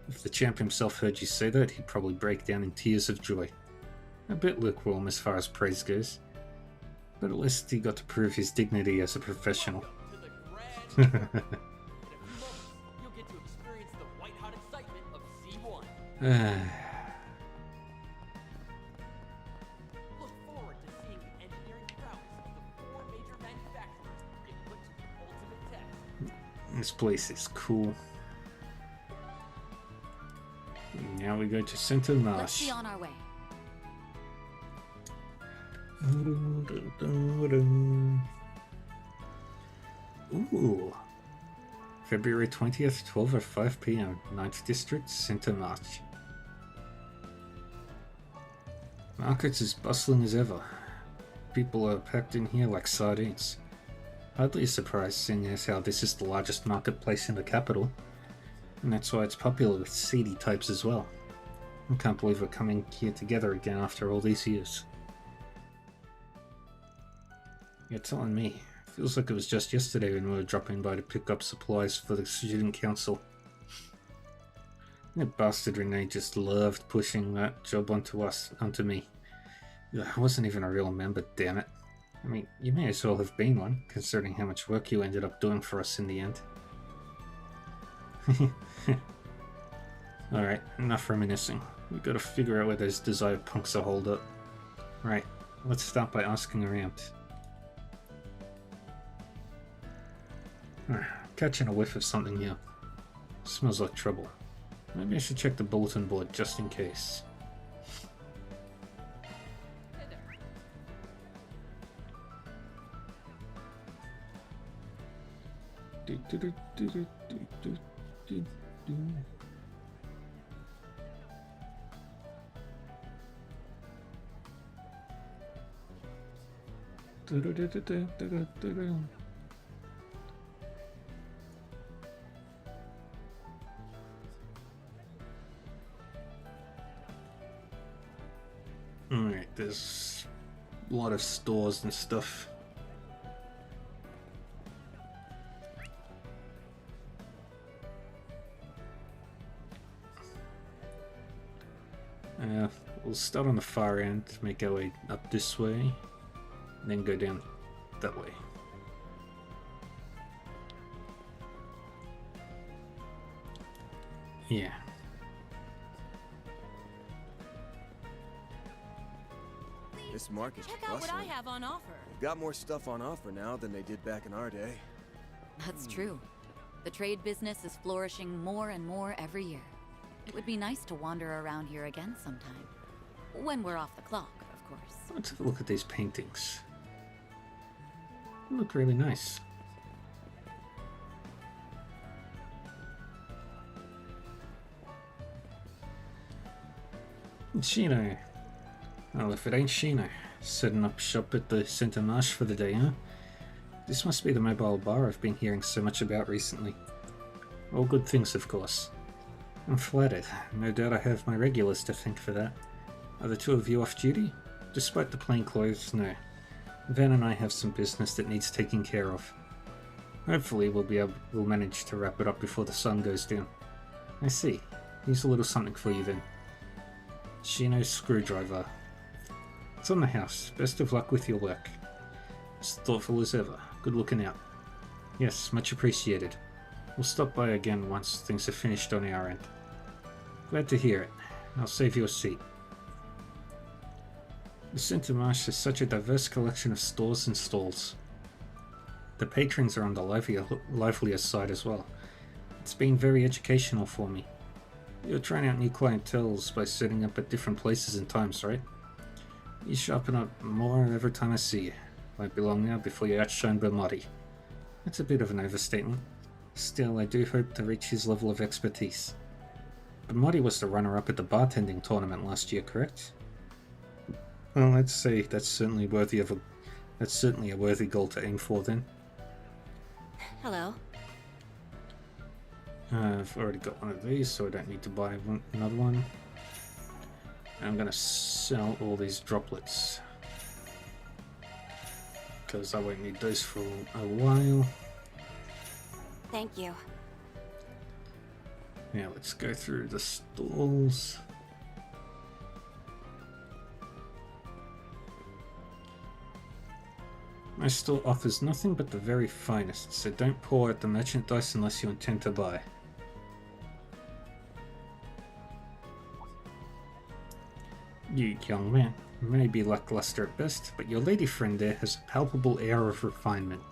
If the champ himself heard you say that, he'd probably break down in tears of joy. A bit lukewarm as far as praise goes, but at least he got to prove his dignity as a professional. This place is cool. Now we go to Center Marsh. Let's be on our way. Ooh. February 20th, 12:05 p.m. 9th District, Center Marsh. Market's as bustling as ever. People are packed in here like sardines. Hardly a surprise, seeing as how this is the largest marketplace in the capital, and that's why it's popular with seedy types as well. I can't believe we're coming here together again after all these years. You're telling me. Feels like it was just yesterday when we were dropping by to pick up supplies for the student council. That bastard Renee just loved pushing that job onto me. I wasn't even a real member, damn it. I mean, you may as well have been one, considering how much work you ended up doing for us in the end. Alright, enough reminiscing. We've got to figure out where those Desire punks are holed up. Right, let's start by asking around. Catching a whiff of something here. Smells like trouble. Maybe I should check the bulletin board just in case. Alright, there's a lot of stores and stuff. We'll start on the far end, make our way up this way, and then go down that way. Yeah. This market's Check out what I bustling. have on offer. They've got more stuff on offer now than they did back in our day. That's true. The trade business is flourishing more and more every year. It would be nice to wander around here again sometime. When we're off the clock, of course. Let's have a look at these paintings. They look really nice. Shino. Well, if it ain't Shino, setting up shop at the Center Marsh for the day, huh? This must be the mobile bar I've been hearing so much about recently. All good things, of course. I'm flattered. No doubt I have my regulars to thank for that. Are the two of you off duty? Despite the plain clothes, no. Van and I have some business that needs taking care of. Hopefully we'll manage to wrap it up before the sun goes down. I see. Here's a little something for you then. Shino's screwdriver. It's on the house. Best of luck with your work. As thoughtful as ever. Good looking out. Yes, much appreciated. We'll stop by again once things are finished on our end. Glad to hear it. I'll save you a seat. The Center Marsh is such a diverse collection of stores and stalls. The patrons are on the livelier side as well. It's been very educational for me. You're trying out new clienteles by setting up at different places and times, right? You sharpen up more every time I see you. Won't be long now before you're outshone by Marty. That's a bit of an overstatement. Still, I do hope to reach his level of expertise. But Marty was the runner-up at the bartending tournament last year, correct? Well, I'd say that's certainly a worthy goal to aim for then. Hello. I've already got one of these, so I don't need to buy another one. I'm gonna sell all these droplets because I won't need those for a while. Thank you. Now let's go through the stalls. My store offers nothing but the very finest, so don't pour out the merchandise unless you intend to buy. You young man, may be lackluster at best, but your lady friend there has a palpable air of refinement.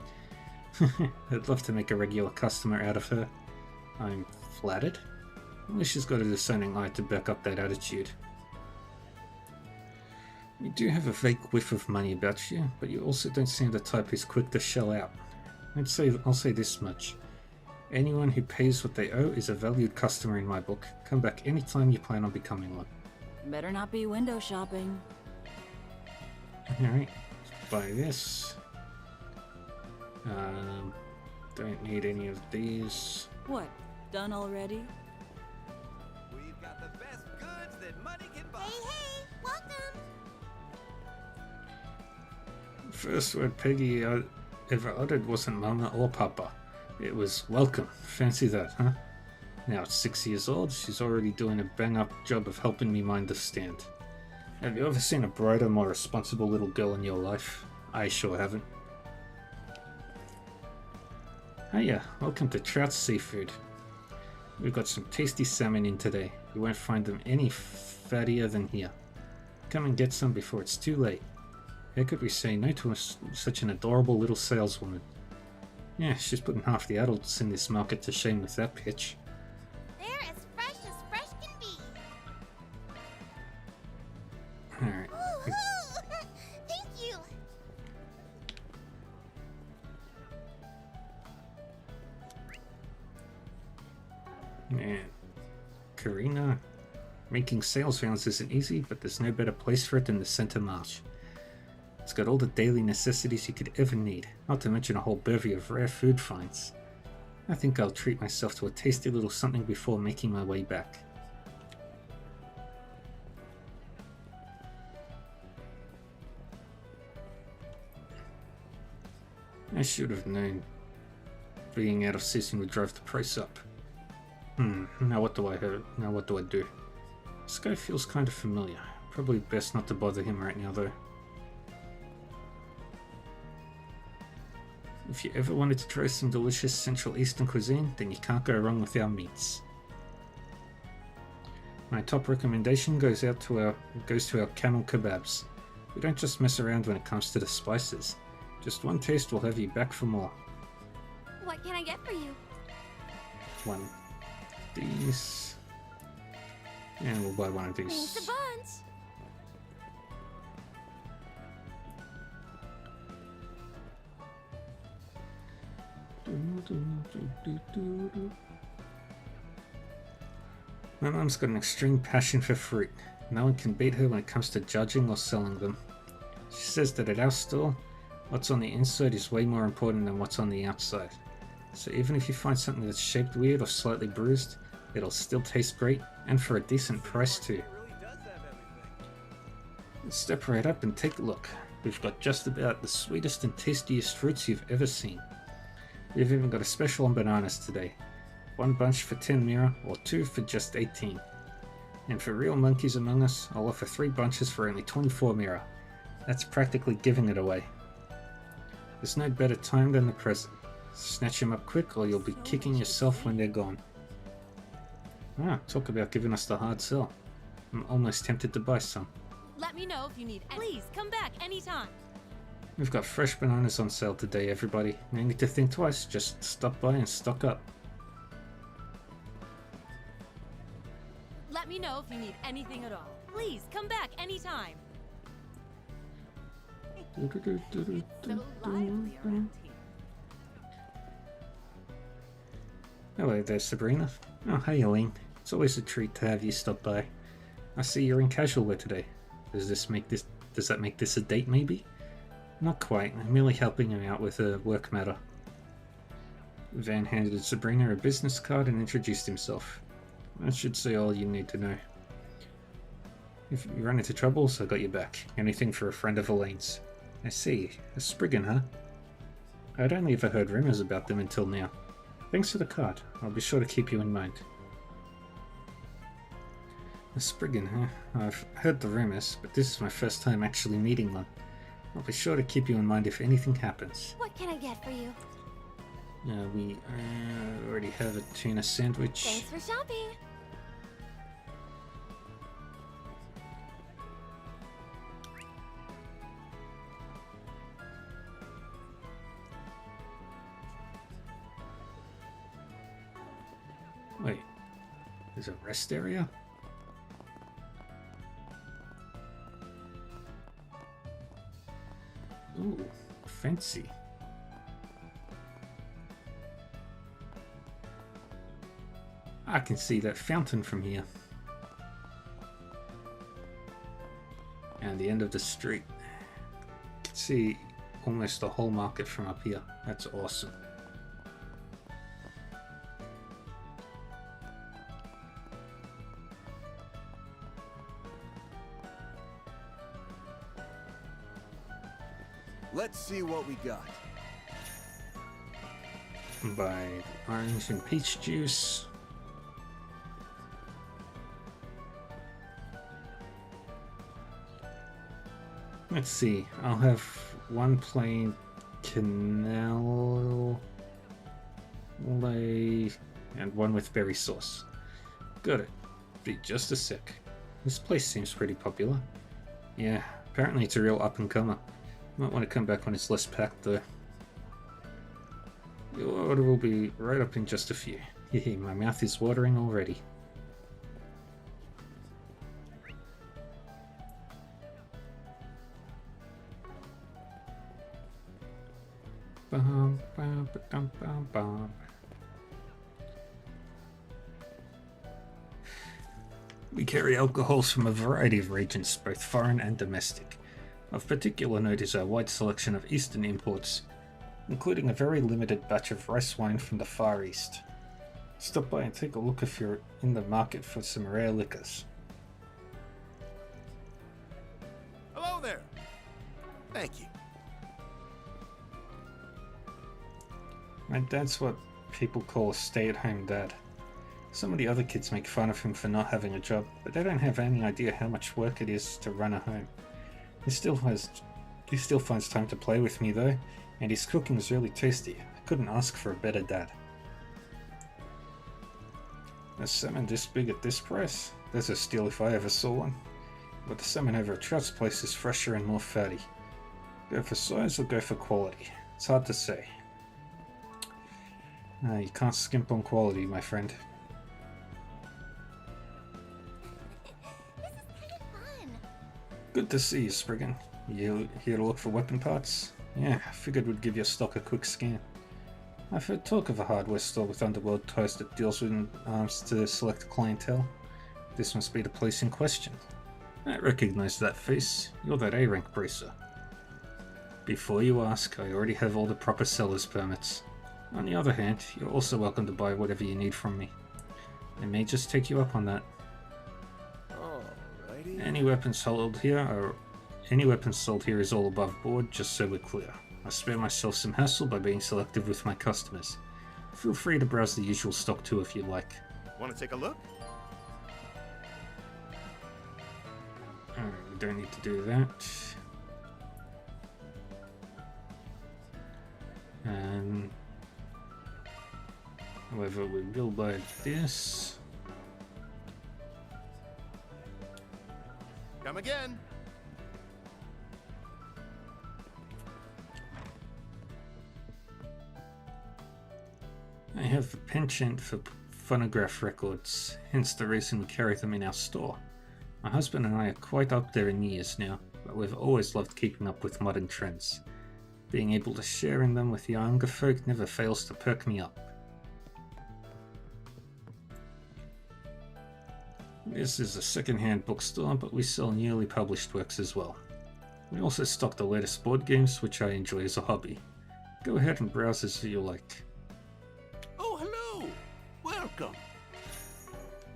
I'd love to make a regular customer out of her. I'm flattered. Only she's got a discerning eye to back up that attitude. You do have a vague whiff of money about you, but you also don't seem the type who's quick to shell out. I'll say this much. Anyone who pays what they owe is a valued customer in my book. Come back anytime you plan on becoming one. Better not be window shopping. Alright, buy this. Don't need any of these. What? Done already? We've got the best goods that money can buy. Hey, welcome. First word Peggy ever uttered wasn't Mama or Papa. It was welcome. Fancy that, huh? Now at 6 years old, she's already doing a bang-up job of helping me mind the stand. Have you ever seen a brighter, more responsible little girl in your life? I sure haven't. Hiya, welcome to Trout Seafood. We've got some tasty salmon in today. You won't find them any fattier than here. Come and get some before it's too late. How could we say no to such an adorable little saleswoman? Yeah, she's putting half the adults in this market to shame with that pitch. They're as fresh can be. Alright. Thank you. Man, Karina, making sales rounds isn't easy, but there's no better place for it than the Center Marsh. It's got all the daily necessities you could ever need, not to mention a whole bevy of rare food finds. I think I'll treat myself to a tasty little something before making my way back. I should have known. Being out of season would drive the price up. Now what do I do? This guy feels kind of familiar. Probably best not to bother him right now, though. If you ever wanted to try some delicious Central Eastern cuisine, then you can't go wrong with our meats. My top recommendation goes to our camel kebabs. We don't just mess around when it comes to the spices. Just one taste will have you back for more. What can I get for you? One of these. And we'll buy one of Thanks these. a bunch. My mum's got an extreme passion for fruit. No one can beat her when it comes to judging or selling them. She says that at our store, what's on the inside is way more important than what's on the outside. So even if you find something that's shaped weird or slightly bruised, it'll still taste great, and for a decent price too. Let's step right up and take a look. We've got just about the sweetest and tastiest fruits you've ever seen. We've even got a special on bananas today. 1 bunch for 10 mira, or 2 for just 18. And for real monkeys among us, I'll offer 3 bunches for only 24 mira. That's practically giving it away. There's no better time than the present. Snatch them up quick or you'll be kicking yourself when they're gone. Ah, talk about giving us the hard sell. I'm almost tempted to buy some. Let me know if you need any. Please come back anytime. We've got fresh bananas on sale today, everybody. No need to think twice, just stop by and stock up. Let me know if you need anything at all. Please come back anytime. Hello there, Sabrina. Oh, hey, Elaine. It's always a treat to have you stop by. I see you're in casual wear today. Does that make this a date, maybe? Not quite. I'm merely helping him out with a work matter. Van handed Sabrina a business card and introduced himself. That should say all you need to know. If you run into troubles, I got your back. Anything for a friend of Elaine's. I see. A Spriggan, huh? I'd only ever heard rumors about them until now. Thanks for the card. I'll be sure to keep you in mind. A Spriggan, huh? I've heard the rumors, but this is my first time actually meeting one. I'll be sure to keep you in mind if anything happens. What can I get for you? We already have a tuna sandwich. Thanks for shopping. Wait, there's a rest area? Ooh, fancy. I can see that fountain from here. And the end of the street. You can see almost the whole market from up here. That's awesome. Let's see what we got. Buy orange and peach juice. Let's see, I'll have 1 plain canal and 1 with berry sauce. Got it. Be just a sec. This place seems pretty popular. Yeah, apparently it's a real up-and-comer. Might want to come back when it's less packed though. Your order will be right up in just a few. Hehe, my mouth is watering already. Bum, bum, ba-dum, bum, bum. We carry alcohols from a variety of regions, both foreign and domestic. Of particular note is our wide selection of Eastern imports, including a very limited batch of rice wine from the Far East. Stop by and take a look if you're in the market for some rare liquors. Hello there. Thank you. My dad's what people call a stay-at-home dad. Some of the other kids make fun of him for not having a job, but they don't have any idea how much work it is to run a home. He still finds time to play with me though, and his cooking is really tasty. I couldn't ask for a better dad. A salmon this big at this price? That's a steal if I ever saw one. But the salmon over at Trout's place is fresher and more fatty. Go for size or go for quality? It's hard to say. You can't skimp on quality, my friend. This is kind of fun. Good to see you, Spriggan. You here to look for weapon parts? Yeah, I figured we'd give your stock a quick scan. I've heard talk of a hardware store with underworld ties that deals with arms to select clientele. This must be the place in question. I recognize that face. You're that A-rank bracer. Before you ask, I already have all the proper seller's permits. On the other hand, you're also welcome to buy whatever you need from me. I may just take you up on that. Alrighty. Any weapons sold here is all above board, just so we're clear. I spare myself some hassle by being selective with my customers. Feel free to browse the usual stock too if you like. Want to take a look? Alright, we don't need to do that. However, we will buy this. Come again. I have a penchant for phonograph records, hence the reason we carry them in our store. My husband and I are quite up there in years now, but we've always loved keeping up with modern trends. Being able to share in them with younger folk never fails to perk me up. This is a second-hand bookstore, but we sell newly published works as well. We also stock the latest board games, which I enjoy as a hobby. Go ahead and browse as you like. Oh, hello! Welcome!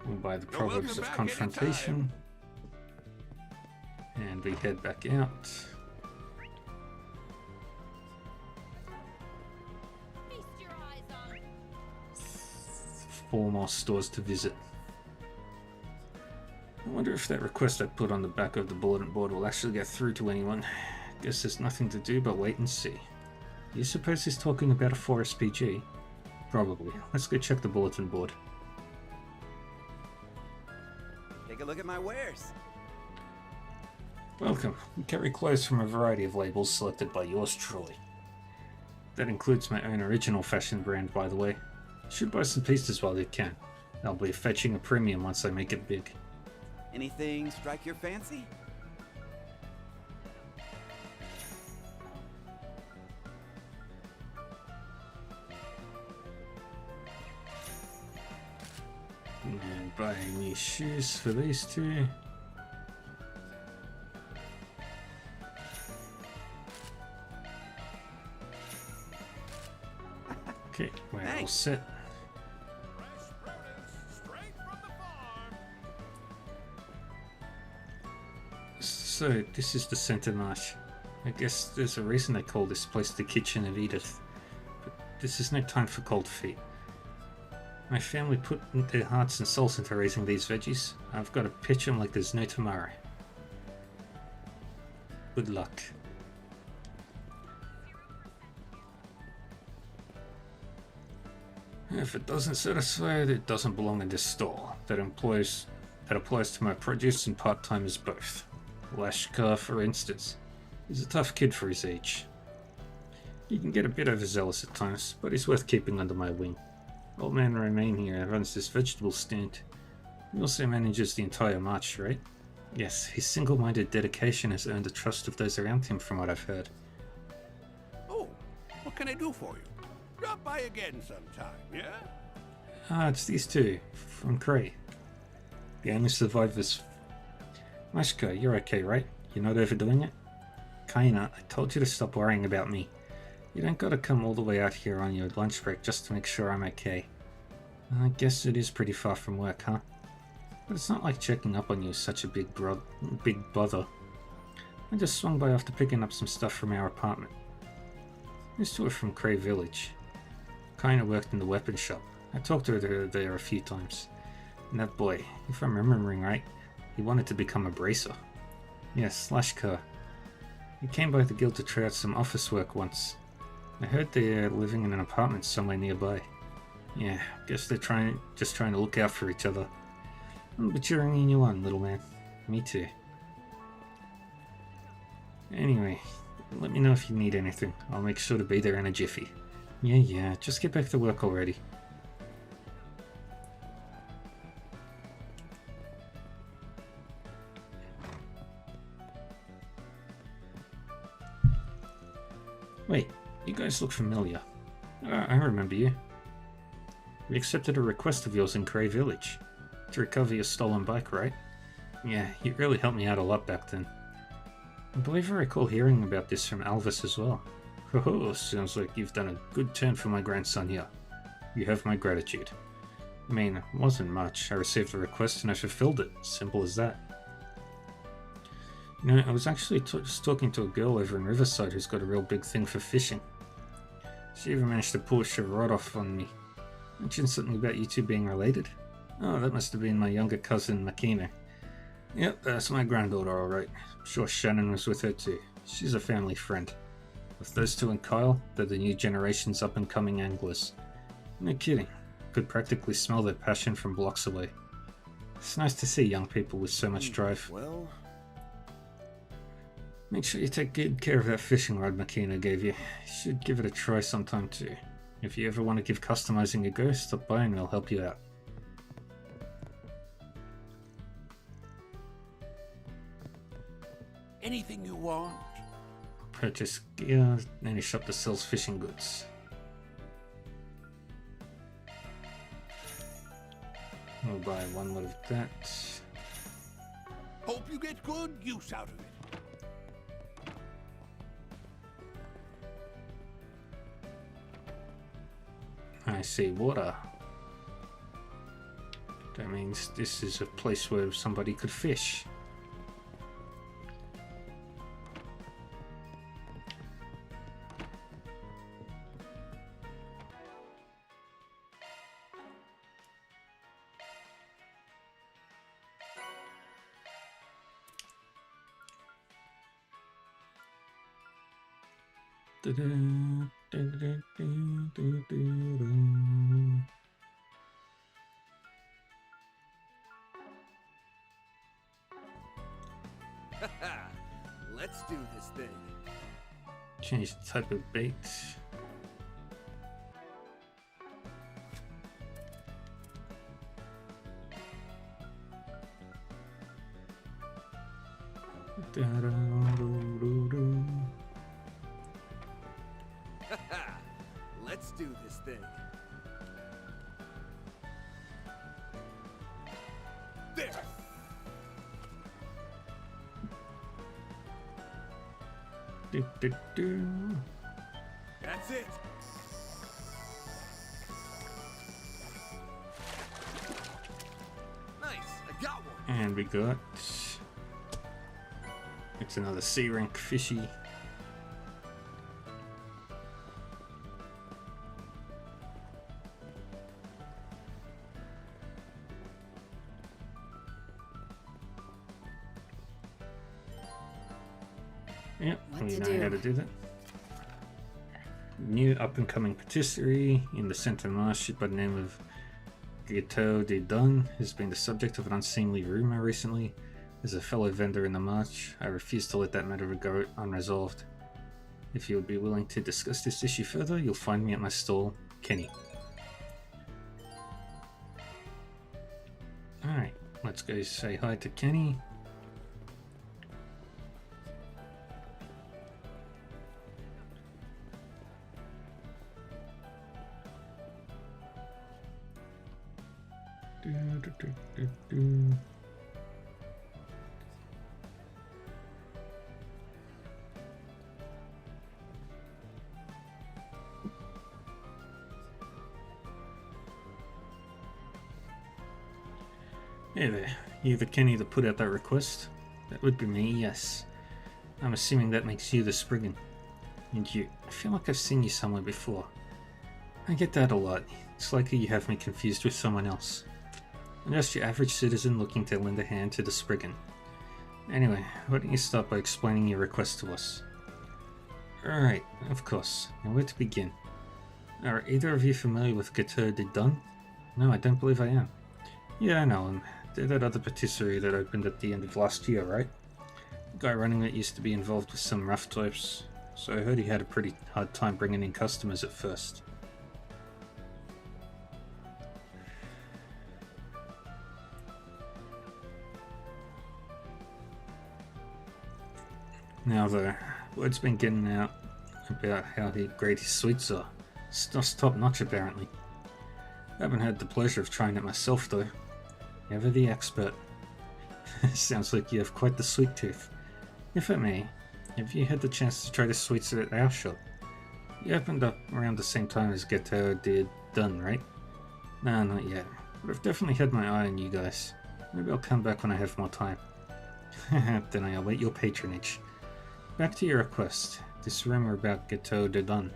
We'll buy the You're Proverbs welcome of back Confrontation. And we head back out. Feast your eyes on. 4 more stores to visit. I wonder if that request I put on the back of the bulletin board will actually get through to anyone. Guess there's nothing to do but wait and see. Do you suppose he's talking about a 4SPG? Probably. Let's go check the bulletin board. Take a look at my wares. Welcome. We carry clothes from a variety of labels selected by yours truly. That includes my own original fashion brand, by the way. Should buy some pieces while you can. I'll be fetching a premium once I make it big. Anything strike your fancy? And buying new shoes for these two. Okay, we're all set. So, this is the Center Marsh. I guess there's a reason they call this place the Kitchen of Edith. But this is no time for cold feet. My family put their hearts and souls into raising these veggies. I've got to pitch them like there's no tomorrow. Good luck. If it doesn't satisfy it, it doesn't belong in this store. That applies to my produce and part-timers both. Lashkar, for instance, is a tough kid for his age. He can get a bit overzealous at times, but he's worth keeping under my wing. Old man Romain here runs this vegetable stand. He also manages the entire march, right? Yes, his single-minded dedication has earned the trust of those around him from what I've heard. Oh, what can I do for you? Drop by again sometime, yeah? It's these two, from Cray. The only survivors. Mashka, you're okay, right? You're not overdoing it? Kaina, I told you to stop worrying about me. You don't gotta come all the way out here on your lunch break just to make sure I'm okay. I guess it is pretty far from work, huh? But it's not like checking up on you is such a big bother. I just swung by after picking up some stuff from our apartment. These two are from Cray Village. Kaina worked in the weapon shop. I talked to her there a few times. And that boy, if I'm remembering right, he wanted to become a bracer. Yes, Lashkar. He came by the guild to try out some office work once. I heard they're living in an apartment somewhere nearby. Yeah, guess they're just trying to look out for each other. But cheering you on, little man. Me too. Anyway, let me know if you need anything. I'll make sure to be there in a jiffy. Yeah, just get back to work already. Wait, you guys look familiar. I remember you. We accepted a request of yours in Cray Village. To recover your stolen bike, right? Yeah, you really helped me out a lot back then. I believe I recall hearing about this from Alvis as well. Oh, sounds like you've done a good turn for my grandson here. You have my gratitude. I mean, it wasn't much. I received a request and I fulfilled it. Simple as that. You know, I was actually just talking to a girl over in Riverside who's got a real big thing for fishing. She even managed to push a rod off on me. Mentioned something about you two being related. Oh, that must have been my younger cousin, Makina. Yep, that's my granddaughter, alright. I'm sure Shannon was with her too. She's a family friend. With those two and Kyle, they're the new generation's up-and-coming anglers. No kidding. Could practically smell their passion from blocks away. It's nice to see young people with so much drive. Well... Make sure you take good care of that fishing rod Makina gave you. You should give it a try sometime too. If you ever want to give customizing a go, stop by and we'll help you out. Anything you want? Purchase gear, any shop that sells fishing goods. We'll buy one lot of that. Hope you get good use out of it. I see water. That means this is a place where somebody could fish. Let's do this thing. Change the type of bait. Let's do this thing. There. That's it. Nice, I got one. And we got... It's another C rank fishy. Yep, we know how to do that. New up-and-coming patisserie in the Center Marsh by the name of Gâteau de Dun has been the subject of an unseemly rumor recently. As a fellow vendor in the march, I refuse to let that matter go unresolved. If you would be willing to discuss this issue further, you'll find me at my stall, Kenny. Alright, let's go say hi to Kenny. Hey there, you the Kenny that put out that request? That would be me, yes. I'm assuming that makes you the Spriggan. And you, I feel like I've seen you somewhere before. I get that a lot. It's likely you have me confused with someone else. I'm just your average citizen looking to lend a hand to the Spriggan. Anyway, why don't you start by explaining your request to us? Alright, of course. Now where to begin? Are either of you familiar with Gateau de Dun? No, I don't believe I am. Yeah, I know him. They're that other patisserie that opened at the end of last year, right? The guy running it used to be involved with some rough types, so I heard he had a pretty hard time bringing in customers at first. Now though, word's been getting out about how great his sweets are. Stuff's top notch apparently. I haven't had the pleasure of trying it myself though. Ever the expert. Sounds like you have quite the sweet tooth. If I may, have you had the chance to try the sweets at our shop? You opened up around the same time as Gateau de Dun, right? No, not yet. But I've definitely had my eye on you guys. Maybe I'll come back when I have more time. Then I await your patronage. Back to your request. This rumor about Gateau de Dun.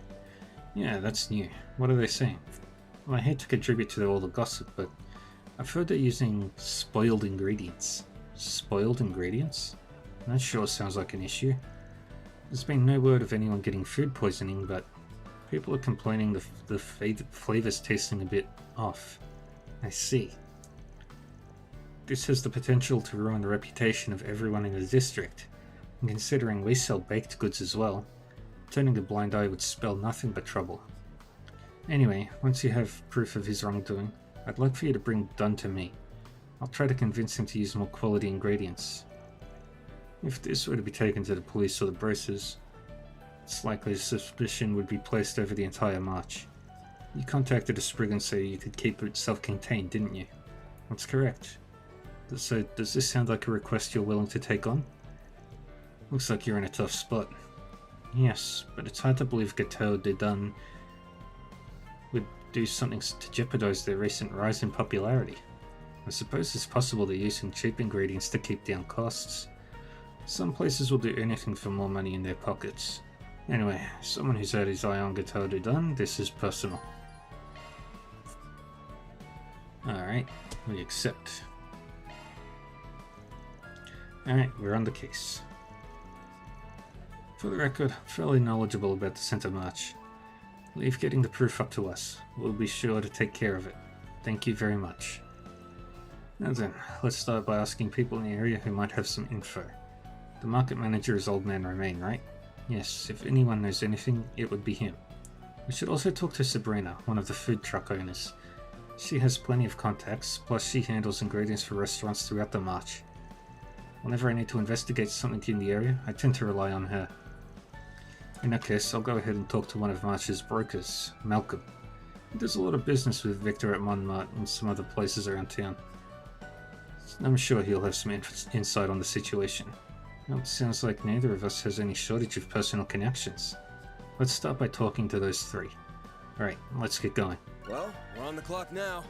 Yeah, that's new. What are they saying? Well, I hate to contribute to all the gossip, but I've heard they're using spoiled ingredients. Spoiled ingredients? That sure sounds like an issue. There's been no word of anyone getting food poisoning, but people are complaining the flavor's tasting a bit off. I see. This has the potential to ruin the reputation of everyone in the district. And considering we sell baked goods as well, turning a blind eye would spell nothing but trouble. Anyway, once you have proof of his wrongdoing, I'd like for you to bring Dunn to me. I'll try to convince him to use more quality ingredients. If this were to be taken to the police or the bracers, it's likely suspicion would be placed over the entire march. You contacted a Spriggan so you could keep it self-contained, didn't you? That's correct. So does this sound like a request you're willing to take on? Looks like you're in a tough spot. Yes, but it's hard to believe Gateau de Dun would do something to jeopardize their recent rise in popularity. I suppose it's possible they're using cheap ingredients to keep down costs. Some places will do anything for more money in their pockets. Anyway, someone who's had his eye on Gateau de Dun, this is personal. Alright, we accept. Alright, we're on the case. For the record, I'm fairly knowledgeable about the Center March. Leave getting the proof up to us. We'll be sure to take care of it. Thank you very much. Now then, let's start by asking people in the area who might have some info. The market manager is Old Man Romaine, right? Yes, if anyone knows anything, it would be him. We should also talk to Sabrina, one of the food truck owners. She has plenty of contacts, plus she handles ingredients for restaurants throughout the march. Whenever I need to investigate something in the area, I tend to rely on her. In that case, I'll go ahead and talk to one of March's brokers, Malcolm. He does a lot of business with Victor at Montmartre and some other places around town. I'm sure he'll have some insight on the situation. Well, it sounds like neither of us has any shortage of personal connections. Let's start by talking to those three. Alright, let's get going. Well, we're on the clock now.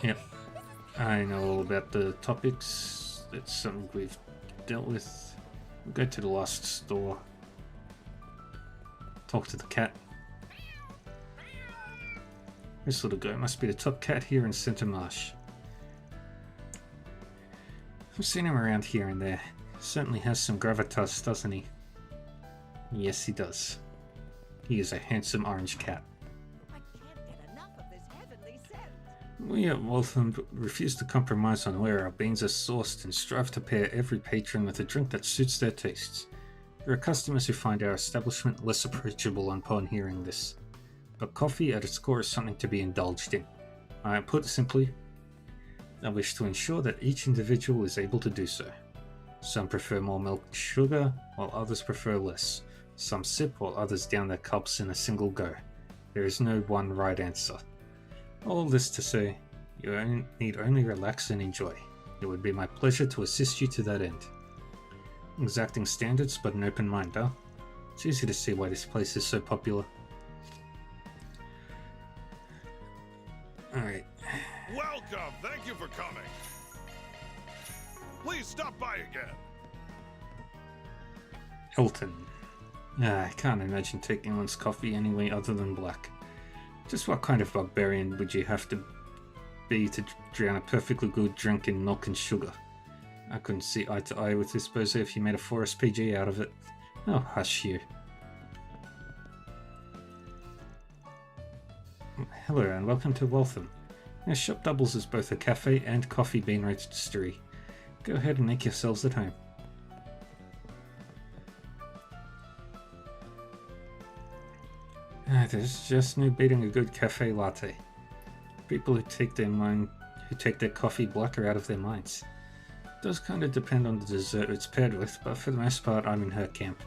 Yep. I know all about the topics. That's something we've dealt with. We'll go to the last store. Talk to the cat. This little guy must be the top cat here in Center Marsh. I've seen him around here and there. Certainly has some gravitas, doesn't he? Yes, he does. He is a handsome orange cat. We at Waltham refuse to compromise on where our beans are sourced and strive to pair every patron with a drink that suits their tastes. There are customers who find our establishment less approachable upon hearing this, but coffee at its core is something to be indulged in. Put simply, I wish to ensure that each individual is able to do so. Some prefer more milk and sugar, while others prefer less. Some sip, while others down their cups in a single go. There is no one right answer. All this to say, you need only relax and enjoy. It would be my pleasure to assist you to that end. Exacting standards, but an open mind, huh? It's easy to see why this place is so popular. Alright. Welcome! Thank you for coming! Please stop by again! Elton. I can't imagine taking anyone's coffee anyway other than black. Just what kind of barbarian would you have to be to drown a perfectly good drink in milk and sugar? I couldn't see eye to eye with this Bose if you made a Forest PG out of it. Oh, hush you. Hello and welcome to Waltham. Our shop doubles as both a cafe and coffee bean roastery. Go ahead and make yourselves at home. There's just no beating a good cafe latte. People who take their coffee black are out of their minds. It does kind of depend on the dessert it's paired with, but for the most part I'm in her camp.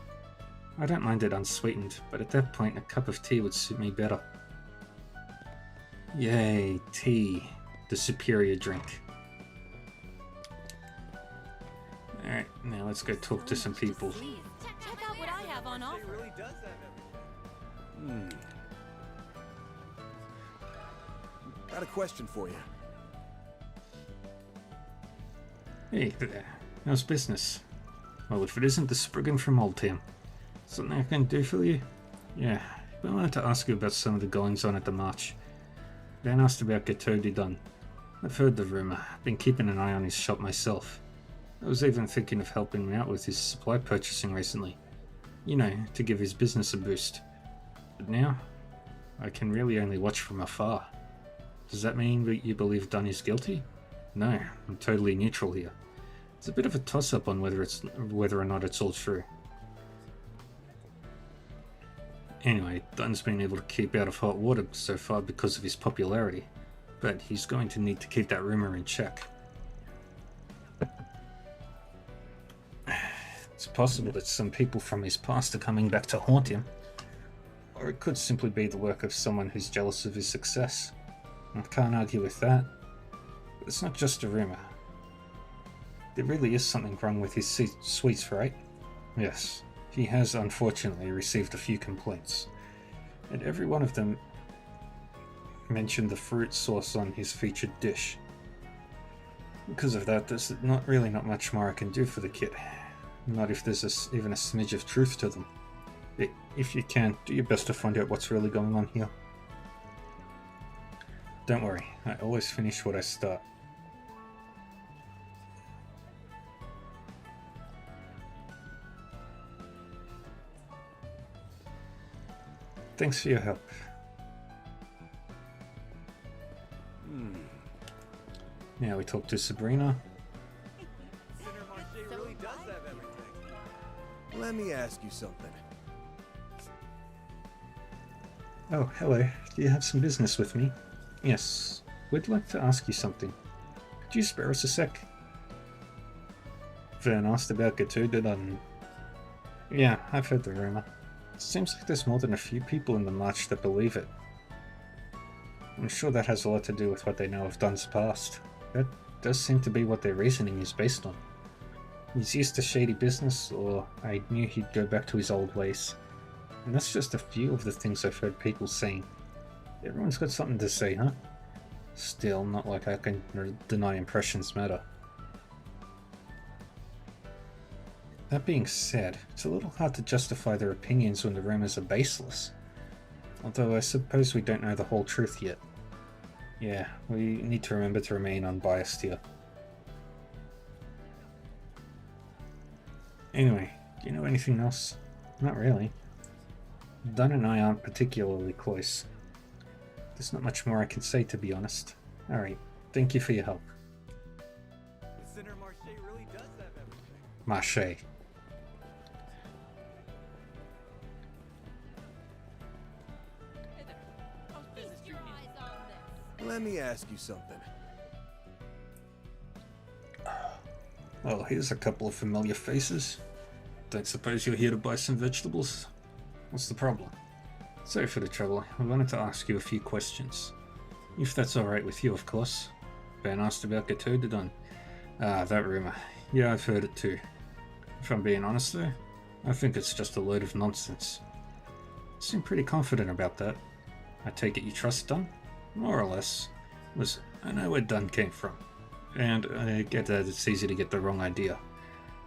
I don't mind it unsweetened, but at that point a cup of tea would suit me better. Yay, tea. The superior drink. Alright, now let's go talk to some people. Check out what I have on offer. Got a question for you. Hey there, how's business? Well, if it isn't the Spriggan from Old Town. Something I can do for you? Yeah, I wanted to ask you about some of the goings on at the march. Dan asked about Gateau de Dun. I've heard the rumour, been keeping an eye on his shop myself. I was even thinking of helping him out with his supply purchasing recently. You know, to give his business a boost. But now, I can really only watch from afar. Does that mean that you believe Dunn is guilty? No, I'm totally neutral here. It's a bit of a toss-up on whether or not it's all true. Anyway, Dunn's been able to keep out of hot water so far because of his popularity, but he's going to need to keep that rumour in check. It's possible that some people from his past are coming back to haunt him, or it could simply be the work of someone who's jealous of his success. I can't argue with that, but it's not just a rumour. There really is something wrong with his sweets, right? Yes. He has unfortunately received a few complaints, and every one of them mentioned the fruit sauce on his featured dish. Because of that, there's not much more I can do for the kid. Not if there's even a smidge of truth to them. If you can, do your best to find out what's really going on here. Don't worry, I always finish what I start. Thanks for your help. Now we talk to Sabrina. Let me ask you something. Oh, hello. Do you have some business with me? Yes. We'd like to ask you something. Could you spare us a sec? Vern asked about Gateau de Dun. Yeah, I've heard the rumour. Seems like there's more than a few people in the march that believe it. I'm sure that has a lot to do with what they know of Dunn's past. That does seem to be what their reasoning is based on. He's used to shady business, or I knew he'd go back to his old ways. And that's just a few of the things I've heard people saying. Everyone's got something to say, huh? Still, not like I can deny impressions matter. That being said, it's a little hard to justify their opinions when the rumours are baseless. Although I suppose we don't know the whole truth yet. Yeah, we need to remember to remain unbiased here. Anyway, do you know anything else? Not really. Dunn and I aren't particularly close. There's not much more I can say, to be honest. Alright, thank you for your help. Marche. Let me ask you something. Well, here's a couple of familiar faces. Don't suppose you're here to buy some vegetables? What's the problem? Sorry for the trouble. I wanted to ask you a few questions. If that's alright with you, of course. Ben asked about Gateau de Dun. Ah, that rumour. Yeah, I've heard it too. If I'm being honest though, I think it's just a load of nonsense. You seem pretty confident about that. I take it you trust Dunn? More or less. Listen, I know where Dunn came from, and I get that it's easy to get the wrong idea.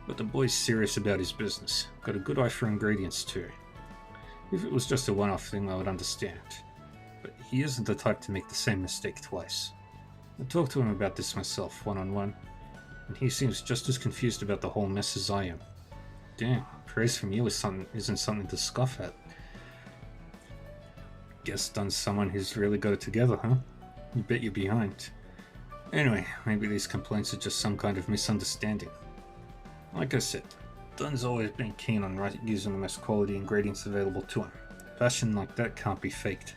But the boy's serious about his business. Got a good eye for ingredients too. If it was just a one-off thing, I would understand. But he isn't the type to make the same mistake twice. I talked to him about this myself, one-on-one, and he seems just as confused about the whole mess as I am. Damn, praise from you isn't something to scoff at. Guess Dun's someone who's really got it together, huh? You bet you're behind. Anyway, maybe these complaints are just some kind of misunderstanding. Like I said, Dun's always been keen on using the most quality ingredients available to him. Passion like that can't be faked.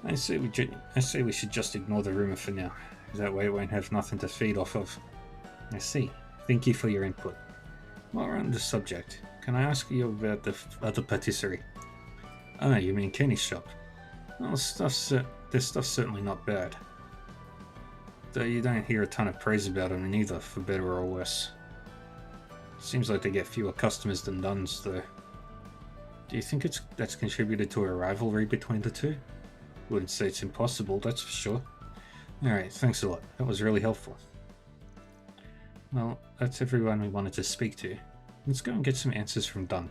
I say we should just ignore the rumor for now. That way it won't have nothing to feed off of. I see. Thank you for your input. While we're on the subject, can I ask you about the other patisserie? Ah, you mean Kenny's shop? Well, their stuff's certainly not bad. Though you don't hear a ton of praise about them either, for better or worse. Seems like they get fewer customers than Dun's, though. Do you think that's contributed to a rivalry between the two? Wouldn't say it's impossible, that's for sure. Alright, thanks a lot. That was really helpful. Well, that's everyone we wanted to speak to. Let's go and get some answers from Dun.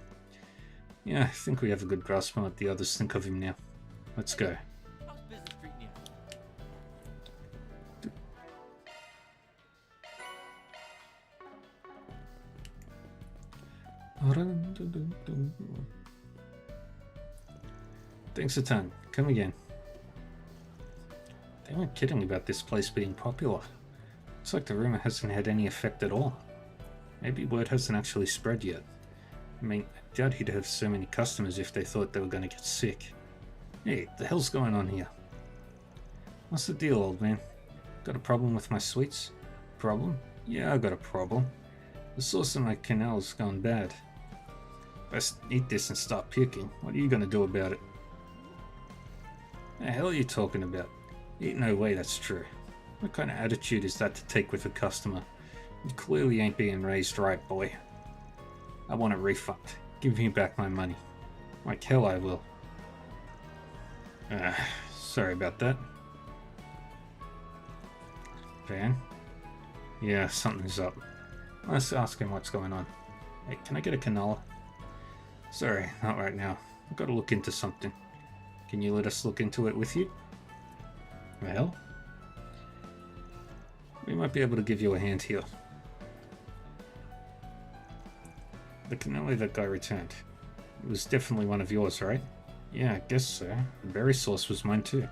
Yeah, I think we have a good grasp on what the others think of him now. Let's go. How's business treating you? Thanks a ton. Come again. They weren't kidding about this place being popular. Looks like the rumor hasn't had any effect at all. Maybe word hasn't actually spread yet. I mean, I doubt he'd have so many customers if they thought they were going to get sick. Hey, the hell's going on here? What's the deal, old man? Got a problem with my sweets? Problem? Yeah, I got a problem. The sauce in my canal's gone bad. If I eat this and start puking, what are you going to do about it? The hell are you talking about? Ain't no way that's true. What kind of attitude is that to take with a customer? You clearly ain't being raised right, boy. I want a refund. Give me back my money. Like hell I will. Sorry about that. Van? Yeah, something's up. Let's ask him what's going on. Hey, can I get a canola? Sorry, not right now. I've got to look into something. Can you let us look into it with you? Well? We might be able to give you a hand here. The cannoli that guy returned. It was definitely one of yours, right? Yeah, I guess so. The berry sauce was mine too.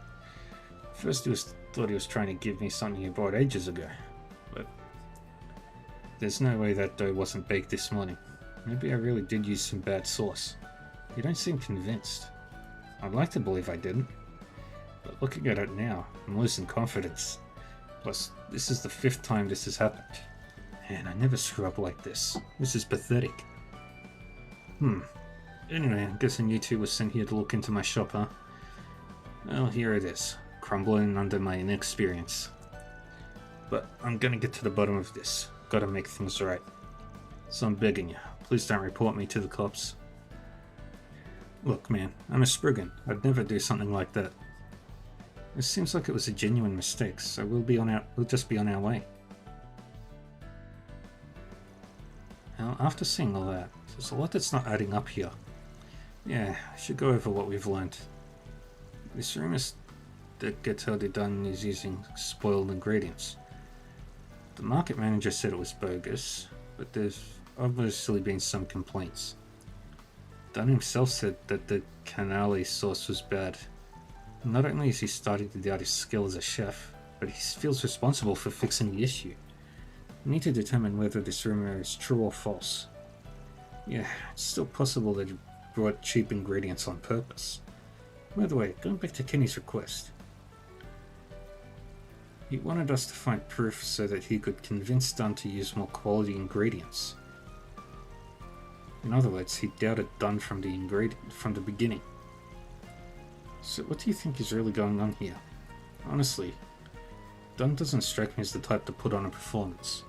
First thought he was trying to give me something he bought ages ago. But there's no way that dough wasn't baked this morning. Maybe I really did use some bad sauce. You don't seem convinced. I'd like to believe I didn't. But looking at it now, I'm losing confidence. Plus, this is the 5th time this has happened. Man, I never screw up like this. This is pathetic. Anyway, I'm guessing you two were sent here to look into my shop, huh? Well, here it is. Crumbling under my inexperience. But I'm gonna get to the bottom of this. Gotta make things right. So I'm begging you, please don't report me to the cops. Look, man, I'm a Spriggan. I'd never do something like that. It seems like it was a genuine mistake, so we'll just be on our way. Now, after seeing all that, there's a lot that's not adding up here. Yeah, I should go over what we've learned. This rumor that Getodi Dunn is using spoiled ingredients. The market manager said it was bogus, but there's obviously been some complaints. Dunn himself said that the cannoli sauce was bad. Not only is he starting to doubt his skill as a chef, but he feels responsible for fixing the issue. We need to determine whether this rumor is true or false. Yeah, it's still possible that he brought cheap ingredients on purpose. By the way, going back to Kenny's request. He wanted us to find proof so that he could convince Dunn to use more quality ingredients. In other words, he doubted Dunn from the beginning. So what do you think is really going on here? Honestly, Dunn doesn't strike me as the type to put on a performance.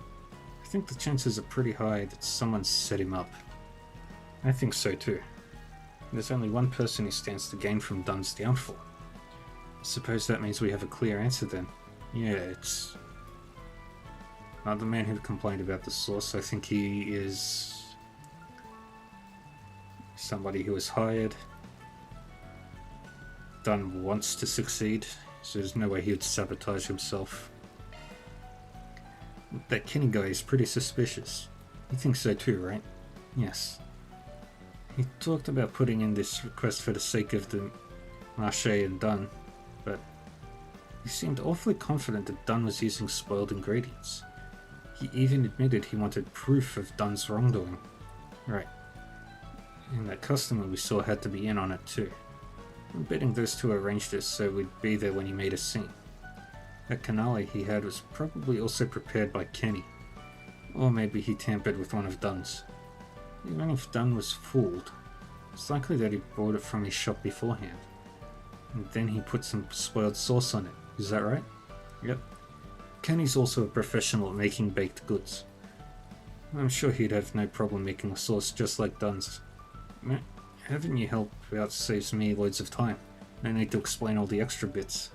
I think the chances are pretty high that someone set him up. I think so too. There's only one person who stands to gain from Dunn's downfall. I suppose that means we have a clear answer then. Yeah, it's not the man who complained about the sauce. I think he is somebody who was hired Dunn wants to succeed, so there's no way he would sabotage himself. That Kenny guy is pretty suspicious. You think so too, right? Yes. He talked about putting in this request for the sake of the Marche and Dunn, but he seemed awfully confident that Dunn was using spoiled ingredients. He even admitted he wanted proof of Dunn's wrongdoing. Right. And that customer we saw had to be in on it too. I'm betting those two arranged this so we'd be there when he made a scene. That cannoli he had was probably also prepared by Kenny. Or maybe he tampered with one of Dunn's. Even if Dunn was fooled, it's likely that he bought it from his shop beforehand. And then he put some spoiled sauce on it. Is that right? Yep. Kenny's also a professional at making baked goods. I'm sure he'd have no problem making a sauce just like Dunn's. Having you help out saves me loads of time. No need to explain all the extra bits.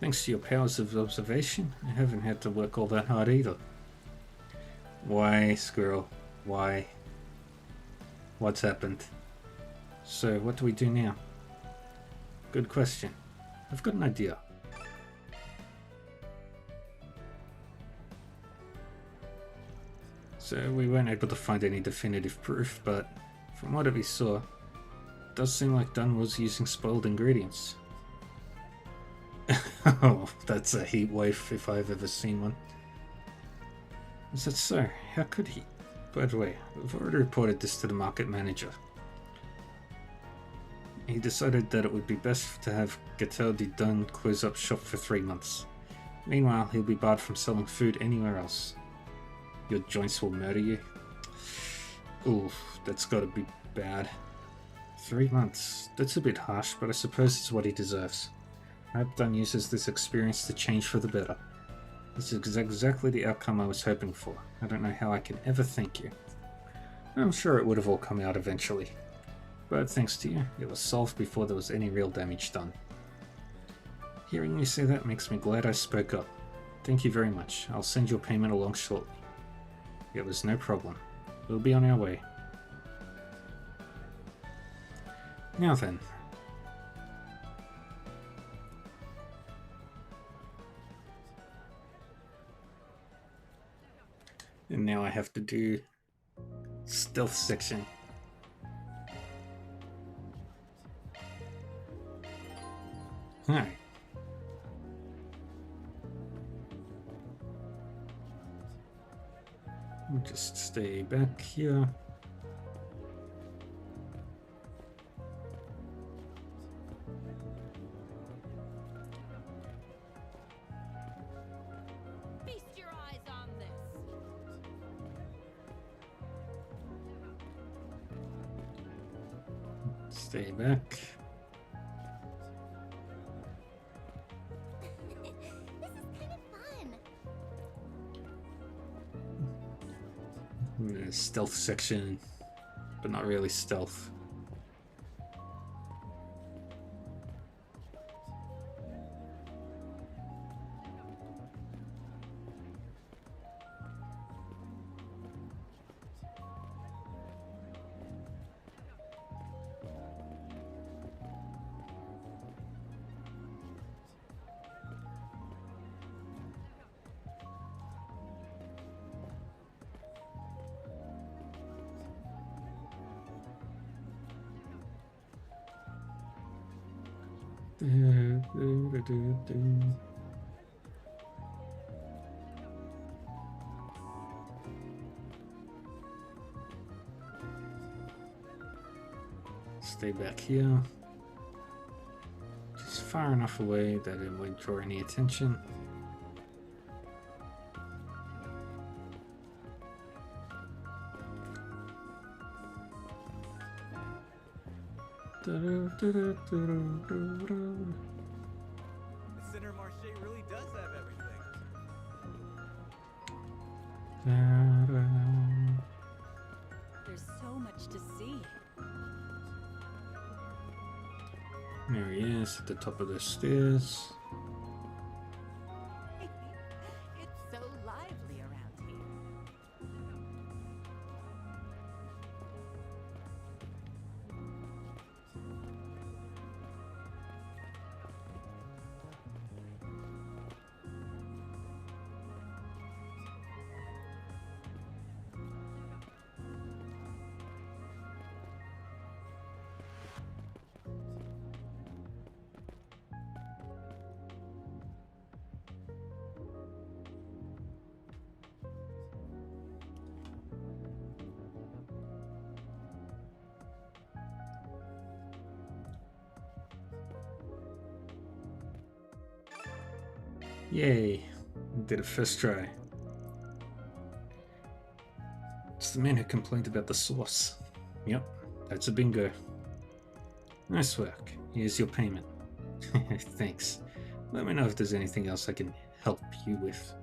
Thanks to your powers of observation, I haven't had to work all that hard either. Why, Squirrel? Why? What's happened? So, what do we do now? Good question. I've got an idea. So, we weren't able to find any definitive proof, but from what we saw, it does seem like Dunn was using spoiled ingredients. Oh, that's a heat wave if I've ever seen one. Is that so? How could he? By the way, I've already reported this to the market manager. He decided that it would be best to have Gatel Dunn close up shop for 3 months. Meanwhile, he'll be barred from selling food anywhere else. Your joints will murder you. Ooh, that's gotta be bad. 3 months. That's a bit harsh, but I suppose it's what he deserves. I hope Dunn uses this experience to change for the better. This is exactly the outcome I was hoping for. I don't know how I can ever thank you. I'm sure it would have all come out eventually. But thanks to you, it was solved before there was any real damage done. Hearing you say that makes me glad I spoke up. Thank you very much. I'll send your payment along shortly. It was no problem. We'll be on our way. Now then. And now I have to do stealth section. Alright. Just stay back here. Stay back. This is kind of fun. Stealth section, but not really stealth. Stay back here. Just far enough away that it won't draw any attention. The Center Marché really does have everything. There's so much to see. There he is at the top of the stairs. It's so lively around here. Yay, did it first try. It's the man who complained about the sauce. Yep, that's a bingo. Nice work. Here's your payment. Thanks. Let me know if there's anything else I can help you with.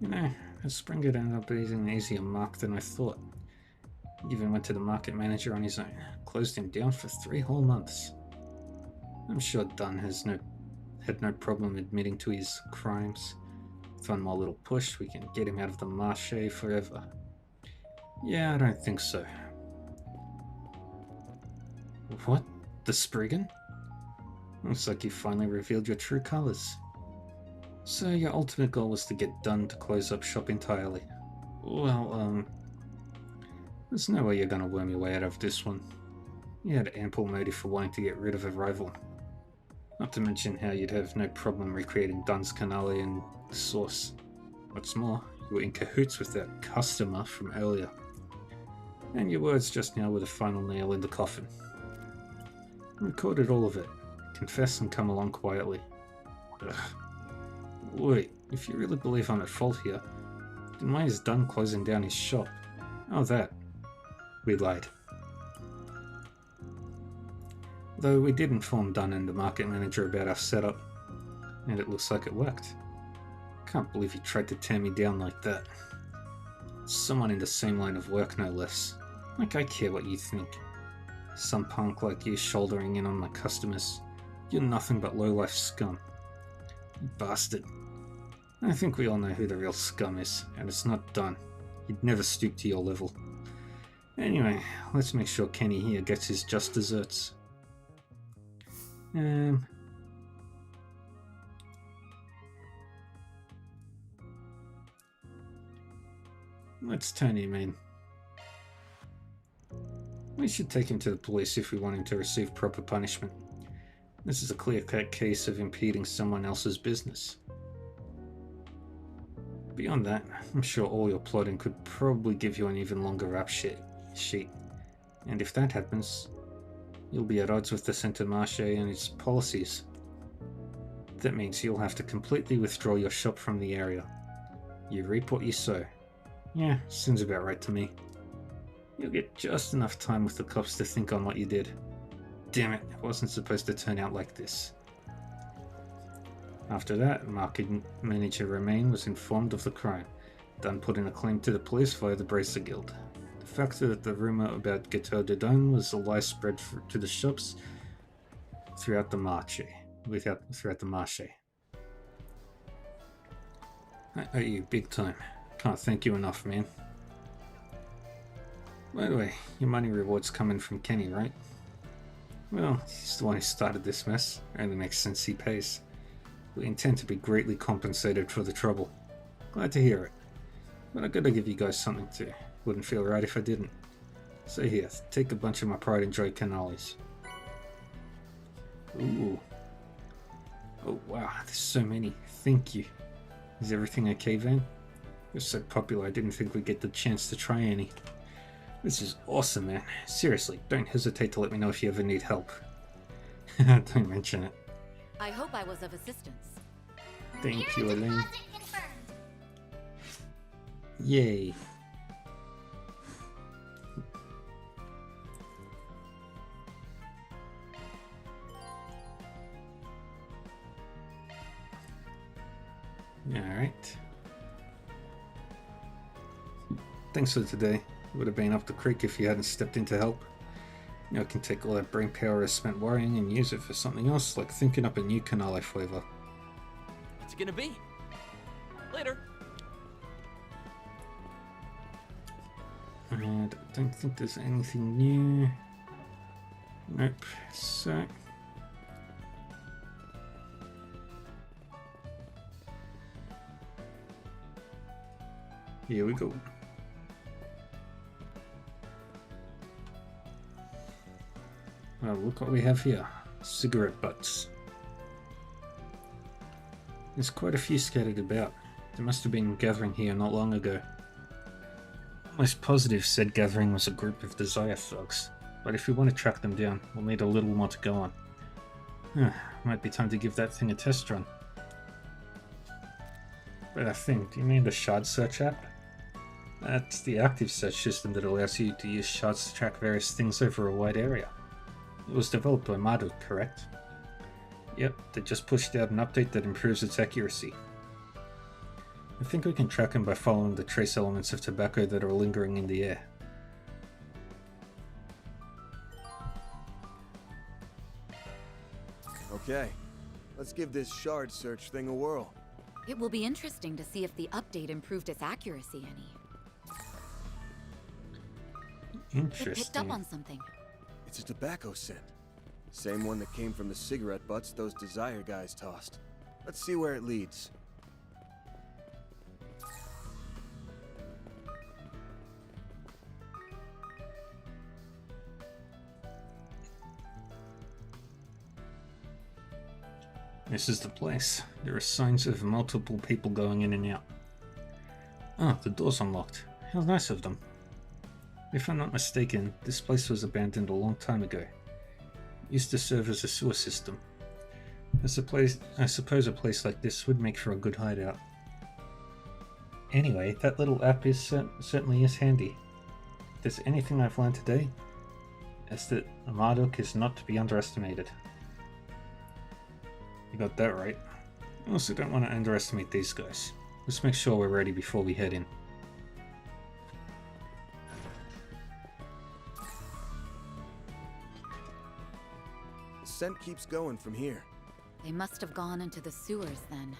You know, this spring it ended up being an easier mark than I thought. Even went to the market manager on his own. Closed him down for 3 whole months. I'm sure Dunn had no problem admitting to his crimes. With one more little push, we can get him out of the marché forever. Yeah, I don't think so. What? The Spriggan? Looks like you finally revealed your true colors. So your ultimate goal was to get Dunn to close up shop entirely. Well, there's no way you're gonna worm your way out of this one. You had ample motive for wanting to get rid of a rival. Not to mention how you'd have no problem recreating Dunn's cannoli and sauce. What's more, you were in cahoots with that customer from earlier. And your words just now were the final nail in the coffin. I recorded all of it. Confess and come along quietly. Ugh. Wait, if you really believe I'm at fault here, then why is Dunn closing down his shop? Oh, that. We lied. Though we did inform Dunn and the market manager about our setup, and it looks like it worked. Can't believe you tried to tear me down like that. Someone in the same line of work, no less. Like I care what you think. Some punk like you shouldering in on my customers. You're nothing but low-life scum. You bastard. I think we all know who the real scum is, and it's not Dunn. He'd never stoop to your level. Anyway, let's make sure Kenny here gets his just desserts. Let's turn him in. We should take him to the police if we want him to receive proper punishment. This is a clear-cut case of impeding someone else's business. Beyond that, I'm sure all your plotting could probably give you an even longer rap sheet. And if that happens, you'll be at odds with the Centre-Marché and its policies. That means you'll have to completely withdraw your shop from the area. You reap what you sow. Yeah, seems about right to me. You'll get just enough time with the cops to think on what you did. Damn it, it wasn't supposed to turn out like this. After that, market manager Romain was informed of the crime. Dunn put in a claim to the police via the Bracer Guild. The fact that the rumor about Gateau de Dunn was a lie spread to the shops throughout the marché. I owe you big time. Can't thank you enough, man. By the way, your money reward's coming from Kenny, right? Well, he's the one who started this mess. Only makes sense he pays. We intend to be greatly compensated for the trouble. Glad to hear it. But I gotta give you guys something too. Wouldn't feel right if I didn't. So here, take a bunch of my Pride and Joy cannolis. Ooh. Oh wow, there's so many. Thank you. Is everything okay, Van? You're so popular I didn't think we'd get the chance to try any. This is awesome, man. Seriously, don't hesitate to let me know if you ever need help. Don't mention it. I hope I was of assistance. Thank you, Elaine. Yay. Thanks for today. It would have been up the creek if you hadn't stepped in to help. Now I can take all that brain power I spent worrying and use it for something else, like thinking up a new canale flavor. What's it gonna be? Later. And I don't think there's anything new. Nope. So here we go. Well, look what we have here. Cigarette butts. There's quite a few scattered about. There must have been gathering here not long ago. Almost positive said gathering was a group of Desire thugs, but if we want to track them down, we'll need a little more to go on. Might be time to give that thing a test run. But I think, do you mean the Shard Search app? That's the active search system that allows you to use shards to track various things over a wide area. It was developed by Marduk, correct? Yep, they just pushed out an update that improves its accuracy. I think we can track him by following the trace elements of tobacco that are lingering in the air. Okay, let's give this shard search thing a whirl. It will be interesting to see if the update improved its accuracy any. Interesting. It picked up on something. It's a tobacco scent. Same one that came from the cigarette butts those Desire guys tossed. Let's see where it leads. This is the place. There are signs of multiple people going in and out. Ah, the door's unlocked. How nice of them. If I'm not mistaken, this place was abandoned a long time ago. It used to serve as a sewer system. I suppose a place like this would make for a good hideout. Anyway, that little app is certainly is handy. If there's anything I've learned today, it's that Marduk is not to be underestimated. You got that right. I also don't want to underestimate these guys. Let's make sure we're ready before we head in. The scent keeps going from here. They must have gone into the sewers then.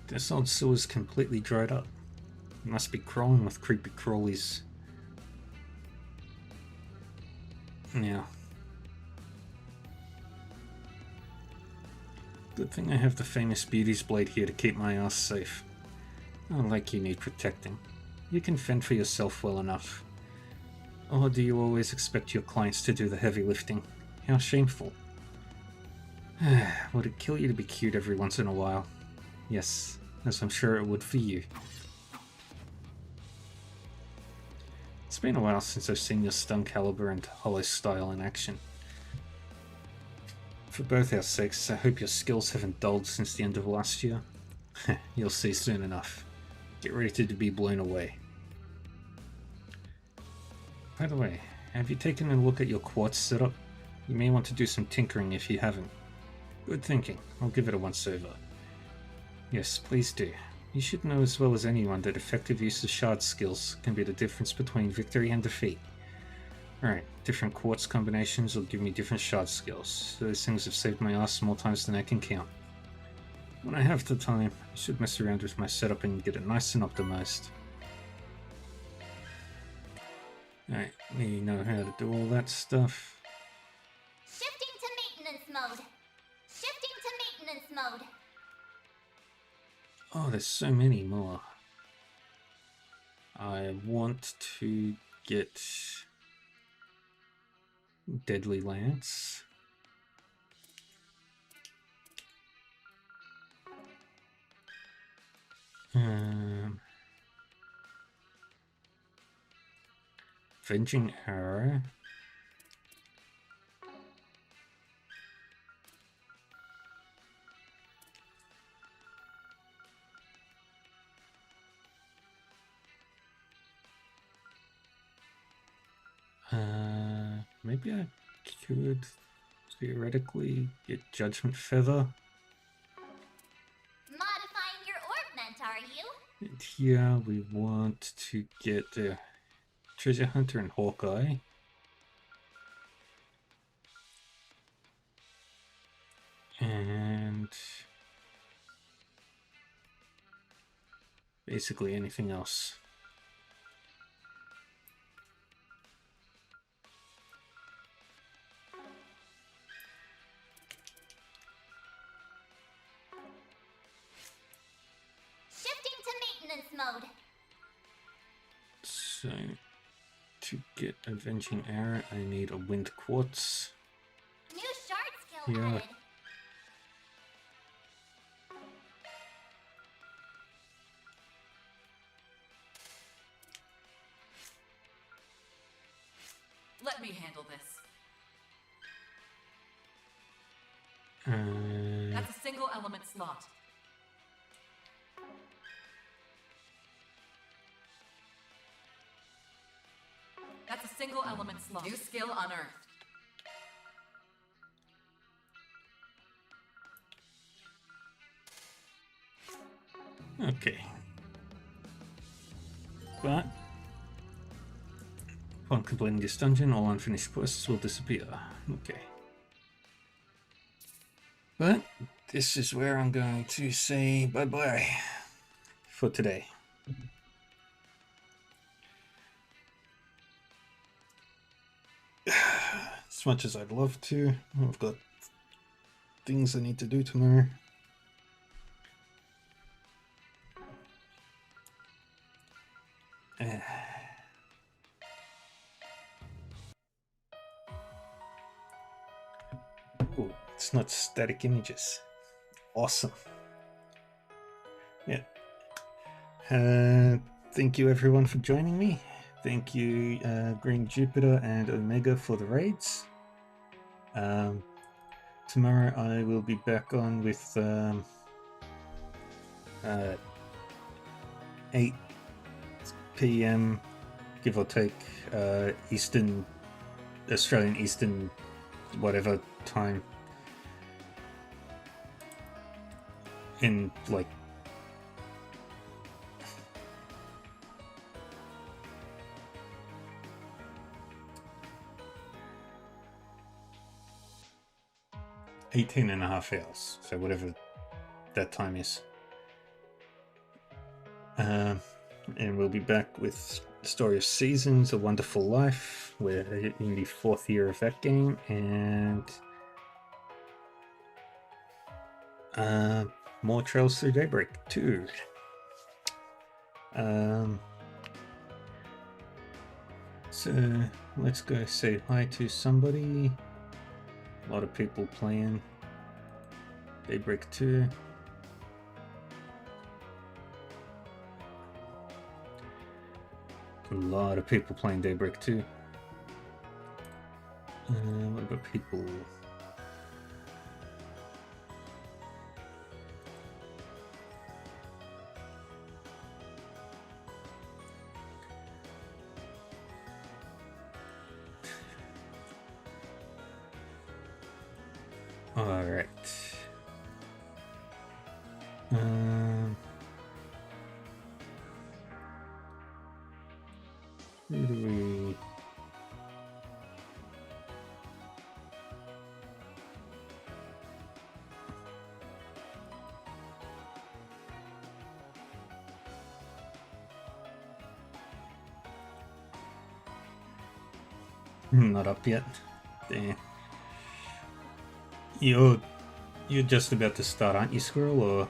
This old sewer's completely dried up. It must be crawling with creepy crawlies. Yeah. Good thing I have the famous Beauty's Blade here to keep my ass safe. Not like you need protecting. You can fend for yourself well enough. Or do you always expect your clients to do the heavy lifting? How shameful. Would it kill you to be cute every once in a while? Yes, as I'm sure it would for you. It's been a while since I've seen your stun caliber and hollow style in action. For both our sakes, I hope your skills haven't dulled since the end of last year. You'll see soon enough. Get ready to be blown away. By the way, have you taken a look at your quartz setup? You may want to do some tinkering if you haven't. Good thinking. I'll give it a once over. Yes, please do. You should know as well as anyone that effective use of shard skills can be the difference between victory and defeat. Alright, different quartz combinations will give me different shard skills. Those things have saved my ass more times than I can count. When I have the time, I should mess around with my setup and get it nice and optimized. Alright, we know how to do all that stuff. Shifting to maintenance mode. Shifting to maintenance mode. Oh, there's so many more. I want to get Deadly Lance. Venging Arrow. maybe I could theoretically get Judgment Feather. Modifying your ornament, are you? And here we want to get Treasure Hunter and Hawkeye. And basically anything else. Shifting to maintenance mode. So, to get Avenging Arrow, I need a Wind Quartz. New shard skill Yeah. added. Let me handle this. That's a single element slot. That's a single element slot. New skill unearthed. Okay. But upon completing this dungeon, all unfinished quests will disappear. Okay. But this is where I'm going to say bye-bye for today. As much as I'd love to, I've got things I need to do tomorrow. Oh, it's not static images. Awesome. Yeah. Thank you everyone for joining me. Thank you Green Jupiter and Omega for the raids. Tomorrow I will be back on with 8 PM, give or take, Eastern, Australian Eastern, whatever time. In like $18.5 hours, so whatever that time is. And we'll be back with Story of Seasons, A Wonderful Life. We're in the 4th year of that game, and more Trails Through Daybreak 2. So let's go say hi to somebody. A lot of people playing Daybreak 2. A lot of people playing Daybreak 2. What about people? All right. Who do we? Not up yet. Damn. You're just about to start, aren't you, Squirrel? Or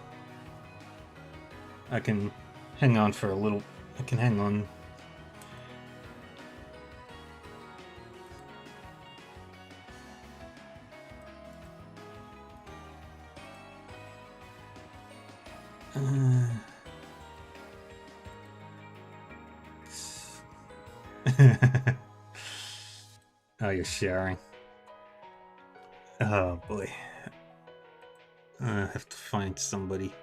I can hang on for a little. I can hang on. Oh, you're sharing. Oh boy. I have to find somebody.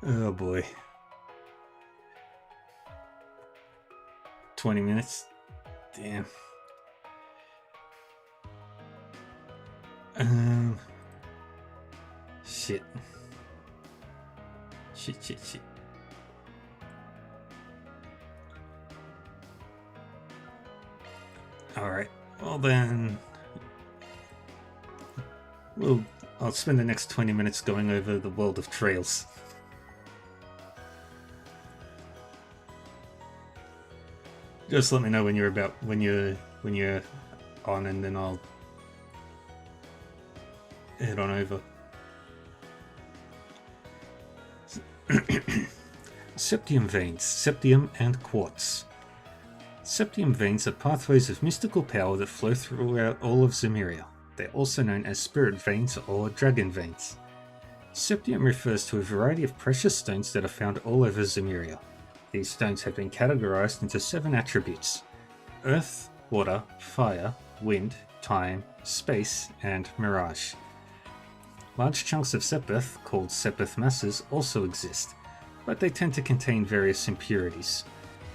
Oh boy. 20 minutes. Damn. Shit. Shit. Alright, well then... I'll spend the next 20 minutes going over the world of trails. Just let me know when you're on, and then I'll head on over. Septium veins, septium and quartz. Septium veins are pathways of mystical power that flow throughout all of Zemuria. They're also known as spirit veins or dragon veins. Septium refers to a variety of precious stones that are found all over Zemuria. These stones have been categorized into 7 attributes: earth, water, fire, wind, time, space, and mirage. Large chunks of sepith, called sepith masses, also exist, but they tend to contain various impurities.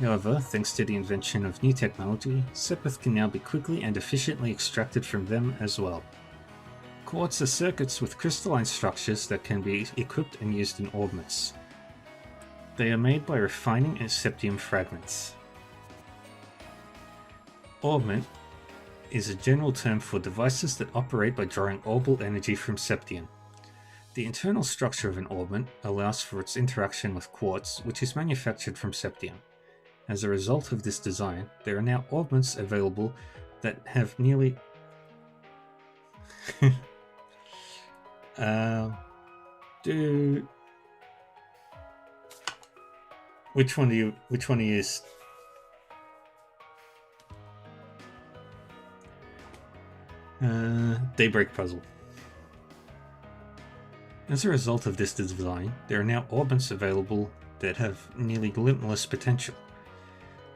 However, thanks to the invention of new technology, sepith can now be quickly and efficiently extracted from them as well. Quartz are circuits with crystalline structures that can be equipped and used in orbments. They are made by refining septium fragments. Orbment is a general term for devices that operate by drawing orbal energy from septium. The internal structure of an orbment allows for its interaction with quartz, which is manufactured from septium. As a result of this design, there are now orbments available that have nearly... Which one do you use? Daybreak puzzle. As a result of this design, there are now orbments available that have nearly limitless potential.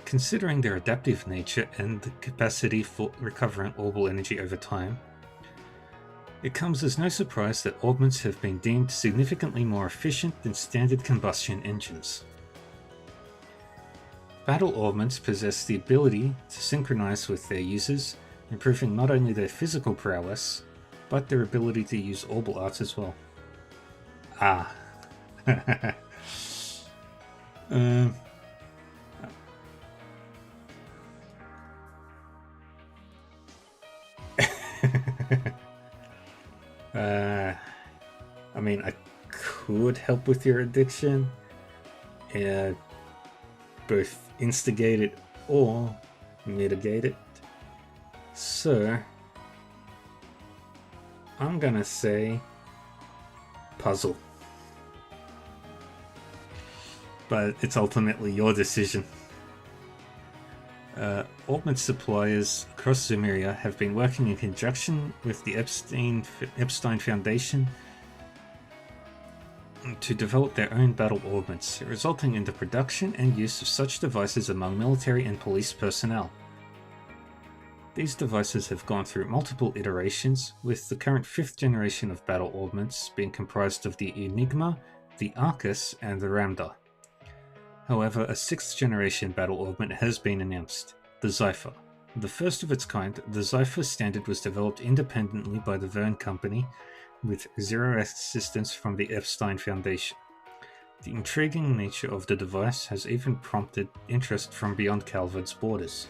Considering their adaptive nature and the capacity for recovering orbal energy over time, it comes as no surprise that orbments have been deemed significantly more efficient than standard combustion engines. Battle orbments possess the ability to synchronize with their users, improving not only their physical prowess, but their ability to use orbal arts as well. Ah. I mean, I could help with your addiction, both instigate it or mitigate it. So, I'm gonna say puzzle. But it's ultimately your decision. Orbment suppliers across Zemuria have been working in conjunction with the Epstein Foundation to develop their own battle orbments, resulting in the production and use of such devices among military and police personnel. These devices have gone through multiple iterations, with the current 5th generation of battle orbments being comprised of the Enigma, the Arcus, and the Ramda. However, a 6th generation battle orbment has been announced, the Zypher. The first of its kind, the Zypher standard was developed independently by the Verne Company, with zero assistance from the Epstein Foundation. The intriguing nature of the device has even prompted interest from beyond Calvert's borders.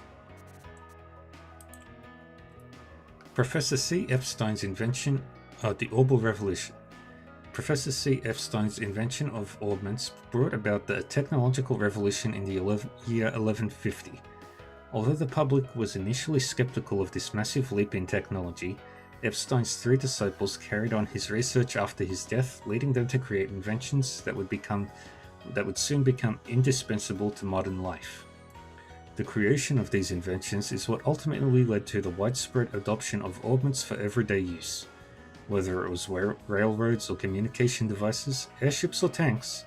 Professor C. Epstein's invention of the Orbal Revolution. Professor C. Epstein's invention of orbments brought about the technological revolution in the year 1150. Although the public was initially skeptical of this massive leap in technology, Epstein's 3 disciples carried on his research after his death, leading them to create inventions that would soon become indispensable to modern life. The creation of these inventions is what ultimately led to the widespread adoption of orbments for everyday use. Whether it was railroads or communication devices, airships or tanks,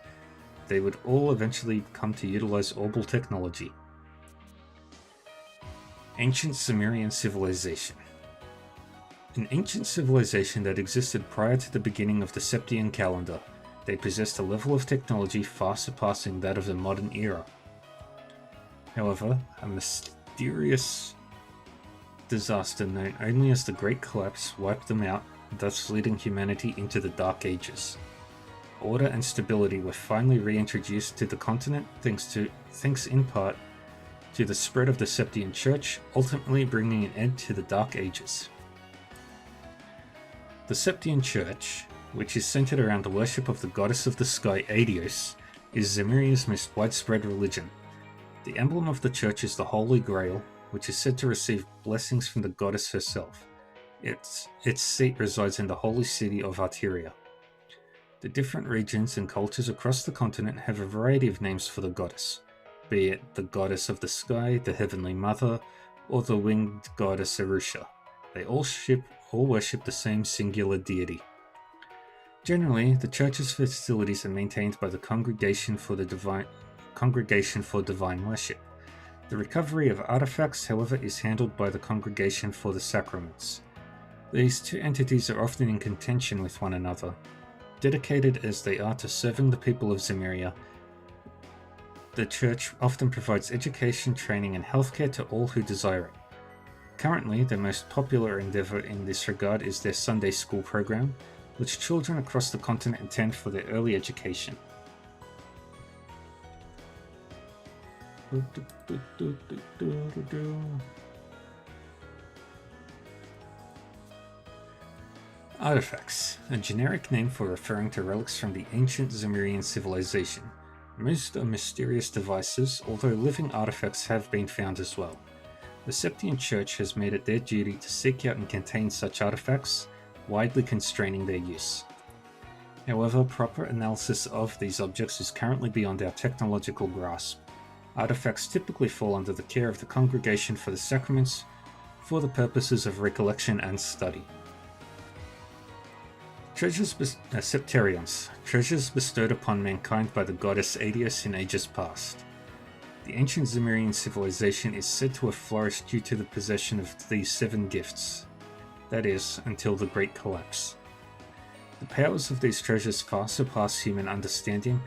they would all eventually come to utilize orbal technology. Ancient Sumerian civilization. An ancient civilization that existed prior to the beginning of the Septian calendar, they possessed a level of technology far surpassing that of the modern era. However, a mysterious disaster known only as the Great Collapse wiped them out, thus leading humanity into the Dark Ages. Order and stability were finally reintroduced to the continent thanks in part to the spread of the Septian Church, ultimately bringing an end to the Dark Ages. The Septian Church, which is centered around the worship of the goddess of the sky Aidios, is Zemuria's most widespread religion. The emblem of the church is the Holy Grail, which is said to receive blessings from the goddess herself. Its seat resides in the holy city of Arteria. The different regions and cultures across the continent have a variety of names for the goddess, be it the goddess of the sky, the heavenly mother, or the winged goddess Arusha. They all worship the same singular deity. Generally, the church's facilities are maintained by the Congregation for Divine Worship. The recovery of artifacts, however, is handled by the Congregation for the Sacraments. These two entities are often in contention with one another. Dedicated as they are to serving the people of Zemuria, the church often provides education, training, and healthcare to all who desire it. Currently, their most popular endeavor in this regard is their Sunday school program, which children across the continent attend for their early education. Artifacts, a generic name for referring to relics from the ancient Zemurian civilization. Most are mysterious devices, although living artifacts have been found as well. The Septian Church has made it their duty to seek out and contain such artifacts, widely constraining their use. However, proper analysis of these objects is currently beyond our technological grasp. Artifacts typically fall under the care of the Congregation for the Sacraments for the purposes of recollection and study. Septarions, treasures bestowed upon mankind by the goddess Aidios in ages past. The ancient Zemurian civilization is said to have flourished due to the possession of these 7 gifts, that is, until the Great Collapse. The powers of these treasures far surpass human understanding,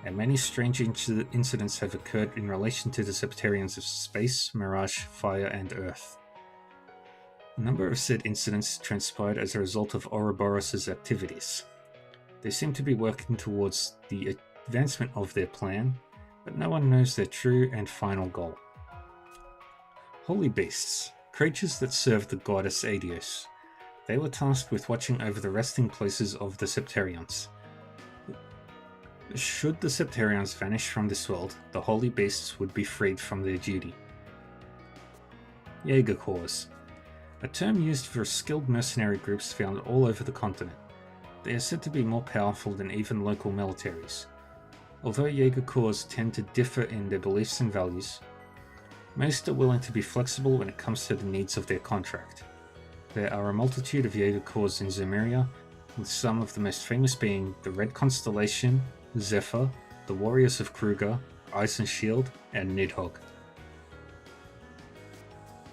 and many strange incidents have occurred in relation to the Septarions of space, mirage, fire, and earth. A number of said incidents transpired as a result of Ouroboros' activities. They seem to be working towards the advancement of their plan, but no one knows their true and final goal. Holy beasts, creatures that serve the goddess Aidios. They were tasked with watching over the resting places of the Septarions. Should the Septarions vanish from this world, the holy beasts would be freed from their duty. Jaeger Corps, a term used for skilled mercenary groups found all over the continent. They are said to be more powerful than even local militaries. Although Jaeger Corps tend to differ in their beliefs and values, most are willing to be flexible when it comes to the needs of their contract. There are a multitude of Jaeger Corps in Zemuria, with some of the most famous being the Red Constellation, Zephyr, the Warriors of Kruger, Ice and Shield, and Nidhogg.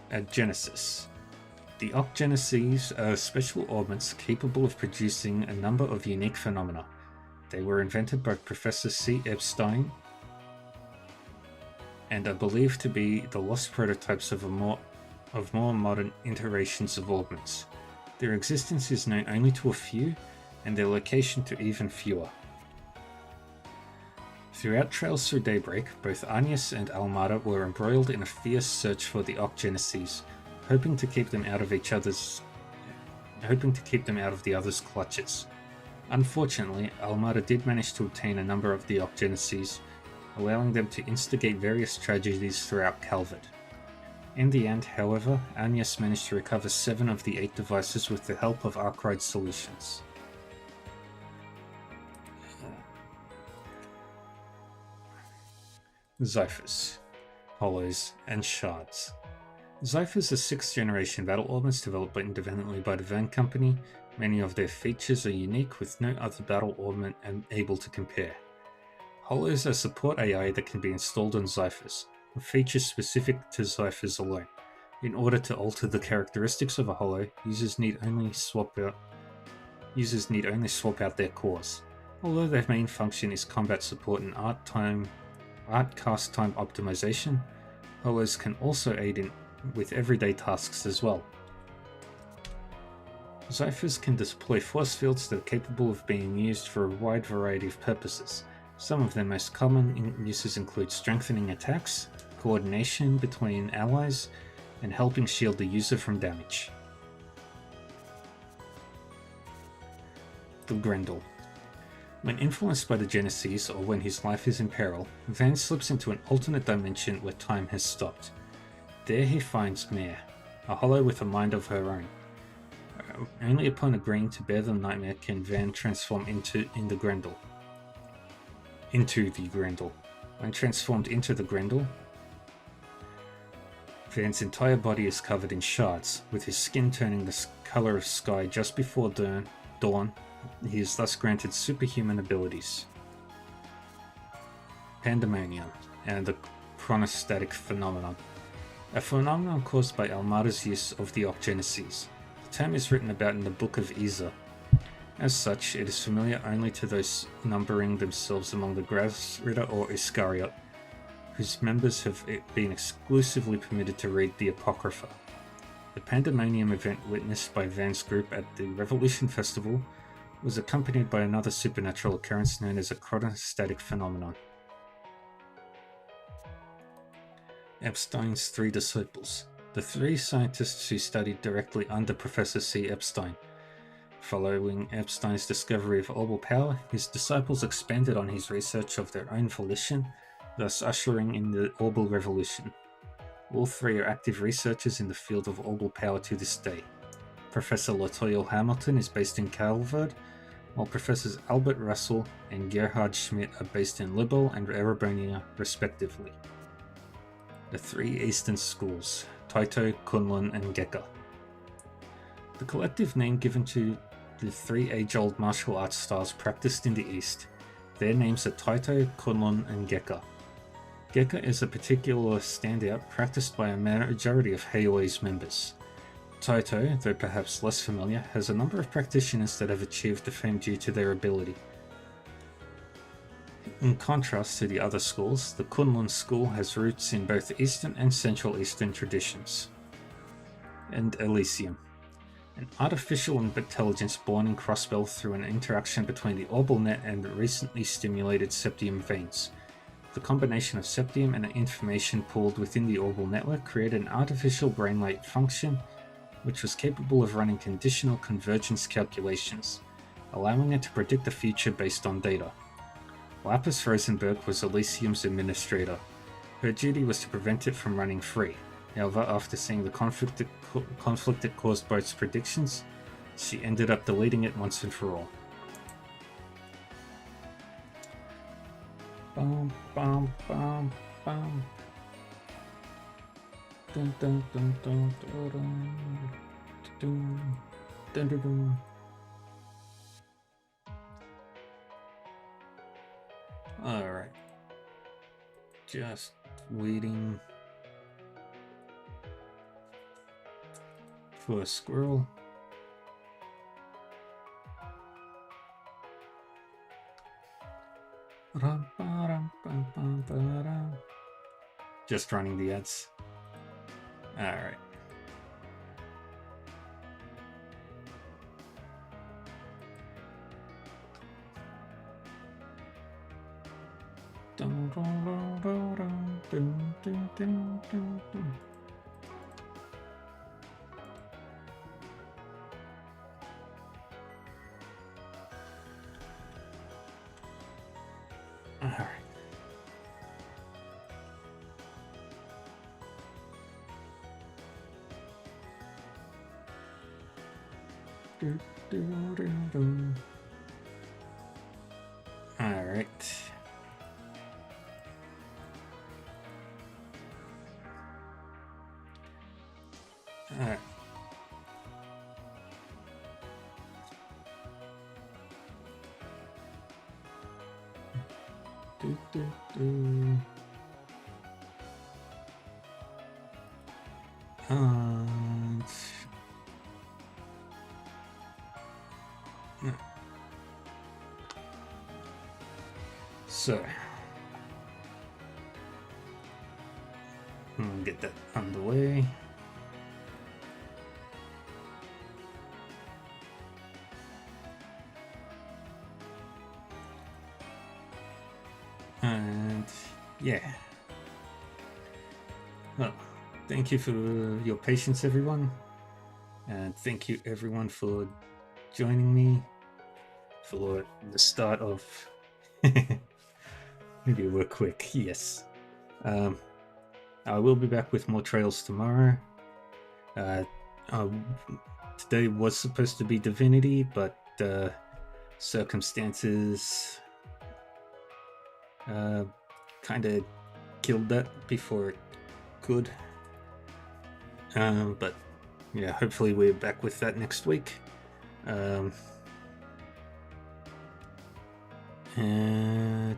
At Genesis. The Ocgeneses are special orbits capable of producing a number of unique phenomena. They were invented by Professor C. Epstein and are believed to be the lost prototypes of more modern iterations of orbits. Their existence is known only to a few, and their location to even fewer. Throughout Trails Through Daybreak, both Agnes and Almada were embroiled in a fierce search for the Ocgeneses, hoping to keep them out of the other's clutches. Unfortunately, Almada did manage to obtain a number of the Ocgeneses, allowing them to instigate various tragedies throughout Calvert. In the end, however, Agnes managed to recover 7 of the 8 devices with the help of Arkride Solutions. Xiphers, Hollows, and Shards. Xiphers are 6th generation battle orbits developed independently by the Verne Company. Many of their features are unique, with no other battle orbit able to compare. Hollows are support AI that can be installed on Xiphers, with features specific to Xiphers alone. In order to alter the characteristics of a hollow, users need only swap out their cores. Although their main function is combat support and art cast time optimization, Hollows can also aid with everyday tasks as well. Zyphers can deploy force fields that are capable of being used for a wide variety of purposes. Some of their most common uses include strengthening attacks, coordination between allies, and helping shield the user from damage. The Grendel. When influenced by the Genesis or when his life is in peril, Van slips into an alternate dimension where time has stopped. There he finds Mare, a hollow with a mind of her own. Only upon agreeing to bear the nightmare can Van transform into the Grendel. When transformed into the Grendel, Van's entire body is covered in shards, with his skin turning the color of sky just before dawn. He is thus granted superhuman abilities. Pandemonium and the chronostatic phenomenon. A phenomenon caused by Almada's use of the Ocgenesis. The term is written about in the Book of Iza. As such, it is familiar only to those numbering themselves among the Grasritter or Iscariot, whose members have been exclusively permitted to read the Apocrypha. The Pandemonium event witnessed by Van's group at the Revolution Festival was accompanied by another supernatural occurrence known as a chronostatic phenomenon. Epstein's three disciples. The three scientists who studied directly under Professor C. Epstein. Following Epstein's discovery of orbal power, his disciples expanded on his research of their own volition, thus ushering in the orbal revolution. All three are active researchers in the field of orbal power to this day. Professor Latoyle Hamilton is based in Calvert, while Professors Albert Russell and Gerhard Schmidt are based in Libel and Erebonia, respectively. The three Eastern schools, Taito, Kunlun, and Gekka. The collective name given to the three age-old martial arts styles practiced in the East. Their names are Taito, Kunlun, and Gekka. Gekka is a particular standout practiced by a majority of Heiaui's members. Taito, though perhaps less familiar, has a number of practitioners that have achieved the fame due to their ability. In contrast to the other schools, the Kunlun school has roots in both Eastern and Central Eastern traditions. And Elysium. An artificial intelligence born in Crossbell through an interaction between the orbal net and the recently stimulated septium veins. The combination of septium and information pooled within the orbal network created an artificial brain-like function which was capable of running conditional convergence calculations, allowing it to predict the future based on data. Lapis Rosenberg was Elysium's administrator. Her duty was to prevent it from running free. However, after seeing the conflict it caused by its predictions, she ended up deleting it once and for all. Bum, bum, bum, bum. Dun, dun, dun, dun, dun, dun, dun, dun, dun. Alright. Just waiting for a squirrel. Just running the ads. Alright. Alright. Alright. Alright. So Get that underway. And yeah. Well, thank you for your patience, everyone. And thank you, everyone, for joining me for the start of... Maybe we're quick, yes. I will be back with more trails tomorrow. Today was supposed to be Divinity, but circumstances kind of killed that before it could. But yeah, hopefully we're back with that next week. And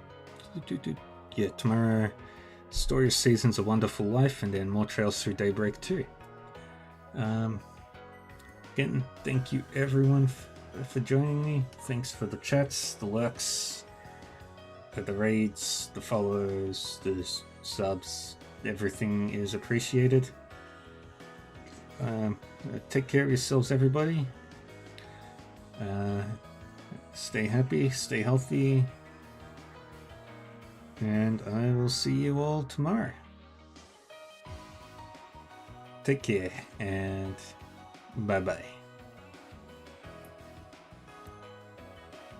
yeah, tomorrow, Story of Seasons: A Wonderful Life, and then more Trails Through Daybreak 2. Again, thank you everyone for joining me. Thanks for the chats, the lurks, for the raids, the follows, the subs. Everything is appreciated. Take care of yourselves, everybody. Stay happy, stay healthy, and I will see you all tomorrow. Take care, and bye-bye.